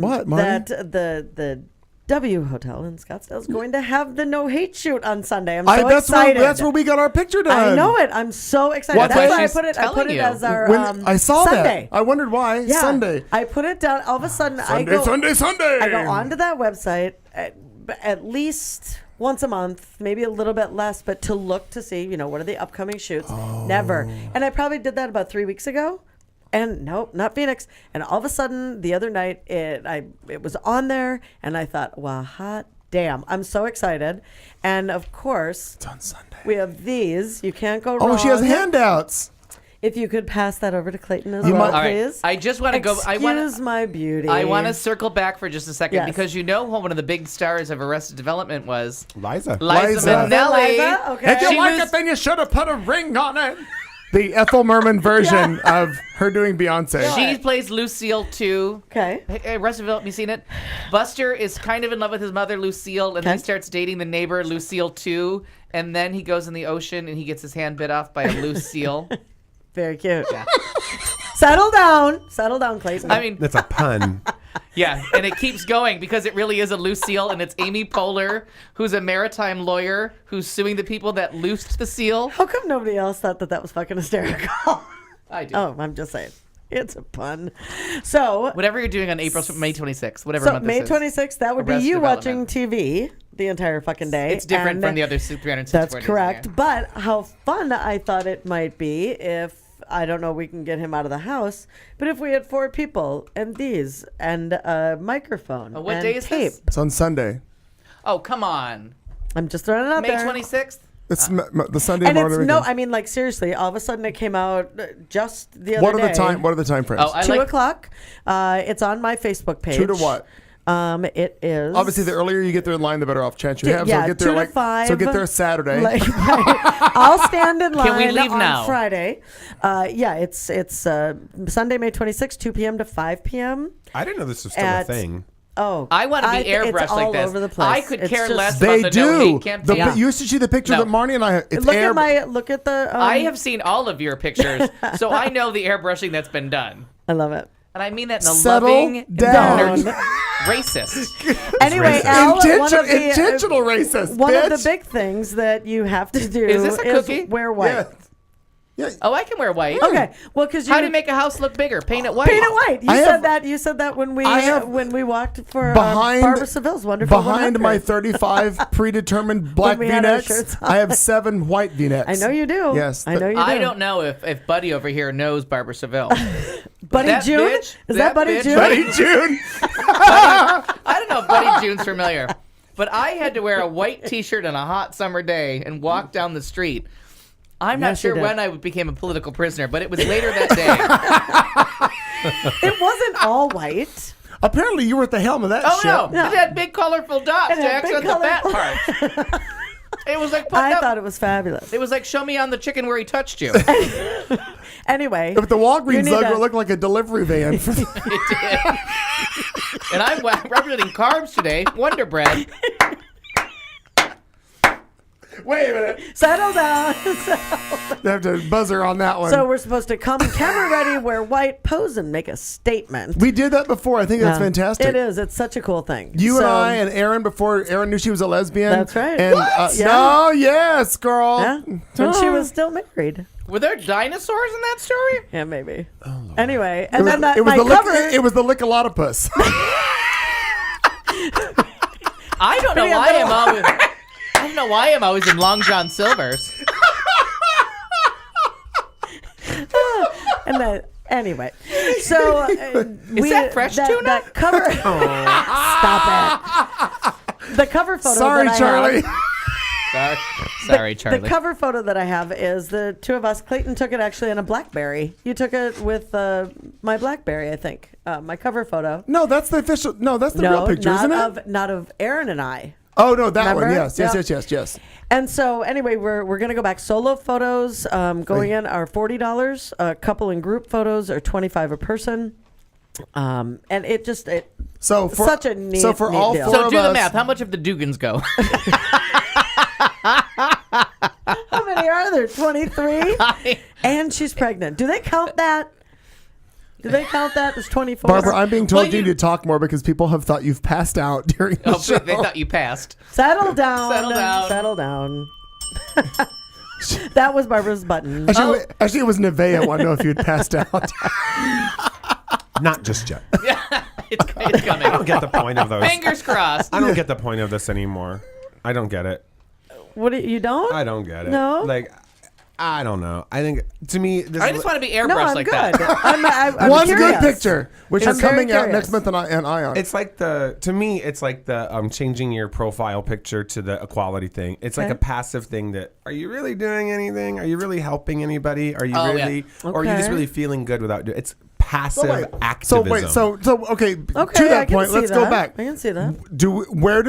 What, Marnie? that the W Hotel in Scottsdale is going to have the no hate shoot on Sunday. I'm so excited. That's where we got our picture done. I know it. I'm so excited. What That's day? why I She's put it. I put telling it you. as our When I saw Sunday. that, I wondered why. Yeah. Sunday. I put it down. All of a sudden, Sunday. I go onto that website at least once a month, maybe a little bit less, but to look to see, what are the upcoming shoots. Never. And I probably did that about 3 weeks ago. And nope, not Phoenix. And all of a sudden, the other night, it was on there, and I thought, wow, hot damn. I'm so excited. And of course, It's on Sunday. we have these. You can't go wrong. Oh, she has handouts. If you could pass that over to Clayton as You well, might- All right. please. I just want to go. Excuse my beauty. I want to circle back for just a second Yes. because one of the big stars of Arrested Development was Liza. Liza Minnelli. Liza? Okay. If you She like was- it, then you should have put a ring on it. The Ethel Merman version of her doing Beyonce. She plays Lucille too. Okay. Hey, Arrested Development, you seen it? Buster is kind of in love with his mother, Lucille, and then he starts dating the neighbor, Lucille too. And then he goes in the ocean and he gets his hand bit off by a loose seal. Very cute. Yeah. Settle down, Clayton. I mean, That's a pun. yeah, and it keeps going because it really is a loose seal, and it's Amy Poehler, who's a maritime lawyer who's suing the people that loosed the seal. How come nobody else thought that was fucking hysterical? I do. Oh, I'm just saying. It's a pun. So, Whatever you're doing on May 26th, whatever so month May this is. 26th, that would be Arrested you Development. watching TV the entire fucking day. It's different And from the other 364 That's days correct. a year. But how fun I thought it might be if, I don't know, we can get him out of the house, but if we had 4 people and these and a microphone What and day is tape. this? It's on Sunday. Oh, come on. I'm just throwing it out May there. 26th? It's the Sunday And morning. it's I mean, like, seriously, all of a sudden it came out just the other What day. are the time frames? Oh, I 2 like o'clock. It's on my Facebook page. 2 to what? It is Obviously, the earlier you get there in line, the better off chance you have. Yeah, so get there 2 to 5. So get there Saturday. Like, right. I'll stand in line Can we leave on now? Friday. Yeah, it's Sunday, May 26th, 2 p.m. to 5 p.m. I didn't know this was still At- a thing. Oh, I want to be it's airbrushed all like this. over the place. I could It's care just- less They about the no do. hate campaign. You used to see the picture No. that Marnie and I. It's Look at the. I have seen all of your pictures, so I know the airbrushing that's been done. I love it. And I mean that in a Settle loving, down. racist. Anyway, Al, one of the, intentional racist. one bitch. of the big things that you have to do Is this a cookie? wear white. Yeah. Yeah. Oh, I can wear white. Okay, well, because you How do you make a house look bigger? Paint it white. paint it white. You I said have- that. You said that when we I have- walked for Behind Barbra Seville's wonderful. Behind my 100. 35 predetermined black we had our V-necks, shirts on. I have 7 white V-necks. I know you do. Yes, I know you do. I don't know if Buddy over here knows Barbara Seville. Buddy That June? bitch- Is that Buddy bitch- June? Buddy June. I don't know if Buddy June's familiar, but I had to wear a white T-shirt on a hot summer day and walk down the street. I'm not Yes, you sure did. when I became a political prisoner, but it was later that day. It wasn't all white. Apparently, you were at the helm of that Oh shit. no! It had big colorful dots It to had big accent the fat colorful- part. It was like I thought it was fabulous. It was like show me on the chicken where he touched you. Anyway, If the You Walgreens need logo to- looked like a delivery van. It did. And I'm representing carbs today. Wonder Bread. Wait a minute. settle down. I have to buzzer on that one. So we're supposed to come camera ready, wear white, pose, and make a statement. we did that before. I think that's Yeah. fantastic. It is. It's such a cool thing. You and So- I and Erin before Erin knew she was a lesbian. That's right. And, What? Yeah. No, yes, girl. Yeah, when she was still married. Were there dinosaurs in that story? Yeah, maybe. Anyway, It and was, then that, it was my the cover. it was the Lickalotopus. I don't know Pretty why little. I'm always. I don't know why I'm always in Long John Silver's. And then, anyway, so is that fresh tuna? That cover. Stop it. The cover photo. Sorry, that I Charlie. Sorry, sorry, Charlie. The cover photo that I have is the two of us. Clayton took it actually on a BlackBerry. You took it with my BlackBerry, I think. My cover photo. No, that's the official. No, that's the real picture, not isn't it? of not of Erin and I. Oh no, that Remember? one. Yes. Yeah. Yes. And so anyway, we're gonna go back. Solo photos going in are $40. Couple and group photos are $25 a person. And it So for such a neat, so for neat all deal. four So of do the us, math. How much of the Dugans go? How many are there? 23. And she's pregnant. Do they count that? Do they count that as 24? Barbara, I'm being told Well, you you- need to talk more because people have thought you've passed out during the Oh, show. they thought you passed. Settle down. Settle down. Settle down. That was Barbara's button. Actually, it was Nevaeh. I want to know if you'd passed out. Not just yet. Yeah, it's coming. I don't get the point of those. Fingers crossed. I don't get the point of this anymore. I don't get it. What you don't? I don't get it. No? Like, I don't know. I think, to me, this I is just want to be airbrushed No, I'm like good. that. I'm One curious. good picture, which I'm is very coming out curious. next month on Ion. It's like to me, it's like the changing your profile picture to the equality thing. It's like Okay. a passive thing that, are you really doing anything? Are you really helping anybody? Are you Oh, really, yeah. or are you just Okay. really feeling good without doing it? It's passive activism. So okay. Okay, To I that can point, see let's that. go back. I can see that. Where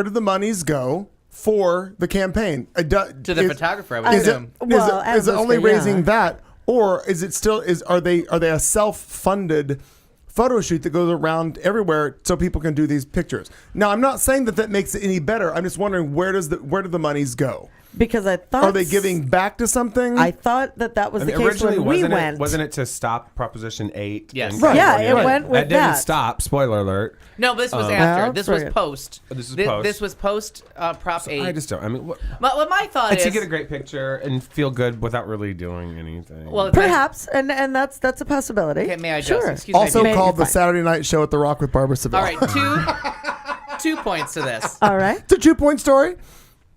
do the monies go for the campaign? To the photographer, I would Is it, assume. Well, is it only obviously, yeah. raising that, or is it still are they a self-funded photo shoot that goes around everywhere so people can do these pictures? Now, I'm not saying that makes it any better. I'm just wondering where do the monies go? Because I thought Are they giving back to something? I thought that was I the mean, case originally, when we wasn't went. Wasn't it to stop Proposition 8? Yes. in Right. Yeah, California? it went with that. Didn't that. stop. Spoiler alert. No, but this was Well, after. This was friggin'. post. This is post. This was post Prop 8. I just don't. I mean, what, What my thought to is, get a great picture and feel good without really doing anything. well, Perhaps, and that's a possibility. Okay, may I just Sure. excuse me? Also Maybe called the fine. Saturday Night Show at the Rock with Barbra Seville. All right, two points to this. All right. It's a 2-point story.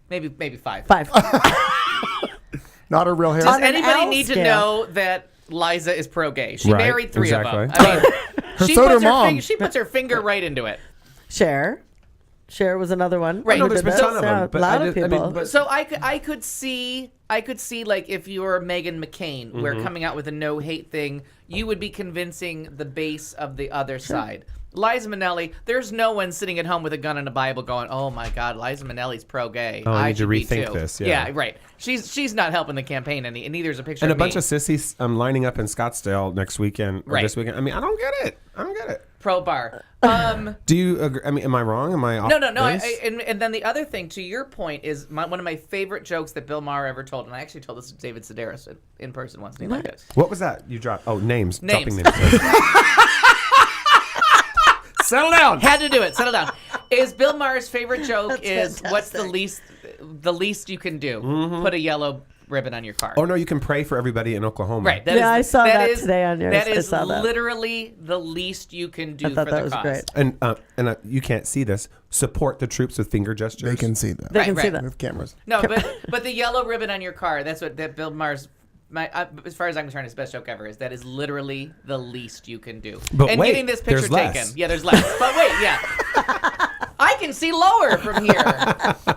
Maybe 5. 5. Not a real hair. Does On an anybody L need to scale. know that Liza is pro-gay? She Right, married 3 exactly. of them. I mean, Her she so puts her her mom. she puts her finger right into it. Cher was another one. Right. No, who there's did been a that. ton of them. Yeah, But a lot I of just- I mean, people. but- So I could see like if you were Meghan McCain, where coming out with a no hate thing, you would be convincing the base of the other side. Liza Minnelli, there's no one sitting at home with a gun and a Bible going, "Oh my God, Liza Minnelli's pro-gay. Oh, I I need to should be rethink too." this, yeah. right. She's not helping the campaign any, and neither is a picture And a of bunch me. of sissies lining up in Scottsdale next weekend or Right. this weekend. I mean, I don't get it. I don't get it. pro bar. Do you agree? I mean, am I wrong? Am I off No. base? And then the other thing, to your point, is one of my favorite jokes that Bill Maher ever told, and I actually told this to David Sedaris in person once, and he liked it. What was that you dropped? Oh, names. Names. Dropping names. Settle down. Had to do it. Settle down. Is Bill Maher's favorite joke That's is what's the least you can do? Put a yellow ribbon on your car. Oh no, you can pray for everybody in Oklahoma. Right. Yeah, I saw that today on yours. That I is saw that. literally the least you can do I thought for that the was cause. great. And you can't see this. Support the troops with finger gestures. They can see that They can see right. that. with cameras. No, but the yellow ribbon on your car, that's what that Bill Maher's as far as I'm concerned, his best joke ever is. That is literally the least you can do. But and wait, getting this picture there's less. taken. Yeah, there's less. But wait, yeah. I can see lower from here.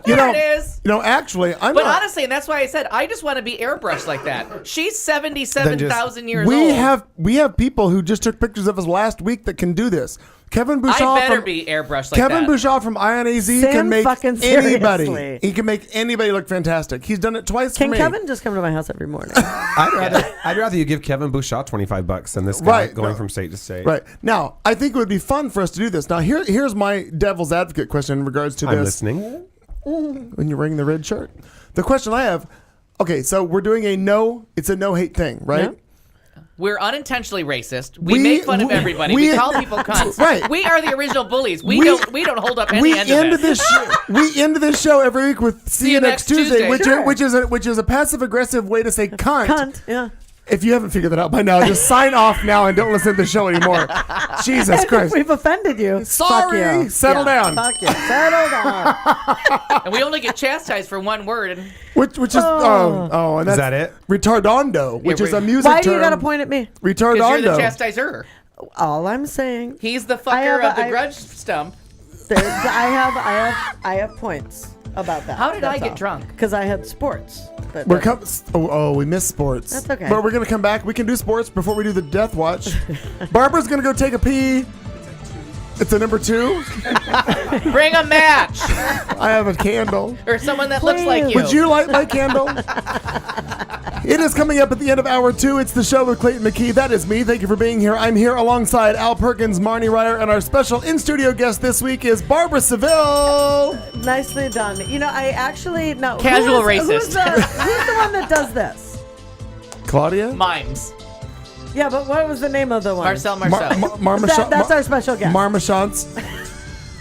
There it is. You know, actually, I'm But not. honestly, and that's why I said I just want to be airbrushed like that. She's 77,000 years we old. we have people who just took pictures of us last week that can do this. Kevin Bouchard I better from be airbrushed like Kevin that. Bouchard from Ion AZ Sam can make fucking anybody. seriously. He can make anybody look fantastic. He's done it twice Can for me. Kevin just come to my house every morning? I'd rather you give Kevin Bouchard $25 than this guy Right, going no. from state to state. Right. Now, I think it would be fun for us to do this. Now, here's my devil's advocate question in regards to I'm this. listening. When you're wearing the red shirt. The question I have, okay, so we're doing it's a no hate thing, right? Yeah. We're unintentionally racist. We make fun of everybody. We call people cunts. Right. We are the original bullies. We don't hold up any We end end of it. we end this show every week with see you next Tuesday, Tuesday. which is a passive aggressive way to say cunt. Cunt, yeah. If you haven't figured that out by now, just sign off now and don't listen to the show anymore. Jesus Christ. We've offended you. Sorry. Fuck you. Settle down. Fuck you. Settle down. And we only get chastised for one word. And Which is and that's Is that it? Retardando, which Yeah, is a music Why do term. you got to point at me? because you're the Retardando. chastiser. All I'm saying, He's the I fucker have of the I- grudge stump. I have points about that. How did I get drunk? Because I had sports. But we missed sports. That's okay. But we're gonna come back. We can do sports before we do the death watch. Barbara's gonna go take a pee. It's a number 2. Bring a match. I have a candle. Or someone that looks like you. Would you light my candle? It is coming up at the end of hour 2. It's the show with Clayton McKee. That is me. Thank you for being here. I'm here alongside Al Perkins, Marnie Ryer, and our special in-studio guest this week is Barbra Seville. Nicely done. You know, I actually no. Casual who's racist. Who's the one that does this? Claudia? Mimes. Yeah, but what was the name of the one? Marcel. That's our special guest. Marmachants.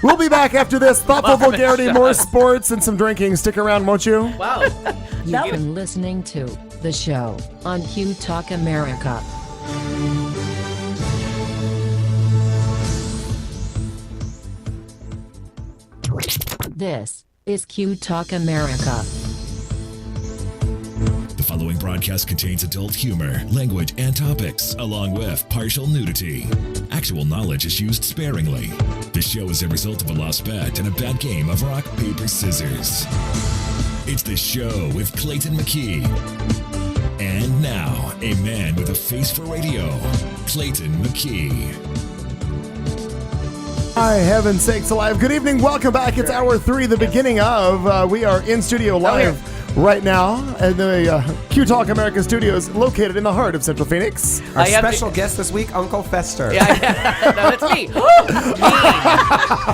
We'll be back after this. Thoughtful vulgarity, more sports, and some drinking. Stick around, won't you? Wow. You've been listening to the show on Q Talk America. This is Q Talk America. The following broadcast contains adult humor, language, and topics, along with partial nudity. Actual knowledge is used sparingly. The show is a result of a lost bet and a bad game of rock, paper, scissors. It's the show with Clayton McKee. And now, a man with a face for radio, Clayton McKee. Hi, heaven's sakes alive. Good evening. Welcome back. It's hour 3, the beginning of. We are in studio live right now at the Q Talk America studios located in the heart of Central Phoenix. Our special guest this week, Uncle Fester. Yeah. No, that's me.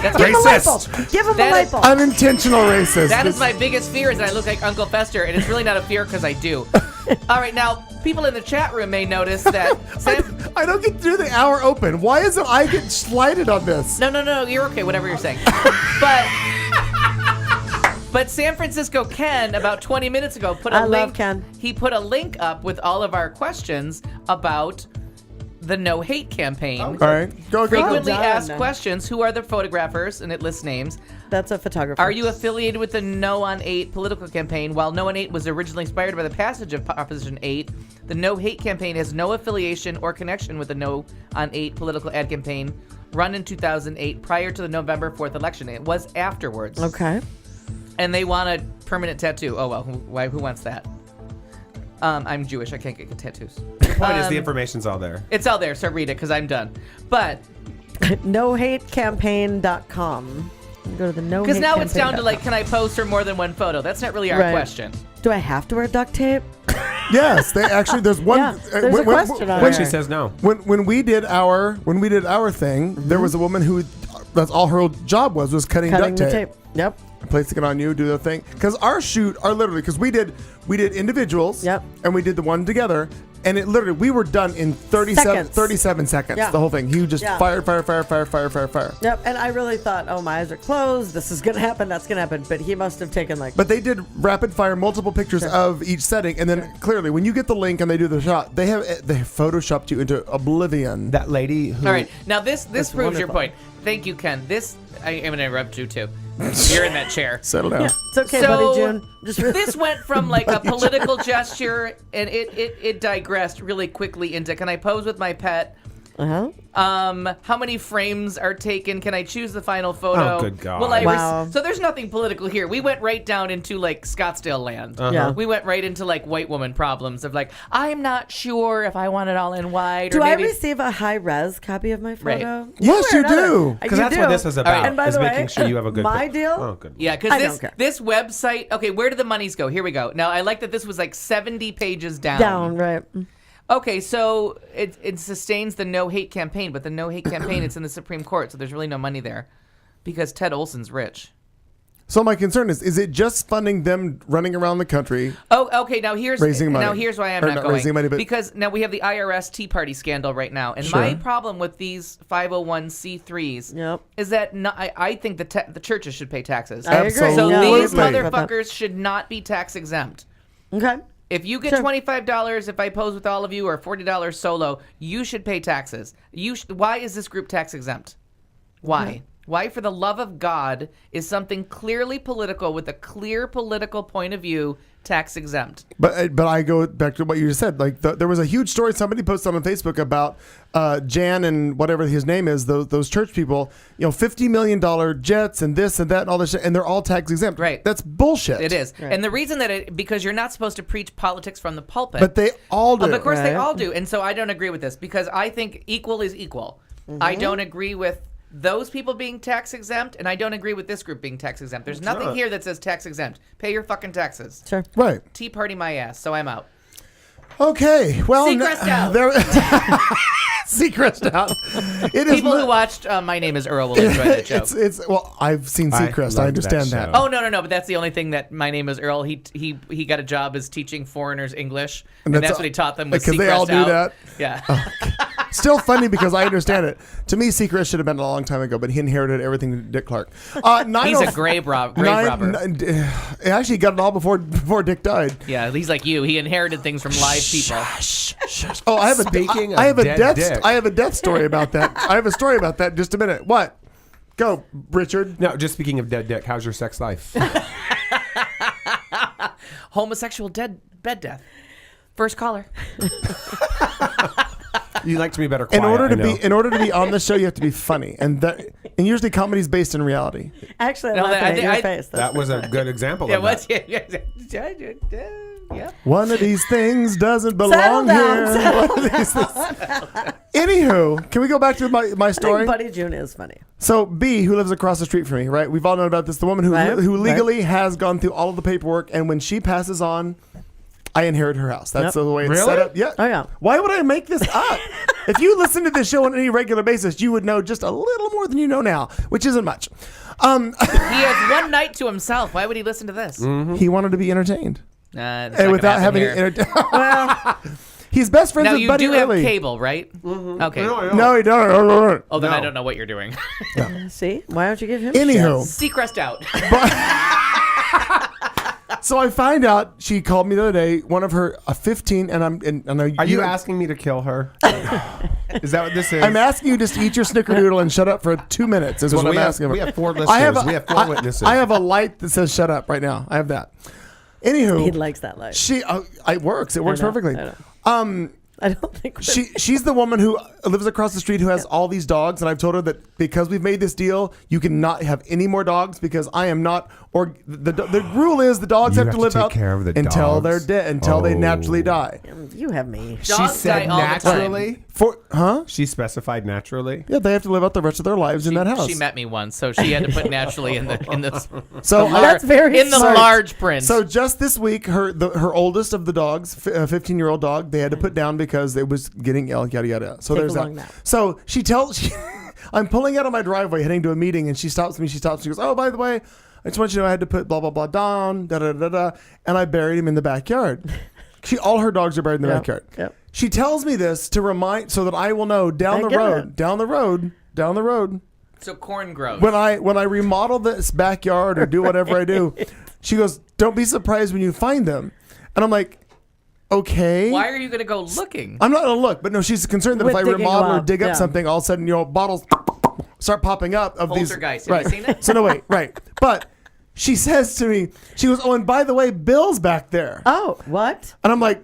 That's Racist. Give him a light bulb. Unintentional racist. That is my biggest fear, is that I look like Uncle Fester, and it's really not a fear because I do. All right, now, people in the chat room may notice that I don't get to do the hour open. Why is it I get slighted on this? No, you're okay, whatever you're saying. But San Francisco Ken, about 20 minutes ago, put a link. Love Ken. He put a link up with all of our questions about the No Hate campaign. Okay. All right, go. Frequently done. asked questions. Who are the photographers? And it lists names. That's a photographer. Are you affiliated with the No on 8 political campaign? While No on 8 was originally inspired by the passage of Proposition 8, the No Hate campaign has no affiliation or connection with the No on 8 political ad campaign run in 2008 prior to the November 4th election. It was afterwards. Okay. And they want a permanent tattoo. Oh, well, who wants that? I'm Jewish. I can't get tattoos. The point is the information's all there. It's all there, so read it because I'm done. But nohatecampaign.com. Go to the no. Because now it's down to like, can I pose for more than one photo? That's not really our question. Do I have to wear duct tape? Yes, they actually. There's one. Yeah, there's a question on When there. she says no. When we did our thing, there was a woman who, that's all her job was cutting duct the tape. tape. Yep. Placing it on you, do the thing. Because our shoot are literally, because we did individuals. Yep. And we did the one together, and it literally, we were done in 37 seconds. Yeah. The whole thing. You just Yeah. fire. Yep. And I really thought, oh, my eyes are closed. This is gonna happen. That's gonna happen. But he must have taken like. But they did rapid fire multiple pictures of each setting, and then clearly, when you get the link and they do the shot, they have photoshopped you into oblivion. That lady who... All right. Now, this proves your wonderful. point. Thank you, Ken. I'm going to interrupt you, too. You're in that chair. Settle down. Yeah, it's okay, So, buddy June. Just This went from like a political gesture, and it digressed really quickly into, can I pose with my pet? Uh-huh. How many frames are taken? Can I choose the final photo? Oh, good God. Will I Wow. so there's nothing political here. We went right down into like Scottsdale land. Yeah. We went right into like white woman problems of like, I'm not sure if I want it all in white. Do or I maybe receive a high-res copy of my photo? Yes, One you way or another. do. Because that's what this is about, right. And by is the way, making sure you have a good... my deal- Oh, good. Yeah, I because don't care. this website. Okay, where do the monies go? Here we go. Now I like that this was like 70 pages down. Down, right. Okay, so it sustains the No Hate campaign, but the No Hate campaign, it's in the Supreme Court, so there's really no money there because Ted Olson's rich. So my concern is it just funding them running around the country? Oh, okay. Now here's Raising money. Now here's why I'm Or not not going. raising money, but- because now we have the IRS Tea Party scandal right now, and Sure. my problem with these 501c3s Yep. is that I think the churches should pay taxes. I agree. So Absolutely. these Yeah. motherfuckers should not be tax exempt. Okay. If you get Sure. $25 if I pose with all of you, or $40 solo, you should pay taxes. Why is this group tax exempt? Why? Why, for the love of God, is something clearly political with a clear political point of view tax exempt? But I go back to what you just said. Like there was a huge story somebody posted on Facebook about Jan and whatever his name is, those church people. $50 million jets and this and that and all this shit, and they're all tax exempt. Right. That's bullshit. It is. Right. And the reason that because you're not supposed to preach politics from the pulpit. But they all do. Of course they Right. all do. And so I don't agree with this because I think equal is equal. I don't agree with those people being tax exempt, and I don't agree with this group being tax exempt. There's nothing here that says tax exempt. Pay your fucking taxes. Sure. Right. Tea party my ass, so I'm out. Okay. Well, Seacrest out. Seacrest out. It is People who watched My Name is Earl will enjoy that joke. Well, I've seen Seacrest. I understand that. Oh, no, but that's the only thing that My Name is Earl. He got a job as teaching foreigners English, and that's what he taught them, was because Seacrest they all do out. that. Yeah. Still funny because I understand it. To me, Seacrest should have been a long time ago, but he inherited everything from Dick Clark. He's a grave robber. He actually got it all before Dick died. Yeah, he's like you. He inherited things from live people. Oh, I have Dick. I have a death story about that. I have a story about that in just a minute. What? Go, Richard. No, just speaking of dead dick, how's your sex life? Homosexual bed death. First caller. You like to be better quiet. In order to be on the show, you have to be funny, and usually comedy is based in reality. Actually, I'm laughing at your face. That was a good example. Yeah, of what's that. yeah. One of these things doesn't belong here. One of these things. Anywho, can we go back to my story? I think Buddy June is funny. So B, who lives across the street from me, right? We've all known about this. The woman who legally has gone through all of the paperwork, and when she passes on, I inherit her house. That's the way it's set up. Yeah. Oh, yeah. Why would I make this up? If you listen to this show on any regular basis, you would know just a little more than you know now, which isn't much. He has one night to himself. Why would he listen to this? Mm-hmm. He wanted to be entertained. And without having well, he's best friends with Buddy Now, you do Early. have cable, right? Mm-hmm. Okay. No, he don't. Oh, then I don't know what you're doing. See? Why don't you give him Anywho. Seacrest out. So I find out she called me the other day. One of her 15, and are you asking me to kill her? Is that what this is? I'm asking you just to eat your snickerdoodle and shut up for 2 minutes. Is what I'm asking. We have 4 listeners. We have 4 witnesses. I have a light that says "shut up" right now. I have that. Anywho, he likes that light. It works. It works perfectly. I don't think she's the woman who lives across the street who has all these dogs, and I've told her that because we've made this deal, you cannot have any more dogs because I am not. Or the rule is the dogs have to live out until they're dead, until they naturally die. You have me. She said naturally. She specified naturally. Yeah, they have to live out the rest of their lives in that house. She met me once, so she had to put naturally in the. So that's very in the large print. So just this week, her oldest of the dogs, a 15-year-old dog, they had to put down because it was getting ill, yada yada. So there's that. Nap. So she tells, I'm pulling out of my driveway, heading to a meeting, and she stops me. She goes, "Oh, by the way, I just want you to know I had to put blah blah blah down, da da da da," and I buried him in the backyard. All her dogs are buried in the backyard. Yep. She tells me this to remind, so that I will know down the road. So corn grows. When I remodel this backyard or do whatever I do, she goes, "Don't be surprised when you find them," and I'm like, okay. Why are you going to go looking? I'm not going to look, but no, she's concerned that if I remodel or dig up something, all of a sudden, bottles start popping up of these. Poltergeist. Right. Have you seen it? So no, wait, right. But she says to me, she goes, "Oh, and by the way, Bill's back there." Oh, what? And I'm like,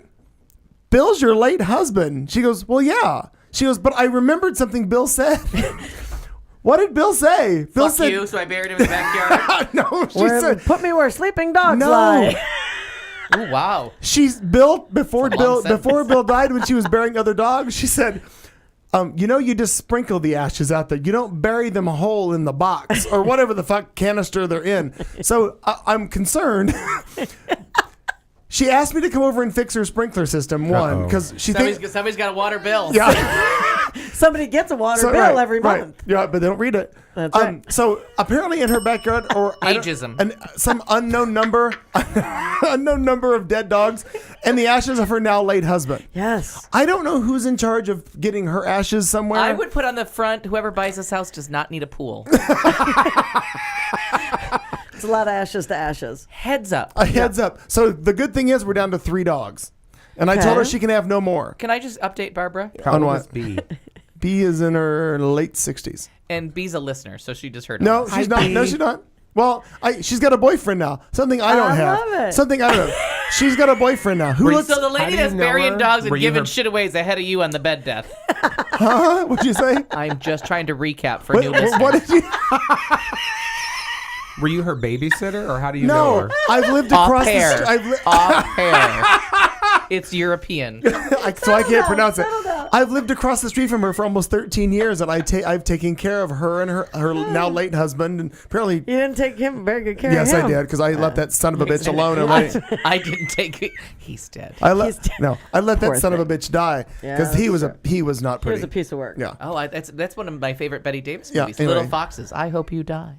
"Bill's your late husband." She goes, "Well, yeah." She goes, "But I remembered something Bill said." What did Bill say? Bill Fuck said, you, so I buried him in the backyard. No, she said, "Put me where sleeping dogs lie." Oh, wow. She's built before Bill died, when she was burying other dogs. She said, you just sprinkle the ashes out there. You don't bury them whole in the box or whatever the fuck canister they're in. So I'm concerned. She asked me to come over and fix her sprinkler system. One, because she thinks somebody's got a water bill. Yeah. Somebody gets a water bill every month. Yeah, but they don't read it. That's right. So apparently in her backyard, or ageism, some unknown number of dead dogs, and the ashes of her now late husband. Yes. I don't know who's in charge of getting her ashes somewhere. I would put on the front, whoever buys this house does not need a pool. It's a lot of ashes to ashes. Heads up. Heads up. So the good thing is we're down to 3 dogs. And I told her she can have no more. Can I just update Barbara? How old is B? B is in her late 60s. And B's a listener, so she just heard No, us. she's not. No, she's not. Well, she's got a boyfriend now. Something I don't have. Love it. Something I don't know. She's got a boyfriend now. So the lady that's burying dogs and giving shit away is ahead of you on the bed death. Huh? What'd you say? I'm just trying to recap for new listeners. What did you... Were you her babysitter, or how do you know her? No, I've lived across the street. Off hair. It's European. So I can't pronounce it. I've lived across the street from her for almost 13 years, and I've taken care of her and her now late husband, and apparently You didn't take him very good care yes, of him. I did because I let that son of a bitch alone. And I didn't take it. He's dead. I He's dead. let that Poor son of a thing. bitch die Yeah, because he was that's he was not He was pretty. a piece of work. Yeah. Oh, that's one of my favorite Betty Davis Yeah, movies. anyway. Little Foxes. I hope you die.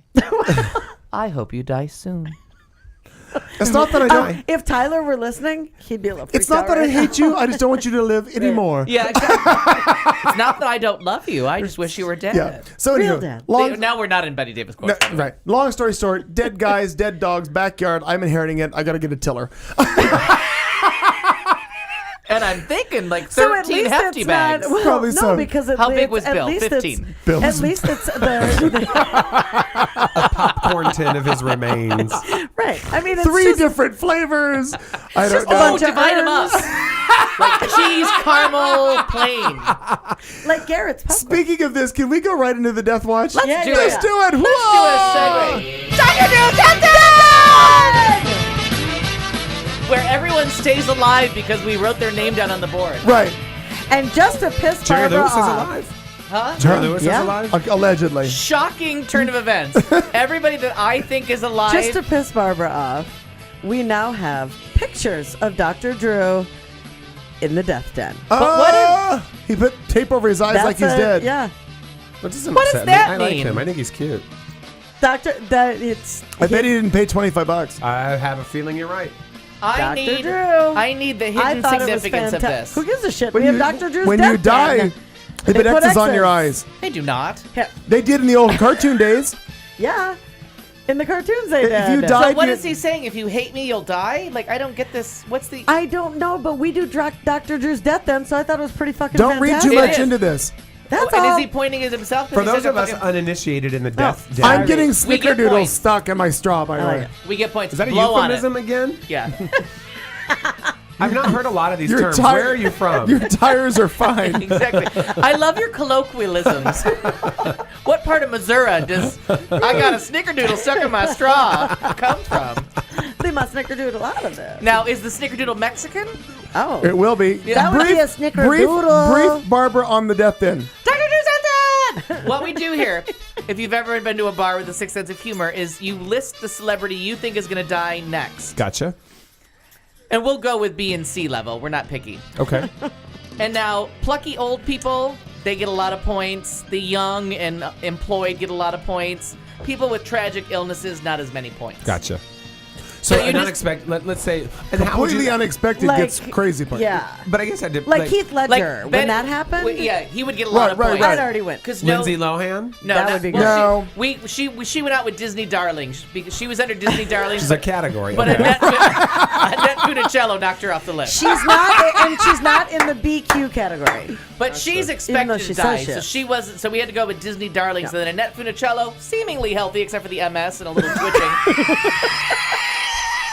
I hope you die soon. It's not that I don't. If Tyler were listening, he'd be a little freaked It's not out that I right hate you. I just don't want you to live anymore. Yeah, exactly. It's not that I don't love you. I just wish you were dead. Yeah. So Real anyway, dead. Now we're not in Betty Davis quotes. by the way. right. Long story short, dead guys, dead dogs, backyard. I'm inheriting it. I got to get a tiller. And I'm thinking like So at 13 least hefty it's bags. not. Well, Probably no, so. because How big was at Bill? least 15. Bill At was- least it's the Popcorn tin of his remains. right. I mean, it's 3 just, different flavors. I don't just a know. Oh, bunch of divide them urns. up. Like cheese, caramel, plain. like Garrett's popcorn. Speaking of this, can we go right into the Death Watch? Let's Yeah, do yeah, it. Let's do it. Do Whoa! a segue. Where everyone stays alive because we wrote their name down on the board. Right. And just to piss Jerry Barbara Lewis is off. alive. Huh? Jerry Lewis Yeah. is alive. Allegedly. Shocking turn of events. Everybody that I think is alive. Just to piss Barbara off, we now have pictures of Dr. Drew in the death den. He put tape over his eyes like he's dead. Yeah. What does does that I like mean? him. I think he's cute. Doctor, that it's. I bet he didn't pay $25. I have a feeling you're right. I Dr. need, Drew. I need the I hidden thought it was significance of fantastic. this. Who gives a shit? When we you- have Dr. Drew's when death you die, den. they put put X's on your X's. eyes. They do not. They did in the old cartoon days. Yeah. In the cartoons they If did. you So died, what you- is he saying? If you hate me, you'll die? Like, I don't get this. What's the... I don't know, but we do Dr. Drew's death then, so I thought it was pretty fucking Don't read fantastic. too It much is. into this. That's and all. is he pointing at himself? 'Cause For he those says of us fucking- uninitiated in the death den, I'm getting We get snickerdoodles points. stuck in my straw, by the like way. it. We get points. is that a Blow on euphemism again? it. Yeah. I've not heard a lot of these Your terms. tire- Where are you from? Your tires are fine. Exactly. I love your colloquialisms. What part of Missouri does I got a snickerdoodle stuck in my straw come from? They must snickerdoodle out of it. Now, is the snickerdoodle Mexican? Oh. It will be. That would be a snickerdoodle. Brief Barbara on the death den. Dr. Drew What we do here, if you've ever been to a bar with a sixth sense of humor, is you list the celebrity you think is going to die next. Gotcha. And we'll go with B and C level. We're not picky. Okay. And now, plucky old people, they get a lot of points. The young and employed get a lot of points. People with tragic illnesses, not as many points. Gotcha. So, So you an just- unexpected. Let's say. And how would Completely you? unexpected Like, gets crazy points. Yeah. But I guess I did. Like Heath Ledger, Ben- when that happened, yeah, he would get a lot Right, of right, points. right. I'd already went. Because Lindsay Lohan. No, That not- would be well, good. She went out with Disney Darlings because she was under Disney Darlings. She's a category. But okay. Annette Funicello knocked her off the list. She's not, and she's not in the BQ category. But she's Even expected though to she die, says so shit. she wasn't. So we had to go with Disney Darlings. Yeah. And then Annette Funicello, seemingly healthy except for the MS and a little twitching.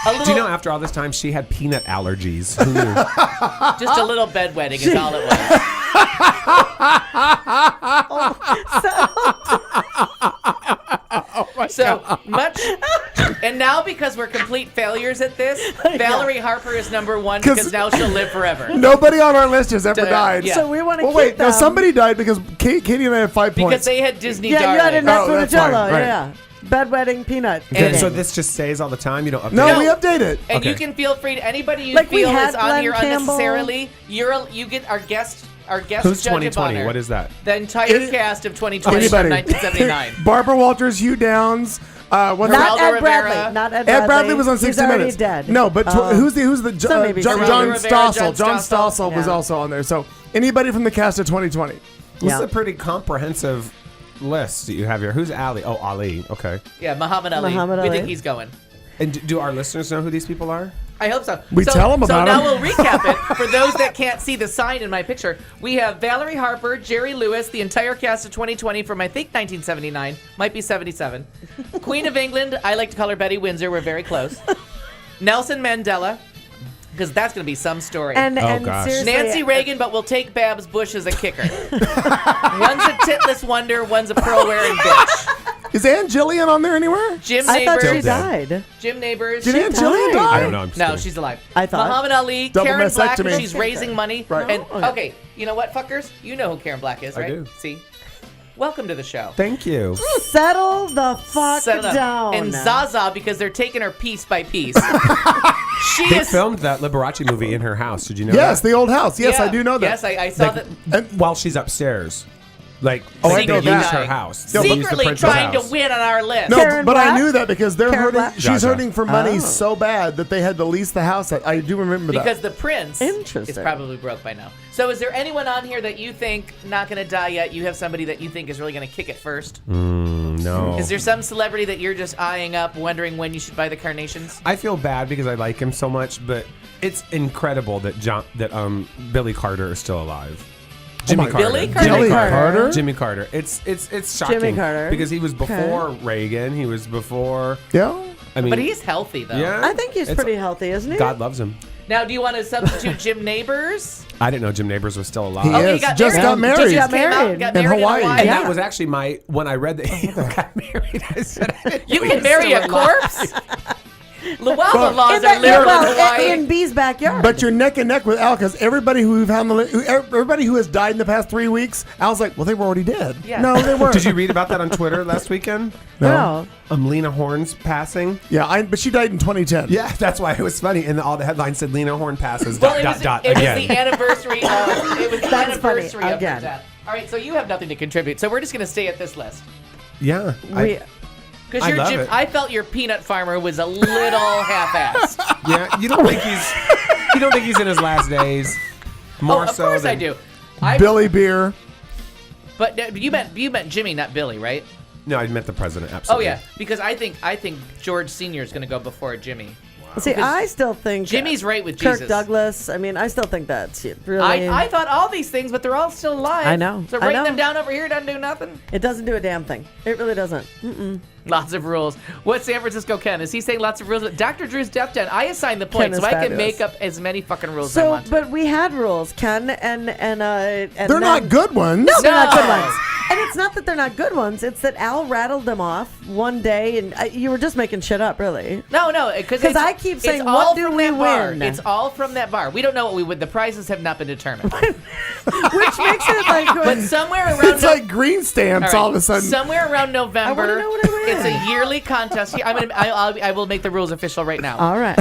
A little, Do you know after all this time she had peanut allergies? Who knew? just a little bedwetting is all it was. So much, and now because we're complete failures at this, Valerie Harper is number one 'Cause- because now she'll live forever. Nobody on our list has ever Yeah. died. Yeah. So we want to Well, keep wait. them. Now somebody died because Katie and I had 5 Because points. they had Disney Yeah, you had Darlings. Annette Oh, that's fine, Funicello. right. Yeah. Bedwetting peanut. And- So this just stays all the time. You don't update. no, No. we update it. And Okay. you can feel free to anybody you Like we feel had is on Glenn here Campbell. unnecessarily. You get our guest Who's judge of 2020? honor. What is that? The entire Any- cast of 2020 Anybody. from 1979. Barbara Walters, Hugh Downs. What's Not Geraldo Ed Rivera. Bradley. Not Ed Bradley. Ed Bradley was on He's 60 already Minutes. dead. No, but who's the So maybe John Geraldo Rivera, Stossel? John John Stossel. Stossel was Yeah. also on there. So anybody from the cast of 2020. This Yeah. is a pretty comprehensive list that you have here. Who's Ali? Oh, Ali. Okay. Yeah, Muhammad Ali. Muhammad We Ali. think he's going. And do our listeners know who these people are? I hope so. We tell 'em about So now 'em. we'll recap it. For those that can't see the sign in my picture, we have Valerie Harper, Jerry Lewis, the entire cast of 2020 from, I think, 1979. Might be 77. Queen of England, I like to call her Betty Windsor. We're very close. Nelson Mandela, because that's going to be some story. And gosh. seriously, Nancy Reagan, but we'll take Babs Bush as a kicker. One's a titless wonder, one's a pearl-wearing bitch. Is Aunt Jillian on there anywhere? Jim I thought she Neighbors. died. Jim Neighbors. Did Aunt died. Jillian die? I don't know. I'm just No, kidding. she's alive. I thought. Muhammad Ali, Double Karen Black, mastectomy. she's raising money. Right. And Oh, okay, you know what, fuckers? You know who Karen Black is, I right? do. See? Welcome to the show. Thank you. Settle the fuck Settle down. down. And Zaza, because they're taking her piece by piece. She They is. filmed that Liberace movie in her house. Did you know Yes, that? the old house. Yes, Yeah. I do know that. Yes, I saw that. And While she's upstairs. Like, Oh, I they know used that. her house. No, They but- used the Secretly princess trying house. to win on our list. no, Karen but I Black? knew that because they're Karen hurting. Black? She's Jaja. hurting for money Oh. so bad that they had to lease the house. I do remember that. Because the prince is Interesting. probably broke by now. So is there anyone on here that you think not going to die yet? You have somebody that you think is really going to kick it first? No. Is there some celebrity that you're just eyeing up, wondering when you should buy the carnations? I feel bad because I like him so much, but it's incredible that Billy Carter is still alive. Jimmy my- Carter. Billy Carter? Jimmy Carter? Jimmy Carter. It's shocking. Jimmy Carter. Because he was before Reagan. He was before. Yeah. I mean, But he's healthy, though. Yeah. I think he's It's- pretty healthy, isn't he? God loves him. Now, do you want to substitute Jim Neighbors? I didn't know Jim Neighbors was still alive. He Okay, is. Just got married. Just Got came out, married. got In married Hawaii. And Yeah. that was actually when I read that he got married, I said, I didn't You know he can was marry still a alive. corpse? Luau laws In, are that, literal in well, Hawaii. in B's backyard. But you're neck and neck with Al because everybody who we've had on the everybody who has died in the past 3 weeks, Al's like, well, they were already dead. Yeah. No, they weren't. Did you read about that on Twitter last weekend? no. Lena Horne's passing. Yeah, but she died in 2010. Yeah, that's why it was funny. And all the headlines said Lena Horne passes. Well, Dot, it dot, was dot, the again. anniversary of it was the That's funny. anniversary of her Again. death. All right, so you have nothing to contribute. So we're just going to stay at this list. Yeah. Because I love it. I felt your peanut farmer was a little half-assed. Yeah, you don't think he's in his last days? More Of so course than, I do. Billy Beer. But you meant Jimmy, not Billy, right? No, I meant the president. Oh Absolutely. yeah, because I think George Senior is going to go before Jimmy. See, I still think Jimmy's right with Kirk Jesus. Douglas. I mean, I still think that's really. I thought all these things, but they're all still alive. I know, So I writing know. them down over here doesn't do nothing. It doesn't do a damn thing. It really doesn't. Lots of rules. What's San Francisco Ken? Is he saying lots of rules? Dr. Drew's death den. I assign the Ken points, is so I can fabulous. make up as many fucking rules as I So, want to. but we had rules, Ken, and They're not good ones. No, they're not good No. ones. And it's not that they're not good ones. It's that Al rattled them off one day, and you were just making shit up, really. No, because 'Cause I keep saying, it's what all do from we that bar. win? It's all from that bar. We don't know what we win. The prizes have not been determined. Which makes it like. But somewhere around It's like green stamps all of a sudden. Somewhere around November, know what I win. it's a yearly contest. I will make the rules official right now. All right.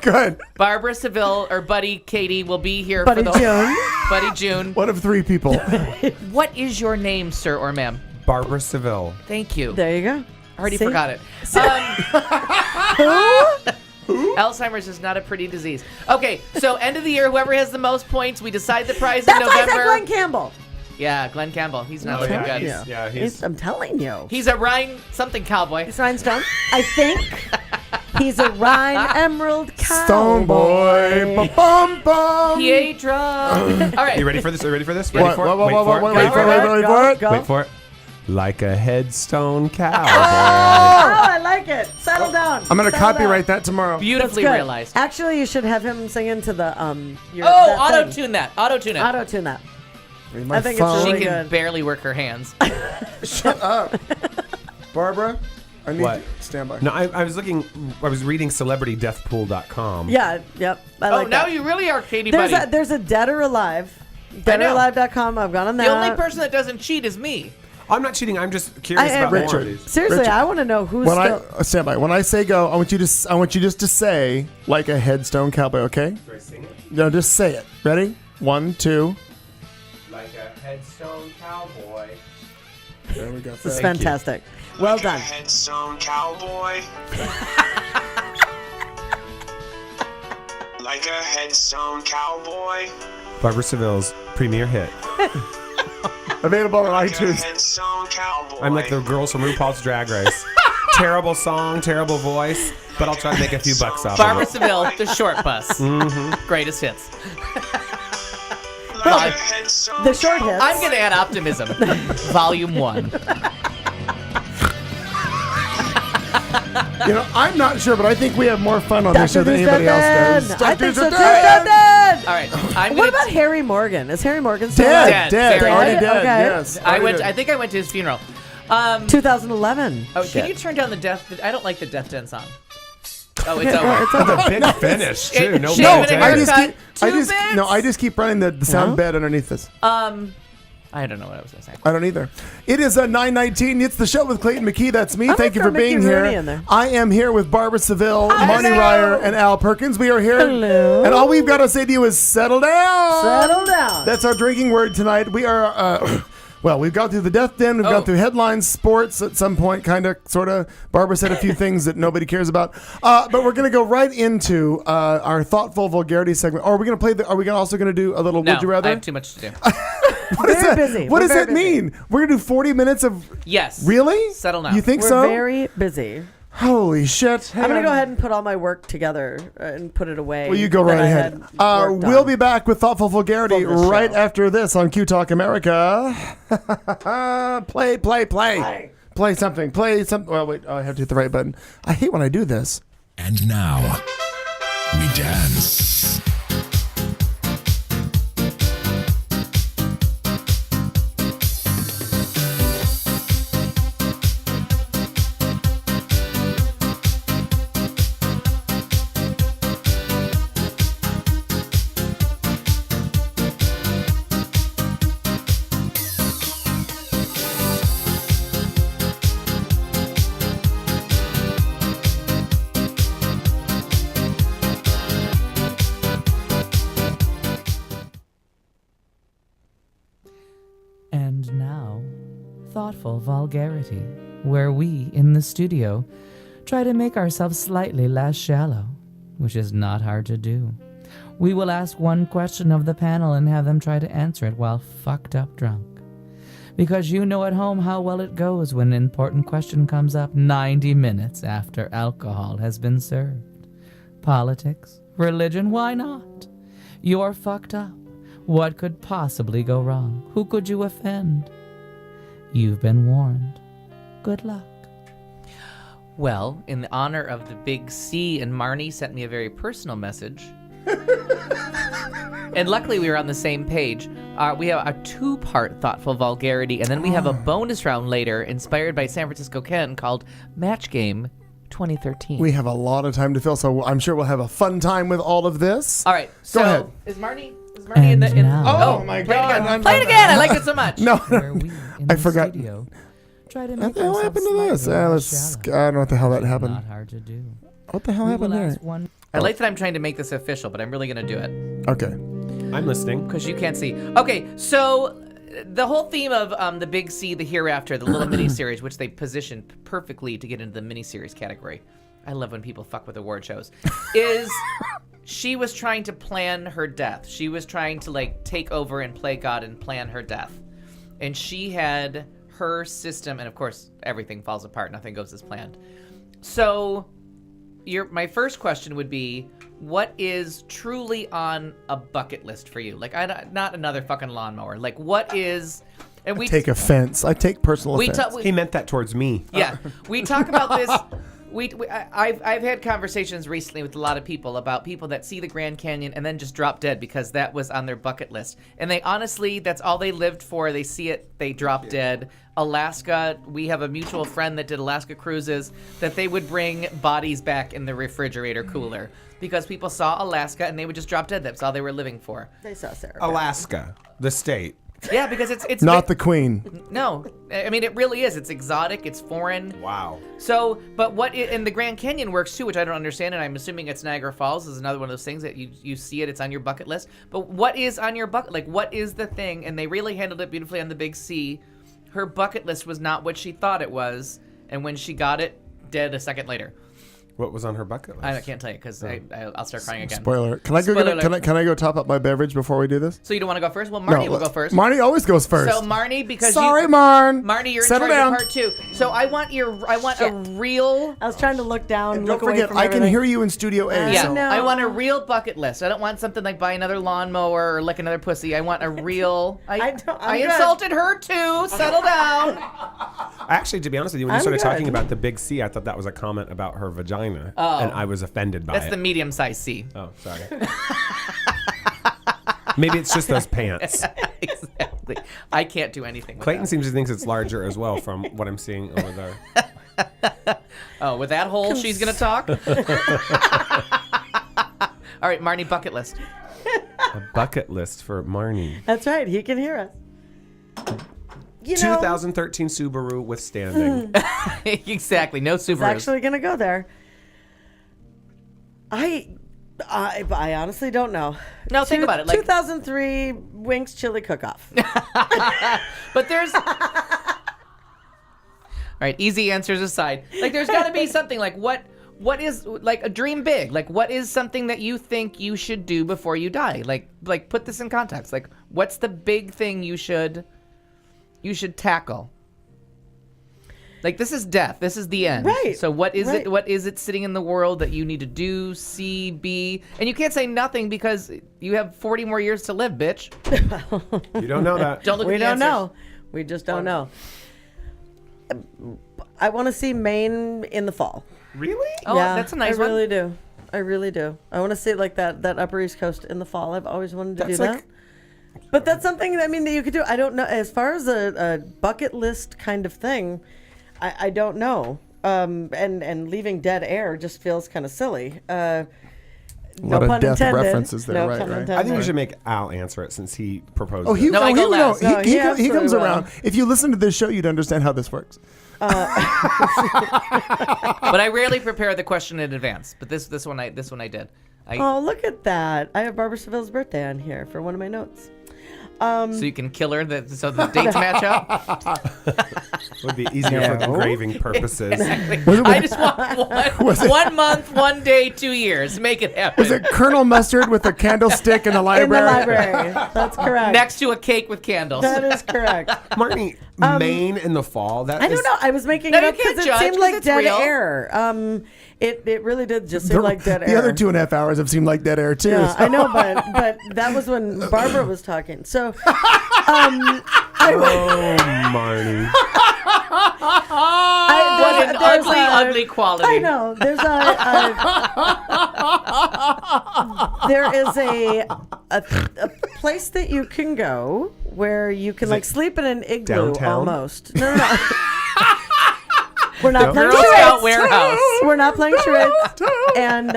Good. Barbra Seville or Buddy Katie will be here Buddy for the June. Buddy June. One of 3 people. What is your name, sir or ma'am? Barbra Seville. Thank you. There you go. I already See? forgot it. Alzheimer's is not a pretty disease. Okay, so end of the year, whoever has the most points, we decide the prize That's in why I said November. Glenn Campbell. Yeah, Glenn Campbell. He's not looking Okay. good. Yeah, he's I'm telling you. He's a Rhine something cowboy. He's Rhinestone. I think he's a Rhine Emerald cowboy. Stone Boy. Ba-bum-bum. Pietro. All right. You ready for this? Are you ready for this? What? Ready for it? What? Wait for it. Wait Wait for it. Wait for it. Go. Wait for it. Like a headstone cowboy. Oh, I like it. Settle down. I'm going to Settle copyright down. that tomorrow. Beautifully That's good. realized. Actually, you should have him sing into the that Auto thing. tune that. Auto tune it. Auto tune that. My I think it's phone. She really can good. barely work her hands. Shut up. Barbara, I need What? you. Stand by. No, I was reading celebritydeathpool.com. Yeah. Yep. I Oh, like now that. you really are Katie There's Buddy. there's a Dead or Alive. I know. DeadOrAlive.com. I've gone on that. The only person that doesn't cheat is me. I'm not cheating. I'm just curious I about am- more Richard. of these. Seriously, Richard, I want to know who's When still. I stand by. When I say go, I want you just to say like a headstone cowboy. Okay? Do I sing it? No, just say it. Ready? 1, 2. Like a headstone cowboy. There we go. This is Thank you. fantastic. Well done. Headstone cowboy. Like a headstone cowboy. Barbra Seville's premiere hit. Available on Like a iTunes. headstone cowboy. I'm like the girls from RuPaul's Drag Race. Terrible song, terrible voice, but I'll try to make a few bucks off Barbara of it. Seville, the short bus. Greatest hits. Like a headstone The short hits. I'm going to add optimism. Volume 1. You know, I'm not sure, but I think we have more fun on this show Dr. than Drew's anybody dead. else does. I think so too. Dead. Dead. All right. I'm What gonna about Harry Morgan? Is Harry Morgan still Dead. alive? Dead. Dead. Very Already dead. dead. Okay. Yes. I already dead. think I went to his funeral. 2011. Oh, Shit. can you turn down the death? I don't like the Death Den song. Oh, it's over. It's over. The big finish too. No, Shave and a I just haircut, keep, I just keep running the sound bed underneath this. I don't know what I was going to say. I don't either. It is 9:19. It's the show with Clayton McKee. That's me. I'm Thank you gonna for throw being Mickey here. Rooney in there. I am here with Barbra Seville, Marnie Hello. Ryer, and Al Perkins. We are here. Hello. And all we've got to say to you is settle down. Settle down. That's our drinking word tonight. We are, well, we've gone through the Death Den. We've gone through headlines, sports at some point, kind of, sort of. Barbara said a few things that nobody cares about. But we're going to go right into our thoughtful vulgarity segment. Or are we going to play are we also going to do a little Would You Rather? I have too much to do. Very busy. What We're does very it busy. mean? We're going to do 40 minutes of... Yes. Really? Settle down. You think We're so? very busy. Holy shit. I'm going to go ahead and put all my work together and put it away. Well, you go that right I ahead. had worked We'll on. be back with Thoughtful Vulgarity For the right show. after this on Q Talk America. Play. Play something. Play something. Well, wait. Oh, I have to hit the right button. I hate when I do this. And now, we dance. And now, Thoughtful Vulgarity, where we, in the studio, try to make ourselves slightly less shallow, which is not hard to do. We will ask one question of the panel and have them try to answer it while fucked up drunk. Because you know at home how well it goes when an important question comes up 90 minutes after alcohol has been served. Politics, religion, why not? You're fucked up. What could possibly go wrong? Who could you offend? You've been warned. Good luck. Well, in the honor of the Big C, and Marnie sent me a very personal message. And luckily we were on the same page. We have a two-part Thoughtful Vulgarity, and then we have a bonus round later inspired by San Francisco Ken called Match Game 2013. We have a lot of time to fill, so I'm sure we'll have a fun time with all of this. All right, so Go ahead. Is Marnie in the... And now- Oh, my play it God. again. Play it again! I liked it so much. No, Where we, in I the forgot. studio, try to What make the hell ourselves happened to this? slightly less Let's, I shallow. don't know what the hell that It's happened. Not hard to do. What the hell We happened will there? ask one I like that I'm trying to make this official, but I'm really going to do it. Okay. I'm listening. Because you can't see. Okay, so the whole theme of the Big C, the Hereafter, the little miniseries, which they positioned perfectly to get into the miniseries category. I love when people fuck with award shows. Is she was trying to plan her death. She was trying to like take over and play God and plan her death. And she had her system, and of course everything falls apart. Nothing goes as planned. So my first question would be, what is truly on a bucket list for you? Like, not another fucking lawnmower. Like, what is... And we Take offense. I take personal offense. He meant that towards me. Yeah, we talk about this. I've had conversations recently with a lot of people about people that see the Grand Canyon and then just drop dead because that was on their bucket list. And they honestly, that's all they lived for. They see it, they drop dead. Alaska, we have a mutual friend that did Alaska cruises, that they would bring bodies back in the refrigerator cooler because people saw Alaska and they would just drop dead. That's all they were living for. They saw Sarah. Alaska, the state. Yeah, because it's Not the queen. No, I mean, it really is. It's exotic. It's foreign. Wow. So, but and the Grand Canyon works too, which I don't understand, and I'm assuming it's Niagara Falls is another one of those things that you see it, it's on your bucket list. But what is on your bucket? Like, what is the thing? And they really handled it beautifully on the Big C. Her bucket list was not what she thought it was, and when she got it, dead a second later. What was on her bucket list? I can't tell you because I'll start crying again. Spoiler. Can I go? Spoiler Can I go top up my beverage before we do this? So you don't want to go first? Well, Marnie will go first. Marnie always goes first. So Marnie, because Sorry, Marn. Marnie, you're Settle in charge down. of part two. So I want a real. I was trying to look down, And look don't away forget, from I can everything. hear you in Studio A. Yeah, so- know. I want a real bucket list. I don't want something like buy another lawnmower or lick another pussy. I want a real. I'm good. insulted her too. Settle down. Actually, to be honest with you, when you I'm started good. talking about the Big C, I thought that was a comment about her vagina, and I was offended by That's it. the medium-sized C. Oh, sorry. Maybe it's just those pants. Exactly. I can't do anything with Clayton that. seems to think it's larger as well from what I'm seeing over there. Oh, with that hole, she's going to talk? All right, Marnie, bucket list. A bucket list for Marnie. That's right. He can hear us. 2013 Subaru withstanding. Exactly. No It's Subarus. actually going to go there. I honestly don't know. No, think about it. Like, 2003 Winks Chili Cook-Off. but there's... All right, easy answers aside. Like, there's got to be something like what is like a dream big? Like, what is something that you think you should do before you die? Like put this in context. Like, what's the big thing you should tackle? Like, this is death. This is the end. Right. So what is right. it? What is it sitting in the world that you need to do, see, be? And you can't say nothing because you have 40 more years to live, bitch. You don't know that. Don't look We at the don't answers. know. We just don't know. I want to see Maine in the fall. Really? Oh, that's a nice I one. really do. I really do. I want to see like that Upper East Coast in the fall. I've always wanted to do that. But that's something that you could do. I don't know. As far as a bucket list kind of thing, I don't know. And leaving dead air just feels kind of silly. A No lot of pun death intended. references there, No right, pun right. intended. I think we should make Al answer it since he proposed Oh, it. he, No, I go last. No, he he absolutely comes will. around. If you listen to this show, you'd understand how this works. But I rarely prepare the question in advance. But this one I did. Oh, look at that. I have Barbra Seville's birthday on here for one of my notes. So you can kill her so the dates match up. Would be easier for engraving purposes. Exactly. I just want 1 month, 1 day, 2 years. Make it happen. Was it Colonel Mustard with a candlestick in the In library? the library. That's correct. Next to a cake with candles. That is correct. Marnie, Maine in the fall. That I is- don't know. I was making No, it you up because can't it judge, seemed 'cause like it's dead real. air. It really did just seem like dead air. The other 2.5 hours have seemed like dead air too. Yeah, so- I know, but that was when Barbara was talking. So, Marnie. What an ugly quality. I know. There is a place that you can go where you can like sleep in an igloo downtown? almost. No. We're not playing Girl Scout charades. warehouse. We're not playing charades. And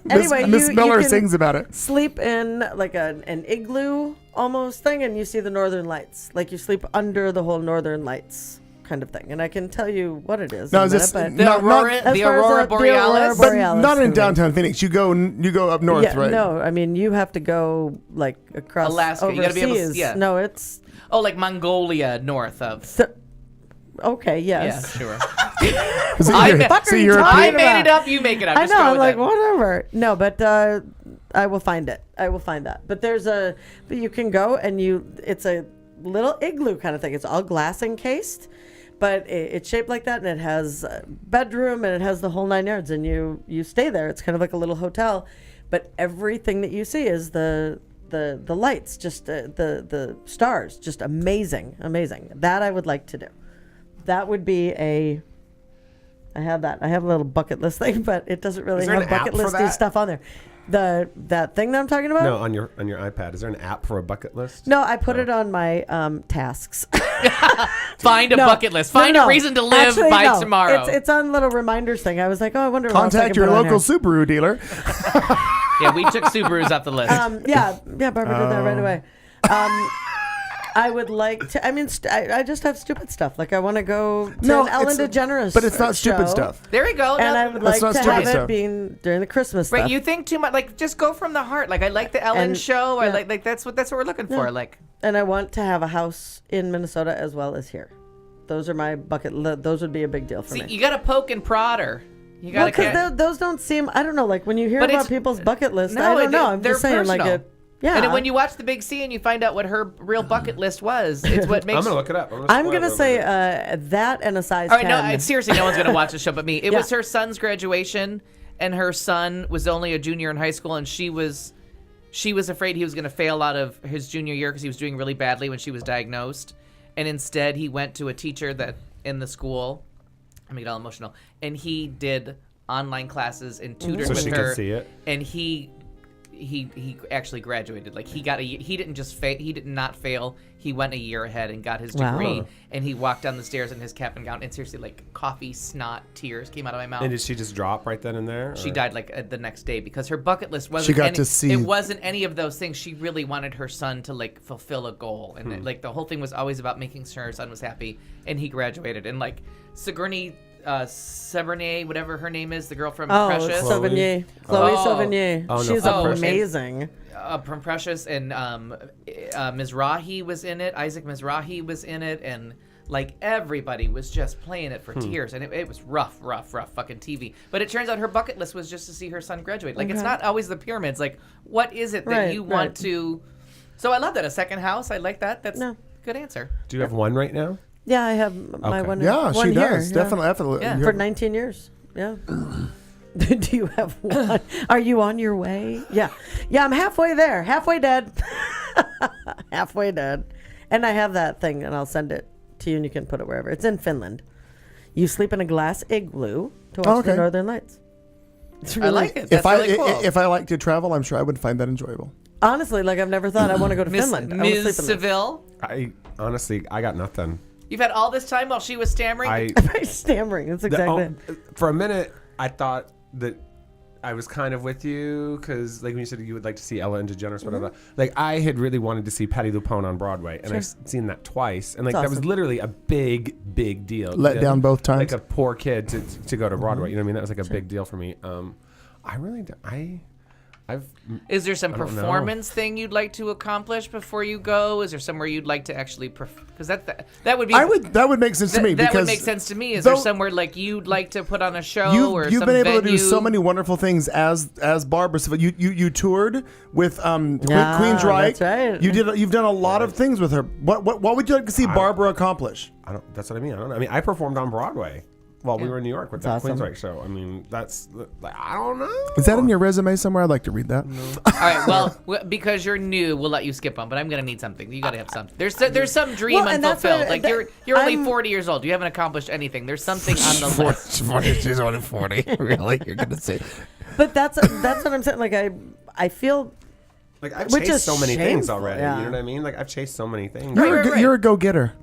anyway, Miss you Miller can sings about it. sleep in like an igloo almost thing, and you see the northern lights. Like you sleep under the whole northern lights kind of thing. And I can tell you what it is. No, in a it's minute, just but The not- Aurora, as the far as Aurora the Aurora Borealis. Borealis. not in downtown Phoenix. You go up north, yeah, right? no, I mean you have to go like across Alaska. You overseas. gotta be able to- yeah. No, it's Oh, like Mongolia north of. okay. Yeah, Yes. sure. So I you're- ma- so Fuck are you you're- talking I about? made it up. You make it up. I Just know. go I'm with like it. whatever. No, but I will find it. I will find that. But but you can go and it's a little igloo kind of thing. It's all glass encased, but it's shaped like that, and it has a bedroom and it has the whole 9 yards, and you stay there. It's kind of like a little hotel, but everything that you see is the lights, just the stars, just amazing. That I would like to do. That would be I have that. I have a little bucket list thing, but it doesn't really Is there have an app bucket for listy that? stuff on there. That thing that I'm talking about? No, on your iPad. Is there an app for a bucket list? No, I put it on my tasks. Find a No. bucket list. No, Find no. a reason to live Actually, by no. tomorrow. It's on little reminders thing. I was like, oh, I wonder what else I Contact can your put on local here. Subaru dealer. Yeah, we took Subarus off the list. Yeah, Barbara did that right away. I would like to. I mean, I just have stupid stuff. Like I want to go to an Ellen it's- DeGeneres, but it's not stupid show, stuff. There we go. And I Now- would That's like not to stupid have stuff. it being during the Christmas Right, stuff. you think too much. Like, just go from the heart. Like, I like the Ellen And- show. I yeah. like that's what we're looking for. Like, And I want to have a house in Minnesota as well as here. Those are my those would be a big deal for see, me. you got to poke and prod her. You got Well, to. because those don't seem. I don't know. Like when you hear But about it's- people's bucket list, No, I don't know. I'm they're just saying, like personal. it. Yeah. And then when you watch the Big C and you find out what her real bucket list was, it's what makes. I'm gonna look it up. I'm gonna say that and a size All right, 10. no, seriously, no one's gonna watch the show but me. It Yeah. was her son's graduation, and her son was only a junior in high school, and she was afraid he was gonna fail out of his junior year because he was doing really badly when she was diagnosed, and instead he went to a teacher that in the school. I'm gonna get all emotional, and he did online classes and tutored So with she her, could see it? and he he actually graduated. Like he did not fail. He went a year ahead and got his degree. Wow. And he walked down the stairs in his cap and gown, and seriously, like coffee, snot, tears came out of my mouth. And did she just drop right then and there? She or- died like the next day because her bucket list wasn't. She got to see- It wasn't any of those things. She really wanted her son to like fulfill a goal, and like the whole thing was always about making sure her son was happy. And he graduated, and like Sigourney Sevigny, whatever her name is, the girl from Precious. Chloe Oh. Sevigny. Oh, no, She's from Precious. amazing. From Precious, and Mizrahi was in it. Isaac Mizrahi was in it, and like everybody was just playing it for tears, and it was rough fucking TV. But it turns out her bucket list was just to see her son graduate. Like it's not always the pyramids. Like what is it that you want to? So I love that, a second house. I like that. That's a good answer. Do you have one right now? Yeah, I have my Okay. one. Yeah, one she here, does. Definitely. Yeah. You For have- 19 years. Yeah. Do you have one? Are you on your way? Yeah. Yeah, I'm halfway there. Halfway dead. Halfway dead. And I have that thing, and I'll send it to you, and you can put it wherever. It's in Finland. You sleep in a glass igloo to watch the Northern Lights. It's really, I like it. That's really cool. If I like to travel, I'm sure I would find that enjoyable. Honestly, like I've never thought I want to go to Finland. I wanna Ms. sleep in this. Seville, I honestly, I got nothing. you've had all this time while she was stammering. I'm stammering. That's exactly it. For a minute, I thought that I was kind of with you because, like, when you said you would like to see Ellen DeGeneres, whatever. Like, I had really wanted to see Patti LuPone on Broadway, and I've seen that twice, and like It's that was awesome. literally a big deal. Let down both times. Like a poor kid to go to Broadway. You know what I mean? That was like a big deal for me. I really, I've. Is there some I don't know. performance thing you'd like to accomplish before you go? Is there somewhere you'd like to actually? Because that would be. That would make sense to me. That because would make sense to me. Is though- there somewhere like you'd like to put on a show or You've some been able to venue? do so many wonderful things as Barbra Seville. You toured with Yeah, Queen Drake. that's right. You've done a lot of things with her. What would you like to see Barbara accomplish? I don't. That's what I mean. I don't know. I mean, I performed on Broadway while we were in New York with that awesome. Queensryche show. I mean, that's like I don't know. Is that in your resume somewhere? I'd like to read that. All right. Well, because you're new, we'll let you skip on. But I'm gonna need something. You gotta have something. There's some dream Well, and that's unfulfilled. what- Like that- you're only I'm- 40 years old. You haven't accomplished anything. There's something on the list. She's only 40. Really? You're gonna say? But that's what I'm saying. Like I feel Like I've Which chased is so many things shameful, already. yeah. You know what I mean? Like I've chased so many things. Right. You're a go-getter.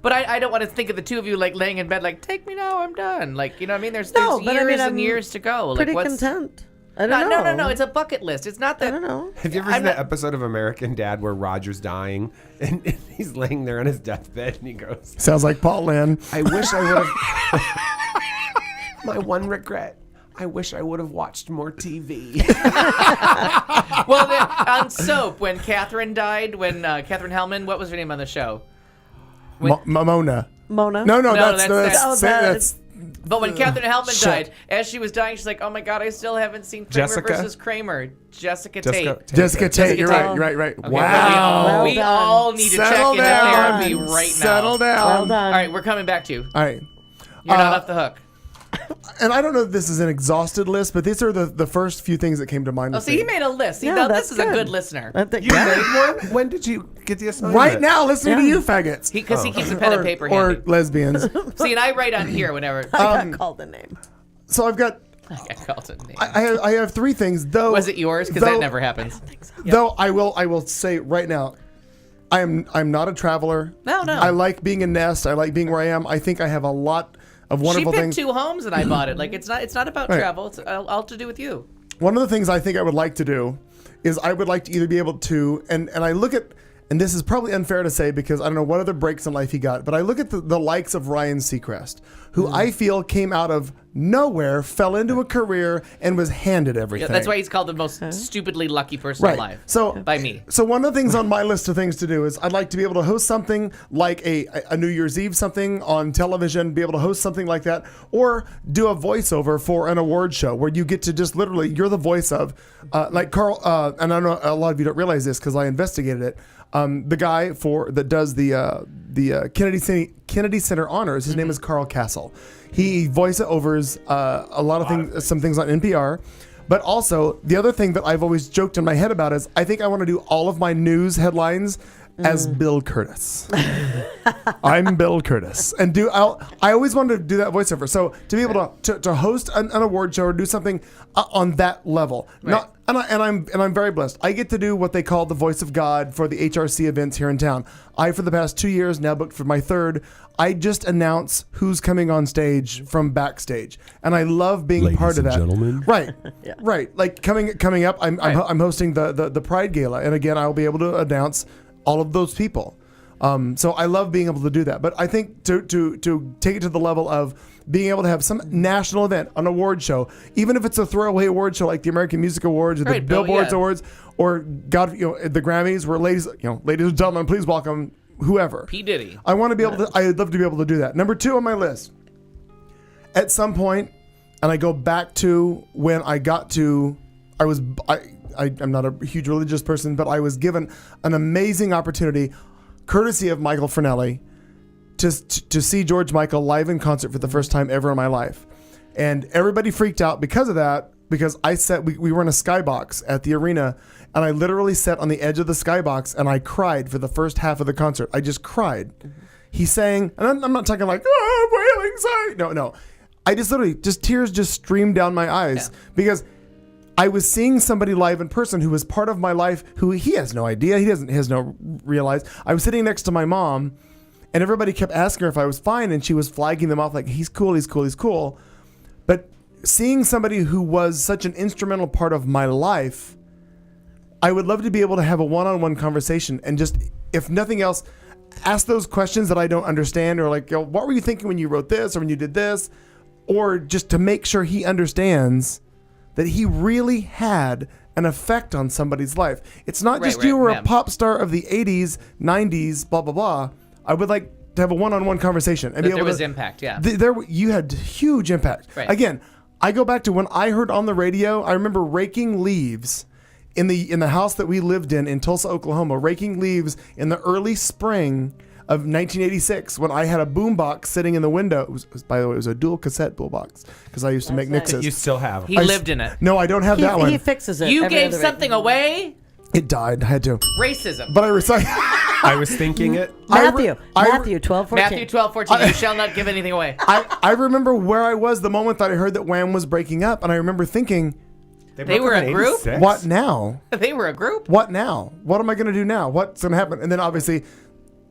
But I don't want to think of the two of you like laying in bed like, take me now, I'm done. Like, you know what I mean? There's No, years but I mean, and I'm years to go. Like, pretty what's content. I don't know. No. It's a bucket list. It's not that. I don't know. Have you ever I'm seen that not- episode of American Dad where Roger's dying and he's laying there on his deathbed and he goes, Sounds like Paul Lynn. I wish I would have. My one regret. I wish I would have watched more TV. Well, on Soap, when Catherine died, when Catherine Hellman, what was her name on the show? Mona. Mona. No, that's- that's But when Catherine Hellman Shit. died, as she was dying, she's like, "Oh my God, I still haven't seen Kramer Jessica? versus Kramer." Jessica Tate. Jessica Tate. You're Tate. right. Right. Okay, Wow. We Well all done. need to Settle check into down. therapy right now. Settle down. Well done. All right, we're coming back to you. All right. You're not off the hook. And I don't know if this is an exhausted list, but these are the first few things that came to mind. Oh, with see, me. he made a list. See, Yeah, now that's this is a good. good listener. I think- You made one? When did you get the assignment? Right now, listening to Yeah. you faggots. Because he keeps a pen and paper or handy. lesbians. See, and I write on here whenever I got called a name. So I've got. I called it name. I have three things. Though Was it yours? Because that though- never happens. Though I will say right now, I'm not a traveler. No. I like being in Nest. I like being where I am. I think I have a lot of She wonderful picked things. 2 homes and I bought it. Like it's not about Right. travel. It's all to do with you. One of the things I think I would like to do is I would like to either be able to and I look at, and this is probably unfair to say because I don't know what other breaks in life he got, but I look at the likes of Ryan Seacrest, who I feel came out of nowhere, fell into a career, and was handed everything. Yeah, that's why he's called the most stupidly lucky person alive. So by me. So one of the things on my list of things to do is I'd like to be able to host something like a New Year's Eve something on television, be able to host something like that, or do a voiceover for an award show where you get to just literally you're the voice of like Carl. And I know a lot of you don't realize this because I investigated it. The guy that does the Kennedy Center honors. His name is Carl Castle. He voiceovers a lot of things, some things on NPR. But also, the other thing that I've always joked in my head about is I think I want to do all of my news headlines as Bill Curtis. I'm Bill Curtis, and I always wanted to do that voiceover. So to be able to host an award show or do something on that level, Right. I'm very blessed. I get to do what they call the voice of God for the HRC events here in town. For the past 2 years, now booked for my third, I just announce who's coming on stage from backstage, and I love being Ladies part of and that. gentlemen. Right, right. Like coming up, I'm hosting the Pride Gala, and again, I'll be able to announce all of those people. So I love being able to do that. But I think to take it to the level of being able to have some national event, an award show, even if it's a throwaway award show like the American Music Awards or the Billboards Awards, or the Grammys, where ladies and gentlemen, please welcome whoever. P. Diddy. I want to be able to. I'd love to be able to do that. Number 2 on my list. At some point, and I go back to when I got to, I'm not a huge religious person, but I was given an amazing opportunity, courtesy of Michael Fernelli, to see George Michael live in concert for the first time ever in my life. And everybody freaked out because of that, because we were in a skybox at the arena, and I literally sat on the edge of the skybox and I cried for the first half of the concert. I just cried. He sang, and I'm not talking like, oh, wailing sigh. No. I just literally, tears just streamed down my eyes because I was seeing somebody live in person who was part of my life, who he has no idea. He has no realize. I was sitting next to my mom, and everybody kept asking her if I was fine, and she was flagging them off like, he's cool. But seeing somebody who was such an instrumental part of my life, I would love to be able to have a one-on-one conversation and just, if nothing else, ask those questions that I don't understand, or like, what were you thinking when you wrote this or when you did this? Or just to make sure he understands that he really had an effect on somebody's life. It's not just you were a pop star of the 80s, 90s, blah, blah, blah. I would like to have a one-on-one conversation. And There was impact, yeah. You had huge impact. Right. Again, I go back to when I heard on the radio, I remember raking leaves in the house that we lived in Tulsa, Oklahoma, raking leaves in the early spring of 1986 when I had a boombox sitting in the window. By the way, it was a dual cassette boombox because I used to make mixes. You still have. He lived in it. No, I don't have that one. He fixes it. You every gave other something away? It died. I had to. Racism. But I recycled. I was thinking it. Matthew 12:14. Matthew 12:14. You shall not give anything away. I remember where I was the moment that I heard that Wham was breaking up, and I remember thinking, They were a group? 86? what now? They were a group? What now? What am I going to do now? What's going to happen? And then obviously,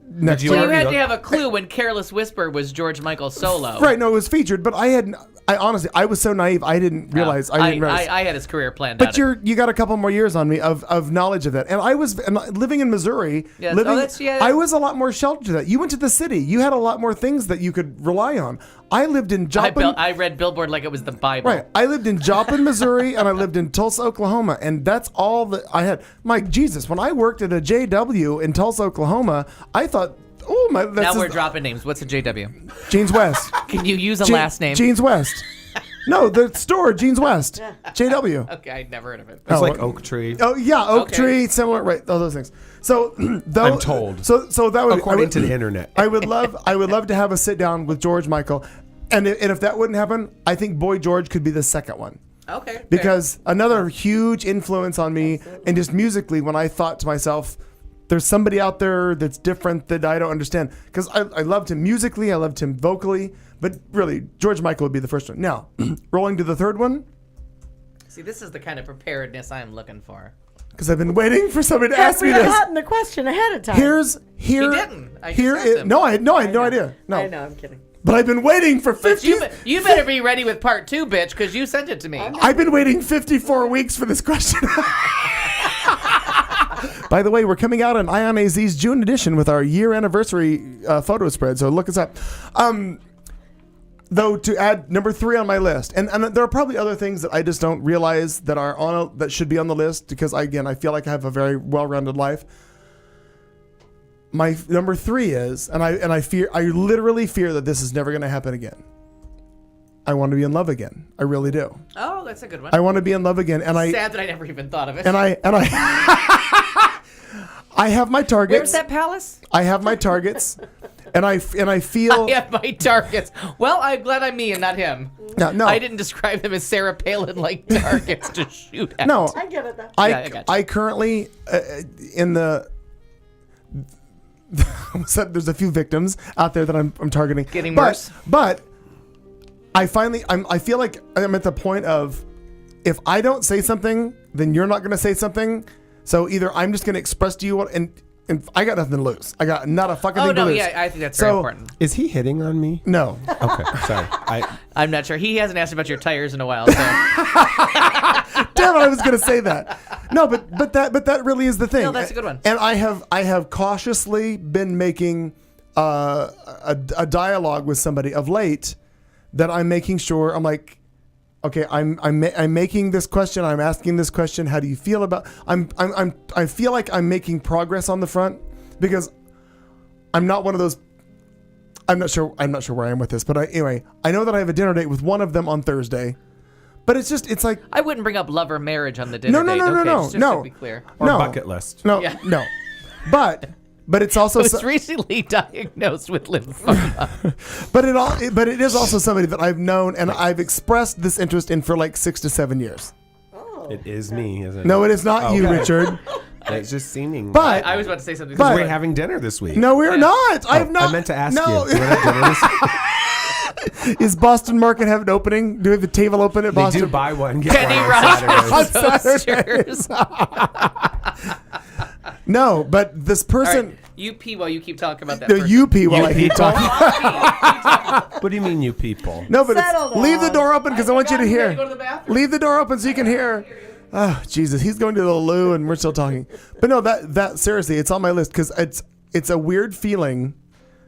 next you So year. you already had to look- have a clue when Careless Whisper was George Michael's solo. Right, no, it was featured, but I honestly, I was so naive, I didn't realize. I didn't realize. I had his career planned But out. you got a couple more years on me of knowledge of that. And I was living in Missouri. Yes. Living, I was a lot more sheltered to that. You went to the city. You had a lot more things that you could rely on. I lived in Joplin. I read Billboard like it was the Bible. Right. I lived in Joplin, Missouri, and I lived in Tulsa, Oklahoma. And that's all that I had. Mike, Jesus, when I worked at a JW in Tulsa, Oklahoma, I thought, oh, my. Now we're dropping names. What's a JW? Jeans West. Can you use a last name? Jeans West. No, the store, Jeans West. JW. Okay, I'd never heard of it. It's like Oak Tree. Oh yeah, Oak Okay. Tree, similar, right? All those things. So, though, I'm told. So that would According to the internet. I would love to have a sit down with George Michael, and if that wouldn't happen, I think Boy George could be the second one. Okay. fair. Because another huge influence on me, and just musically, when I thought to myself, there's somebody out there that's different that I don't understand. Because I loved him musically, I loved him vocally, but really, George Michael would be the first one. Now, rolling to the third one, See, this is the kind of preparedness I'm looking for. because I've been waiting for somebody to Have ask we me this. gotten the question ahead of time? Here. He didn't. I just Here asked is him. no. I had no idea. No, I know, I'm kidding. but I've been waiting for But 50. you better be ready with part 2, bitch, because you sent it to me. I've been waiting 54 weeks for this question. By the way, we're coming out on Ion AZ's June edition with our year anniversary photo spread, so look us up. Though to add number 3 on my list, and there are probably other things that I just don't realize that are that should be on the list because I feel like I have a very well-rounded life. My number 3 is, and I literally fear that this is never going to happen again. I want to be in love again. I really do. Oh, that's a good one. I want to be in love again, and Sad that I never even thought of it. I have my targets. Where's that palace? I have my targets, and I feel. I have my targets. Well, I'm glad I'm me and not him. No. I didn't describe them as Sarah Palin like targets to shoot at. No, I get it though. Yeah, I got you. I currently in the there's a few victims out there that I'm targeting. Getting worse. But I feel like I'm at the point of, if I don't say something, then you're not going to say something. So either I'm just going to express to you what, and I got nothing to lose. I got not a fucking thing to lose. Yeah, I think that's very important. Is he hitting on me? No. Okay, sorry. I'm not sure. He hasn't asked about your tires in a while. So. Damn it, I was going to say that. No, but that really is the thing. No, that's a good one. And I have cautiously been making a dialogue with somebody of late that I'm making sure, I'm like, okay, I'm making this question. I'm asking this question. How do you feel about? I feel like I'm making progress on the front, because I'm not one of those. I'm not sure where I am with this, but anyway, I know that I have a dinner date with one of them on Thursday, but it's like I wouldn't bring up love or marriage on the dinner date. No. To be clear. Or bucket list. No, Yeah. no, but it's also I was recently diagnosed with lymphoma. but it is also somebody that I've known and I've expressed this interest in for like 6 to 7 years. It is me, isn't it? No, it is not you, okay. Richard. It's just seeming. But I was about to say something. but- we're having dinner this week. No, we're not. I've not. I meant to ask no. you. Do you want to have dinner this week? Is Boston Market have an opening? Do we have the table open at They Boston? do buy one, get Kenny one on Saturdays. Rogers toasters. No, but this All person. right, you pee while you keep talking about that. The person. UP while I keep talking. What do you mean, you people? No, but Settle leave the down. door open because I want you to forgot you hear. had to go to the bathroom. Leave the door open so you can hear. Oh, Jesus, he's going to the loo and we're still talking. But no, that seriously, it's on my list because it's a weird feeling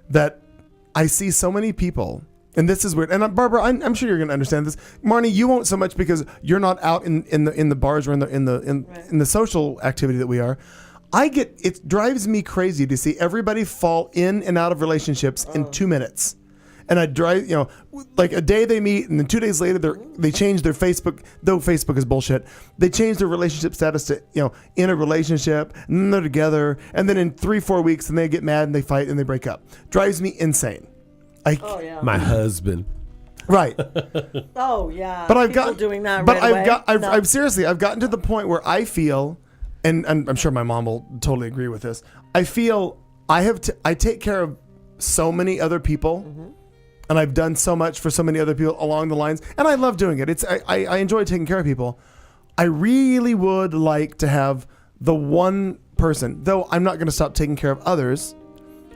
that I see so many people, and this is weird. And Barbara, I'm sure you're going to understand this. Marnie, you won't so much because you're not out in the bars or in the social activity that we are. It drives me crazy to see everybody fall in and out of relationships in 2 minutes. And I drive, like a day they meet, and then 2 days later they change their Facebook. Though Facebook is bullshit, they change their relationship status to in a relationship, and then they're together, and then in 3-4 weeks, and they get mad and they fight and they break up. Drives me insane. My husband. Right. Oh yeah. But I've People got doing that. But right away. I've seriously, I've gotten to the point where I feel, and I'm sure my mom will totally agree with this. I feel I take care of so many other people. Mm-hmm. And I've done so much for so many other people along the lines, and I love doing it. I enjoy taking care of people. I really would like to have the one person, though I'm not going to stop taking care of others.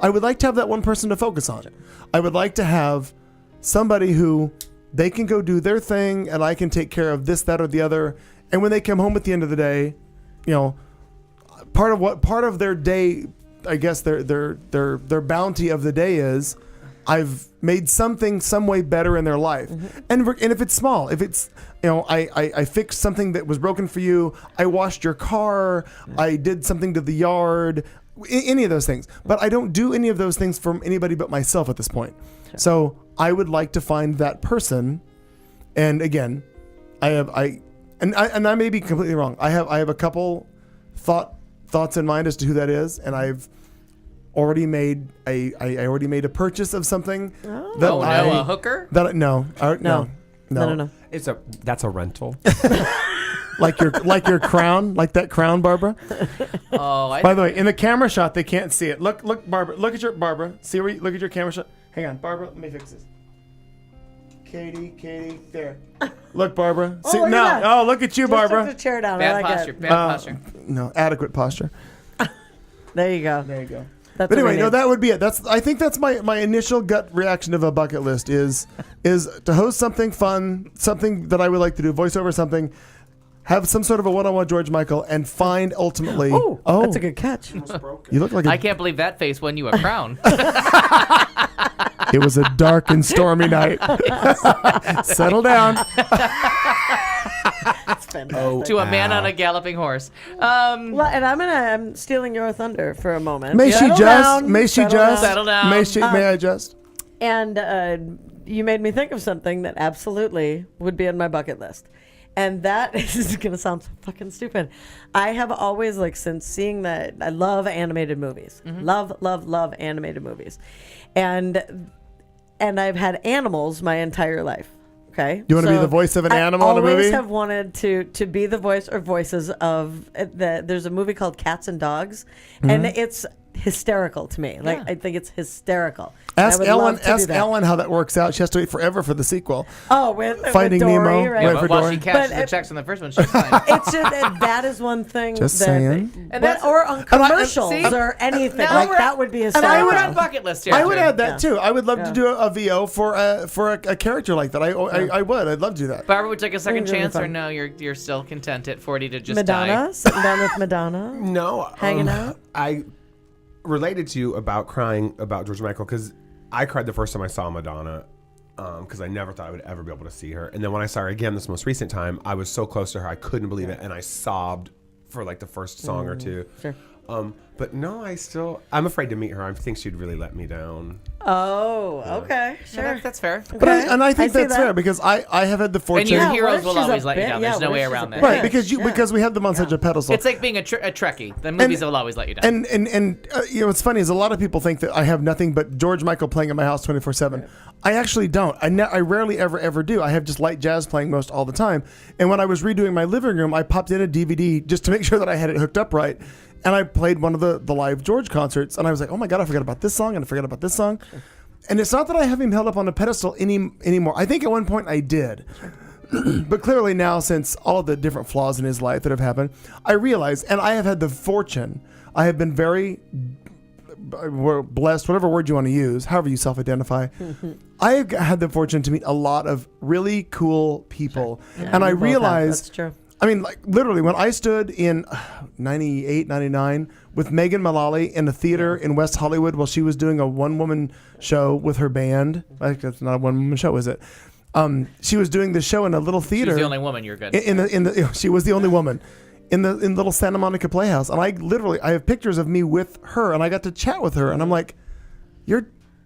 I would like to have that one person to focus on. I would like to have somebody who they can go do their thing, and I can take care of this, that, or the other. And when they come home at the end of the day, part of their day, I guess their bounty of the day is, I've made something some way better in their life. Mm-hmm. And if it's small, if it's, I fixed something that was broken for you, I washed your car, I did something to the yard, any of those things. But I don't do any of those things from anybody but myself at this point. Sure. So I would like to find that person. And again, I may be completely wrong. I have a couple thoughts in mind as to who that is, and I've already made a purchase of something. Oh. A hooker? No. That's a rental. like your crown, like that crown, Barbara. By the way, in the camera shot, they can't see it. Look, Barbara. Look at your Barbara. See where? Look at your camera shot. Hang on, Barbara. Let me fix this. Katie, there. Look, Barbara. See, look at that. Oh, look at you, Just Barbara. took the chair down. Bad I like posture. it. Bad posture. No, adequate posture. There you go. That's But anyway, what we need. that would be it. I think that's my initial gut reaction of a bucket list is to host something fun, something that I would like to do, voiceover something, have some sort of a one-on-one George Michael, and find ultimately. Oh, that's a good catch. You look like I can't believe that face won you a crown. It was a dark and stormy night. Settle down. That's fantastic. To a man on a galloping horse. Well, and I'm stealing your thunder for a moment. May she Settle just? down, May she settle just? down. Settle down. May I just? And you made me think of something that absolutely would be on my bucket list. And that is going to sound so fucking stupid. I have always, since seeing that, I love animated movies. Mm-hmm. Love animated movies. And I've had animals my entire life. Okay. You want to be the voice of an animal in a movie? I always have wanted to be the voice or voices of there's a movie called Cats and Dogs, and it's hysterical to me. Like I think it's hysterical. Ask I would Ellen. love to do Ask that. Ellen how that works out. She has to wait forever for the sequel. Oh, with Finding Dory, Nemo, right? Wait But for while Dory. she cashes But the it- checks on the first one, she's fine. It's just that is one thing. Just that, saying. And that's- or on And I- commercials see? or anything Now like we're- that would be I hysterical. would on bucket list here. I would add that Yeah. too. I would love to Yeah. do a VO for a character like that. I would. I'd love to do that. Barbara would take a second Really chance, or fun. no? You're still content at 40 to just Madonna, die. sitting down with Madonna. No, Hanging out? I related to you about crying about George Michael because I cried the first time I saw Madonna because I never thought I would ever be able to see her. And then when I saw her again this most recent time, I was so close to her I couldn't believe it, and I sobbed for like the first song or two. Sure. But no, I'm afraid to meet her. I think she'd really let me down. Oh, okay, sure. Yeah, that's fair. But I think see that's that. fair because I have had the fortune. And your Yeah, heroes what if will she's a always let you bit- down. yeah, There's no what way if she's a around bit- that. Right, because we have them on such a pedestal. It's like being a Trekkie. The movies will always let you down. And you know what's funny is a lot of people think that I have nothing but George Michael playing in my house 24/7. I actually don't. I rarely ever do. I have just light jazz playing most all the time. And when I was redoing my living room, I popped in a DVD just to make sure that I had it hooked up right. And I played one of the live George concerts, and I was like, oh my God, I forgot about this song, and I forgot about this song. And it's not that I have him held up on a pedestal anymore. I think at one point I did. But clearly now, since all of the different flaws in his life that have happened, I realize, and I have had the fortune, I have been very blessed, whatever word you want to use, however you self-identify. I have had the fortune to meet a lot of really cool people. Yeah, and I we both have. realized... That's true. I mean, like literally, when I stood in 98, 99 with Megan Mullally in a theater in West Hollywood while she was doing a one-woman show with her band. Like, that's not a one-woman show, is it? She was doing the show in a little theater. She's the only woman. You're good. She was the only woman in the little Santa Monica Playhouse, and I have pictures of me with her, and I got to chat with her, and I'm like,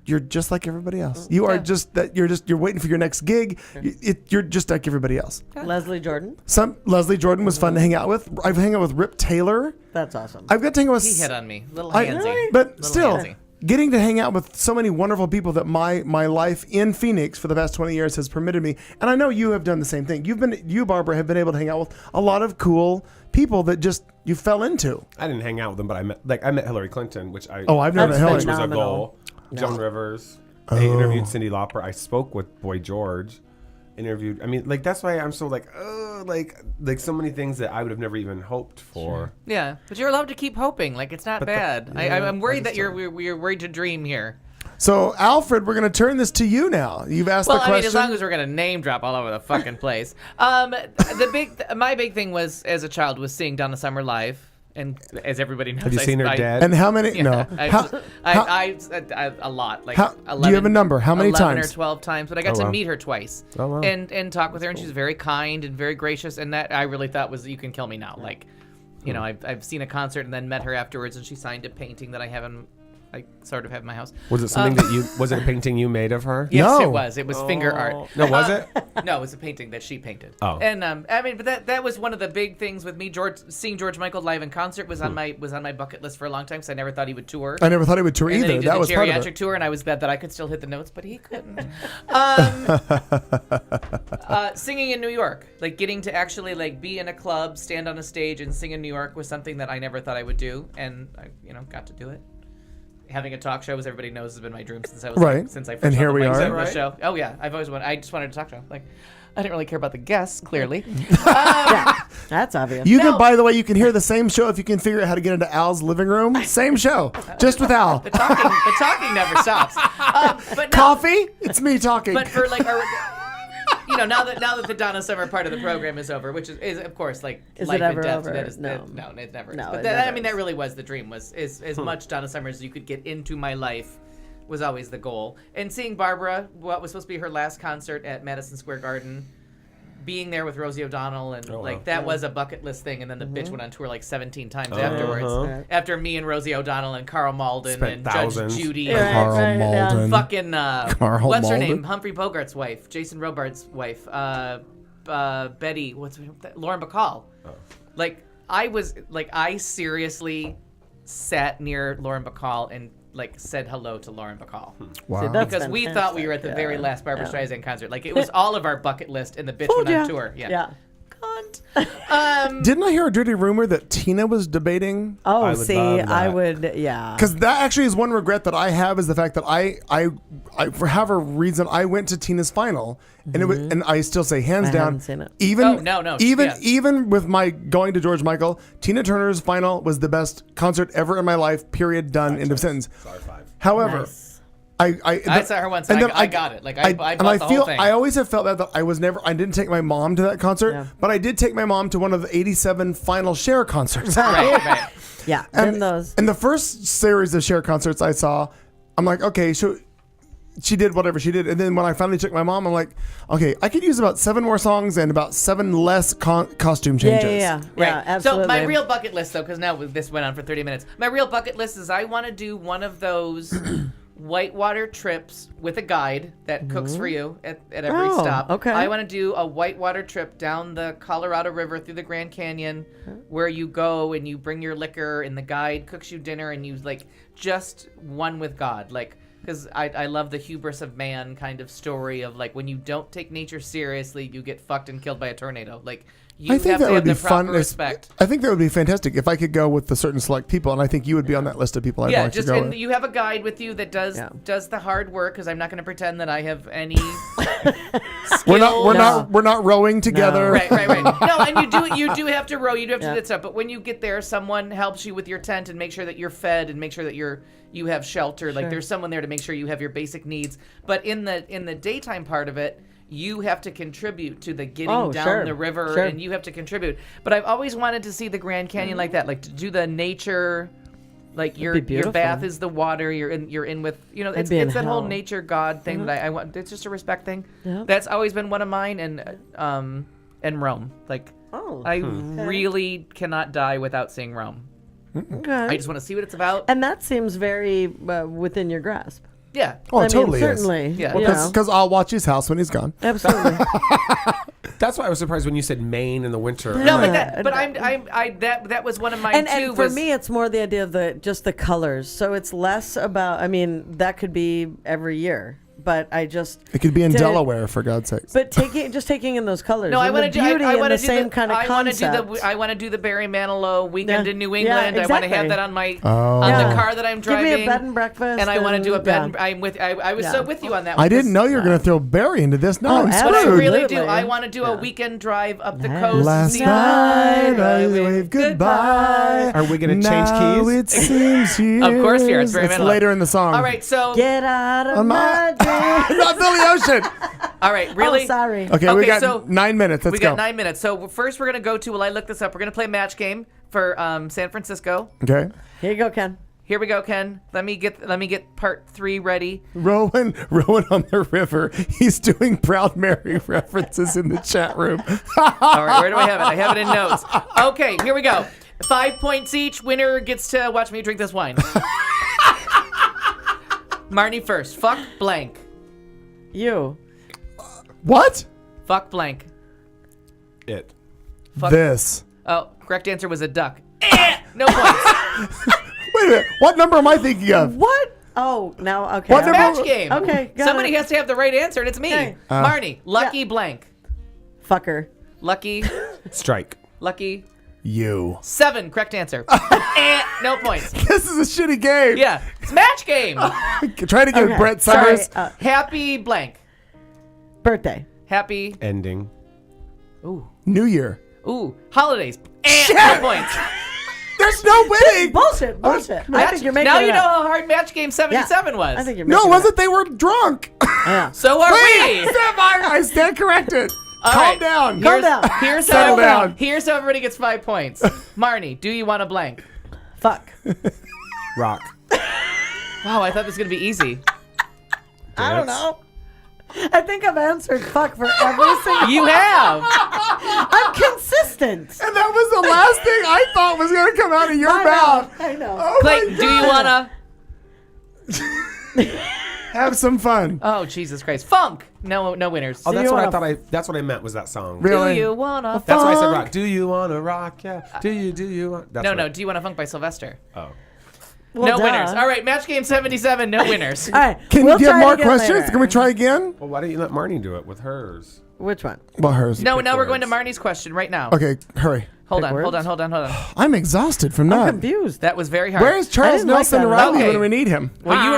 you're just like everybody else. You are just that. You're waiting for your next gig. You're just like everybody else. Leslie Jordan. Leslie Jordan was fun to hang out with. I've hung out with Rip Taylor. That's awesome. I've got to hang out with. He hit on me. Little handsy. But Little still, handsy. getting to hang out with so many wonderful people that my life in Phoenix for the past 20 years has permitted me. And I know you have done the same thing. You, Barbara, have been able to hang out with a lot of cool people that just you fell into. I didn't hang out with them, but I met Hillary Clinton, which I've never met Hillary. which was a Phenomenal. goal. Joan Rivers. I interviewed Cyndi Lauper. I spoke with Boy George. Interviewed. I mean, like that's why I'm so like so many things that I would have never even hoped for. Yeah, but you're allowed to keep hoping. Like it's not bad. I'm worried that we're worried to dream here. So, Alfred, we're going to turn this to you now. You've asked the Well, question. I mean, as long as we're gonna name drop all over the fucking place. My big thing was as a child was seeing Donna Summer live. And as everybody knows, Have you seen her dead? And how many? Yeah, No. a lot. Like How- 11, do you have a number? How many 11 times? or 12 times. But I got to meet her twice. Oh, wow. And talk with her, and she's very kind and very gracious. And that I really thought was you can kill me now. Like, you know, I've seen a concert and then met her afterwards, and she signed a painting that I sort of have in my house. Was it something was it a painting you made of her? Yes, No. it was. It was finger art. No, was it? No, it was a painting that she painted. Oh. And I mean, but that was one of the big things with me. Seeing George Michael live in concert was on my bucket list for a long time because I never thought he would tour. I never thought he would tour And then either. he did That the was part of geriatric it. tour, and I was glad that I could still hit the notes, but he couldn't. Singing in New York, like getting to actually like be in a club, stand on a stage, and sing in New York was something that I never thought I would do, and I, got to do it. Having a talk show, as everybody knows, has been my dream since I was Right. since I first And saw here the we Mike are. Zimmer Right? show. Oh yeah, I've always wanted. I just wanted a talk show. Like, I didn't really care about the guests, clearly. That's obvious. You can, by the way, you can hear the same show if you can figure out how to get into Al's living room. Same show, just with Al. The talking never stops. But now, Coffee? It's me talking. But for like, now that the Donna Summer part of the program is over, which is of course like Is life it ever and death. over? That is, No. no, it never is. No, But it that, never I mean, is. that really was the dream. Was as much Donna Summer as you could get into my life was always the goal. And seeing Barbara, what was supposed to be her last concert at Madison Square Garden, being there with Rosie O'Donnell, and that was a bucket list thing. And then the bitch went on tour like 17 times afterwards. Right. After me and Rosie O'Donnell and Carl Malden Spent and thousands. Judge Judy. Right, Carl right, yeah. Malden. Fucking Carl what's her Malden? name? Humphrey Bogart's wife, Jason Robards' wife, Betty. Lauren Bacall. Like I seriously sat near Lauren Bacall and like said hello to Lauren Bacall Wow. That's because we thought we were at the very last Barbra Streisand concert. Like it was all of our bucket list, and the bitch went on tour. Yeah. right. Didn't I hear a dirty rumor that Tina was debating? Oh, I would see, love that. I would, yeah. Because that actually is one regret that I have is the fact that I for however reason I went to Tina's final and it was, and I still say hands I down. haven't seen it. Even Oh, no, yeah. even with my going to George Michael, Tina Turner's final was the best concert ever in my life. Period. Done. End of sentence. Sorry, 5. However. Nice. I saw her once, and then I got it. Like, I bought and I the feel whole thing. I always have felt that I didn't take my mom to that concert, Yeah. but I did take my mom to one of the 87 final Cher concerts. right. Yeah, And, in those. and the first series of Cher concerts I saw, I'm like, okay, so she did whatever she did. And then when I finally took my mom, I'm like, okay, I could use about 7 more songs and about 7 less costume changes. Yeah, Right. absolutely. So my real bucket list, though, because now this went on for 30 minutes. My real bucket list is I want to do one of those whitewater trips with a guide that cooks for you at every Oh, stop. okay. I want to do a whitewater trip down the Colorado River through the Grand Canyon, where you go and you bring your liquor and the guide cooks you dinner and you like just one with God, like. Because I love the hubris of man kind of story of like when you don't take nature seriously, you get fucked and killed by a tornado. Like you I think have that to would have be the proper fun. respect. I think that would be fantastic if I could go with the certain select people, and I think you would be on that list of people I'd Yeah, like just to go and with. you have a guide with you that does the hard work because I'm not going to pretend that I have any. We're skills. not rowing together. Right. No, and you do have to row. You do have to do that stuff. But when you get there, someone helps you with your tent and make sure that you're fed and make sure that you have shelter. Like there's someone there to make sure you have your basic needs. But in the daytime part of it, you have to contribute to the getting down the river, and you have to contribute. But I've always wanted to see the Grand Canyon like that, like to do the nature. Like your bath is the water. You're in with it's that whole nature God thing that I want. It's just a respect thing. Yep. That's always been one of mine, and Rome. Like I really cannot die without seeing Rome. Okay. I just want to see what it's about. And that seems very within your grasp. Yeah. Oh, I it totally mean, is. certainly. Yeah. you know. Because I'll watch his house when he's gone. Absolutely. That's why I was surprised when you said Maine in the winter. No, I'm but like, that was one of mine too. And for me, it's more the idea of just the colors. So it's less about. I mean, that could be every year, but I just. It could be in Delaware, for God's sakes. But taking in those colors. No, I want to do. I want to do same the kind of I want to do concept. the. I want to do the Barry Manilow weekend Yeah. in New Yeah, England. I want to have exactly. that on my Oh. the car that I'm Give driving. me a bed and breakfast. And I want to do a bed. yeah. And, I'm with. I was so with you on that. I one, didn't 'cause- know you were going to throw Barry into this. No, I'm But I screwed. really do. Absolutely. I want to do a weekend drive up the Nice. coast. Last see night I the- waved goodbye. Are we gonna change Now keys? it seems years. Of course we are. It's Barry Manilow. later in the song. All right, so Get out of my dreams. Not Billy Ocean. all right, really. Oh, sorry. Okay, we Okay, got so 9 minutes. Let's we go. got 9 minutes. So first, we're gonna go to. While I look this up, we're gonna play match game for San Francisco. Okay. Here you go, Ken. Here we go, Ken. Let me get part 3 ready. Rowan on the river. He's doing Proud Mary references in the chat room. All right, where do I have it? I have it in notes. Okay, here we go. 5 points each. Winner gets to watch me drink this wine. Marnie first. Fuck blank. You. What? Fuck blank. It. Fuck. This. Oh, correct answer was a duck. No points. Wait a minute. What number am I thinking of? What? Oh, now, okay. What number- Match game. Okay, got Somebody it. has to have the right answer, and it's me. Okay. Marnie. Lucky blank. Fucker. Lucky. Strike. Lucky. You. 7. Correct answer. No points. This is a shitty game. Yeah. It's match game. Try to get Okay, Brett sorry. Summers. Happy blank. Birthday. Happy. Ending. Ooh. New Year. Ooh. Holidays. No points. There's no winning. Bullshit. I think you're making now it you know up. how hard match game 77 was. I think you're No, making it it wasn't. They were drunk. Yeah. So are Wait, we. I stand corrected. All Calm right. down. Calm down. Here's Settle how down. Here's how everybody gets 5 points. Marnie, do you want a blank? Fuck. Rock. Wow, I thought this was gonna be easy. I don't know. I think I've answered fuck for every single. You have. I'm consistent. And that was the last thing I thought was going to come out of your mouth. I know. Oh Clayton, my do you God. wanna? Have some fun? Oh Jesus Christ, funk. No winners. Oh, that's you what I wanna- thought. That's what I meant was that song. Really? Do you wanna? That's why I said funk? rock. Do you want to rock? Yeah. Do you want? That's No. what- Do you want to funk by Sylvester? Oh. Well, no duh. winners. All right, match game 77. No winners. All right. Can we'll you have try more again questions? later. Can we try again? Well, why don't you let Marnie do it with hers? Which one? Well, hers. No, now we're going to Marnie's question right now. Okay, hurry. Hold Pick on. words? I'm exhausted from I'm that. confused. That was very hard. Where is Charles didn't like Nelson that at all. Riley Okay. when we need him? Well, you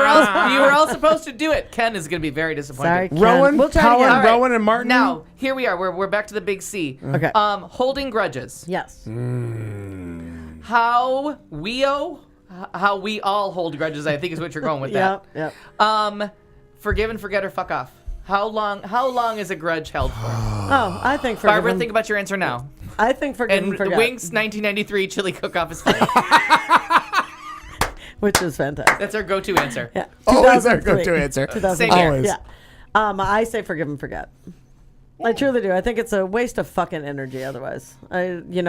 were all supposed to do it. Ken is going to be very disappointed. Sorry, Ken. Rowan, We'll try Colin, again. All right. Rowan, and Martin. Now, here we are. We're back to the big C. Okay. Holding grudges. Yes. How we all hold grudges, I think is what you're going with that. Yep. Forgive and forget or fuck off. How long is a grudge held for? Oh, I think forgive Barbara, and- think about your answer now. I think forgive and And forget. Wink's 1993 chili cook-off is funny. Which is fantastic. That's our go-to answer. Yeah. Always our 2003. go-to answer. 2003. Same here. Always. Yeah. I say forgive and forget. I truly do. I think it's a waste of fucking energy otherwise. And you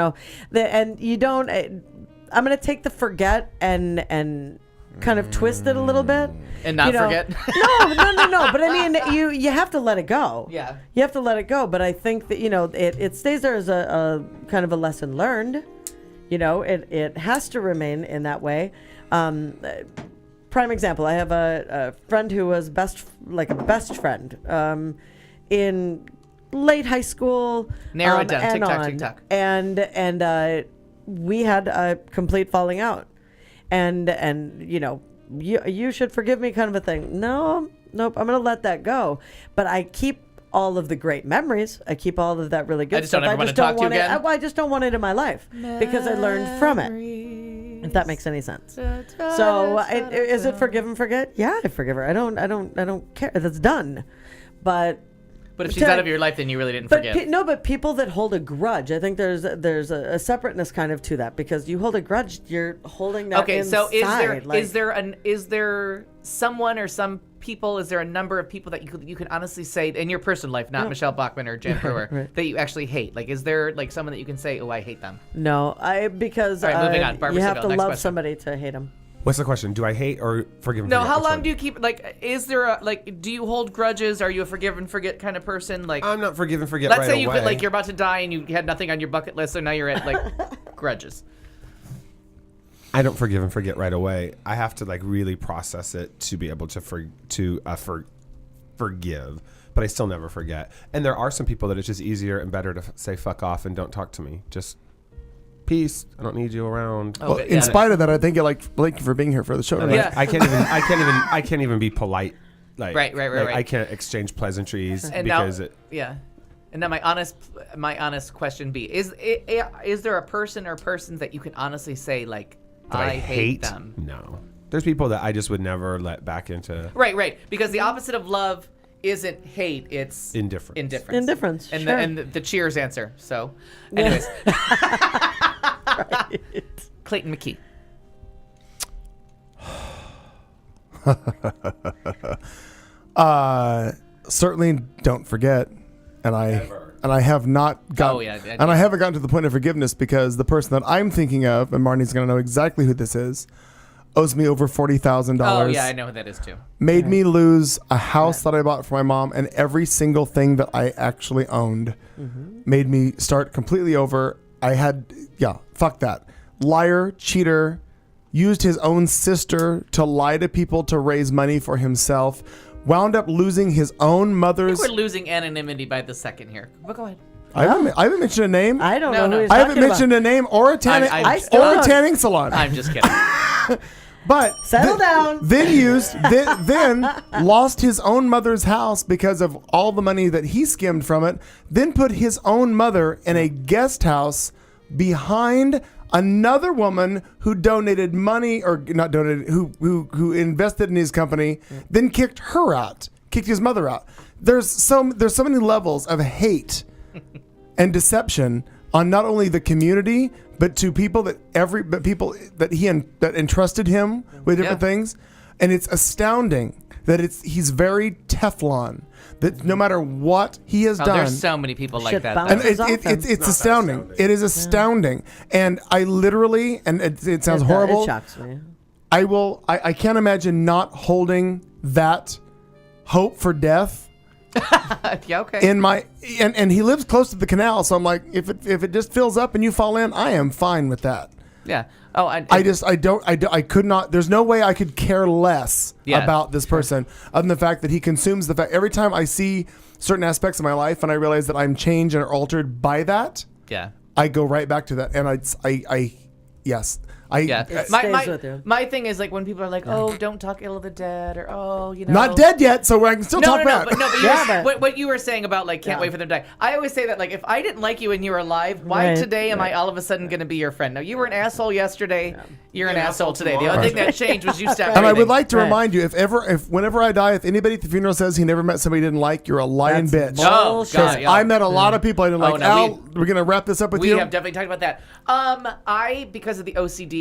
don't. I'm gonna take the forget and kind of twist it a little bit. And not forget? No. But I mean, you have to let it go. Yeah. You have to let it go. But I think that it stays there as a kind of a lesson learned. It has to remain in that way. Prime example. I have a friend who was a best friend in late high school. Narrow it down. and Tick-tock, on. tick-tock. And we had a complete falling out. And you should forgive me kind of a thing. Nope, I'm going to let that go. But I keep all of the great memories. I keep all of that really good I just stuff. don't ever want to talk to you again. I just don't want it in my life because I learned from it. If that makes any sense. So is it forgive and forget? Yeah, I forgive her. I don't care. That's done. But if she's out of your life, then you really didn't But forgive. but people that hold a grudge, I think there's a separateness kind of to that because you hold a grudge, you're holding that. Okay, so inside, is there someone or some people? Is there a number of people that you can honestly say in your personal life, not Michelle Bachmann or Jan Brewer, Right. that you actually hate? Like, is there like someone that you can say, oh, I hate them? No, because All right, moving on. Barbra you have Seville, to next love question. somebody to hate them. What's the question? Do I hate or forgive and No, forget? how Which long one? do you keep? Like, is there do you hold grudges? Are you a forgive and forget kind of person? Like, I'm not forgive and forget let's right say you away. could, like, you're about to die and you had nothing on your bucket list, so now you're at like grudges. I don't forgive and forget right away. I have to like really process it to be able to forgive, but I still never forget. And there are some people that it's just easier and better to say fuck off and don't talk to me. Just peace. I don't need you around. Well, in spite of that, I think you like you for being here for the show And, tonight. like, I can't even be polite. Like, Right. I can't exchange pleasantries And because now, And now my honest question be is there a person or persons that you can honestly say like I hate them? No. There's people that I just would never let back into Right. Because the opposite of love isn't hate, it's indifference. Indifference. And sure. the cheers answer. So anyways. Clayton McKee. Certainly don't forget, and I have not gotten, I haven't gotten to the point of forgiveness because the person that I'm thinking of, and Marnie's going to know exactly who this is, owes me over $40,000. Oh yeah, I know who that is too. Made me lose a house that I bought for my mom and every single thing that I actually owned. Made me start completely over. I had, fuck that. Liar, cheater, used his own sister to lie to people to raise money for himself. Wound up losing his own I mother's. think we're losing anonymity by the second here. But go ahead. I haven't mentioned a name. I don't know who he's I haven't talking mentioned a name or a tanning tanning salon. I'm just kidding. But settle down. Then lost his own mother's house because of all the money that he skimmed from it. Then put his own mother in a guest house behind another woman who donated money or not donated, who invested in his company. Then kicked his mother out. There's so many levels of hate and deception on not only the community but to people that he entrusted him with different things, and it's astounding that he's very Teflon. That no matter what he has done, there's so many people like that. And it's astounding. It is astounding, and I literally, and it sounds horrible. It shocks me. I can't imagine not holding that hope for death. Yeah, okay. And he lives close to the canal, so I'm like, if it just fills up and you fall in, I am fine with that. Yeah. Oh, I could not. There's no way I could care less about this person, other than the fact that he consumes the fact. Every time I see certain aspects of my life and I realize that I'm changed and altered by that, Yeah. I go right back to that. And yes. Yeah. It stays with you. My thing is like when people are like, oh, don't talk ill of the dead, or oh, you know. Not dead yet, so I can still talk No, back. but Yeah, what you were saying about like can't wait for them to die. I always say that like if I didn't like you when you were alive, why Right, today am I all of a sudden going to be your friend? No, you were an asshole yesterday. You're an asshole today. The only thing that changed was you stopped. And I would breathing. like to remind you, whenever I die, if anybody at the funeral says he never met somebody he didn't like, you're a lying bitch. Oh God, yeah. I met a lot of people I didn't like. no, Al, we're gonna wrap this up with we you. have definitely talked about that. I because of the OCD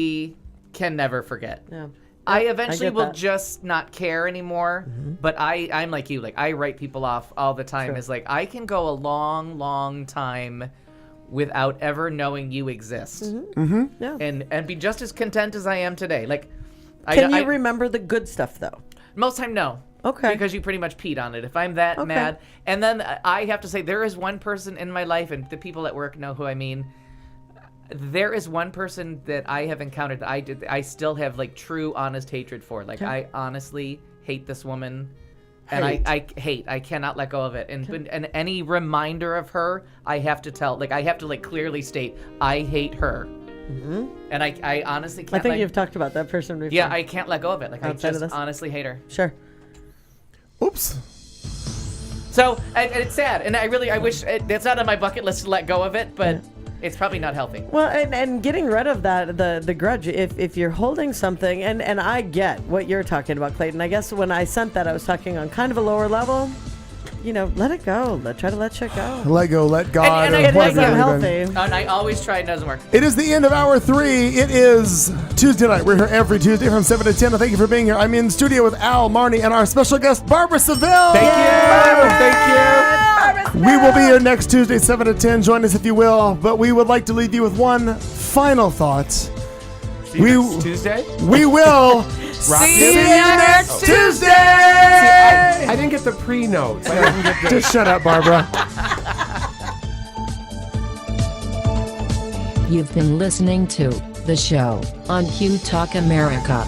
can never forget. Yeah. I eventually get will that. just not care anymore. But I'm like you. Like I write people off all the time. As like I can go a long, long time without ever knowing you exist. Yeah. And be just as content as I am today. Like, Can you remember the good stuff though? most time no. Okay. Because you pretty much peed on it. If I'm that mad, and then I have to say there is one person in my life, and the people at work know who I mean. There is one person that I have encountered that I still have like true honest hatred for. Like I honestly hate this woman. And I cannot let go of it. And any reminder of her, I have to tell. Like I have to like clearly state I hate her. And I honestly can't. I think you've talked about that person before. Yeah, I can't let go of it. Like Outside I of just this? honestly hate her. Sure. Oops. So and it's sad, and I wish it's not on my bucket list to let go of it, but it's probably not healthy. Well, and getting rid of that, the grudge, if you're holding something, and I get what you're talking about, Clayton. I guess when I sent that, I was talking on kind of a lower level. You know, let it go. Try to let shit go. Let go, let God. And It what is have you done? unhealthy. And I always try, it doesn't work. It is the end of hour 3. It is Tuesday night. We're here every Tuesday from 7 to 10. And thank you for being here. I'm in studio with Al, Marnie, and our special guest, Barbra Seville. Thank you. We will be here next Tuesday, 7 to 10. Join us if you will. But we would like to leave you with one final thought. See you next Tuesday. We will see you next Tuesday. I didn't get the pre-notes. I didn't get the... Just shut up, Barbara. You've been listening to The Show on Q Talk America.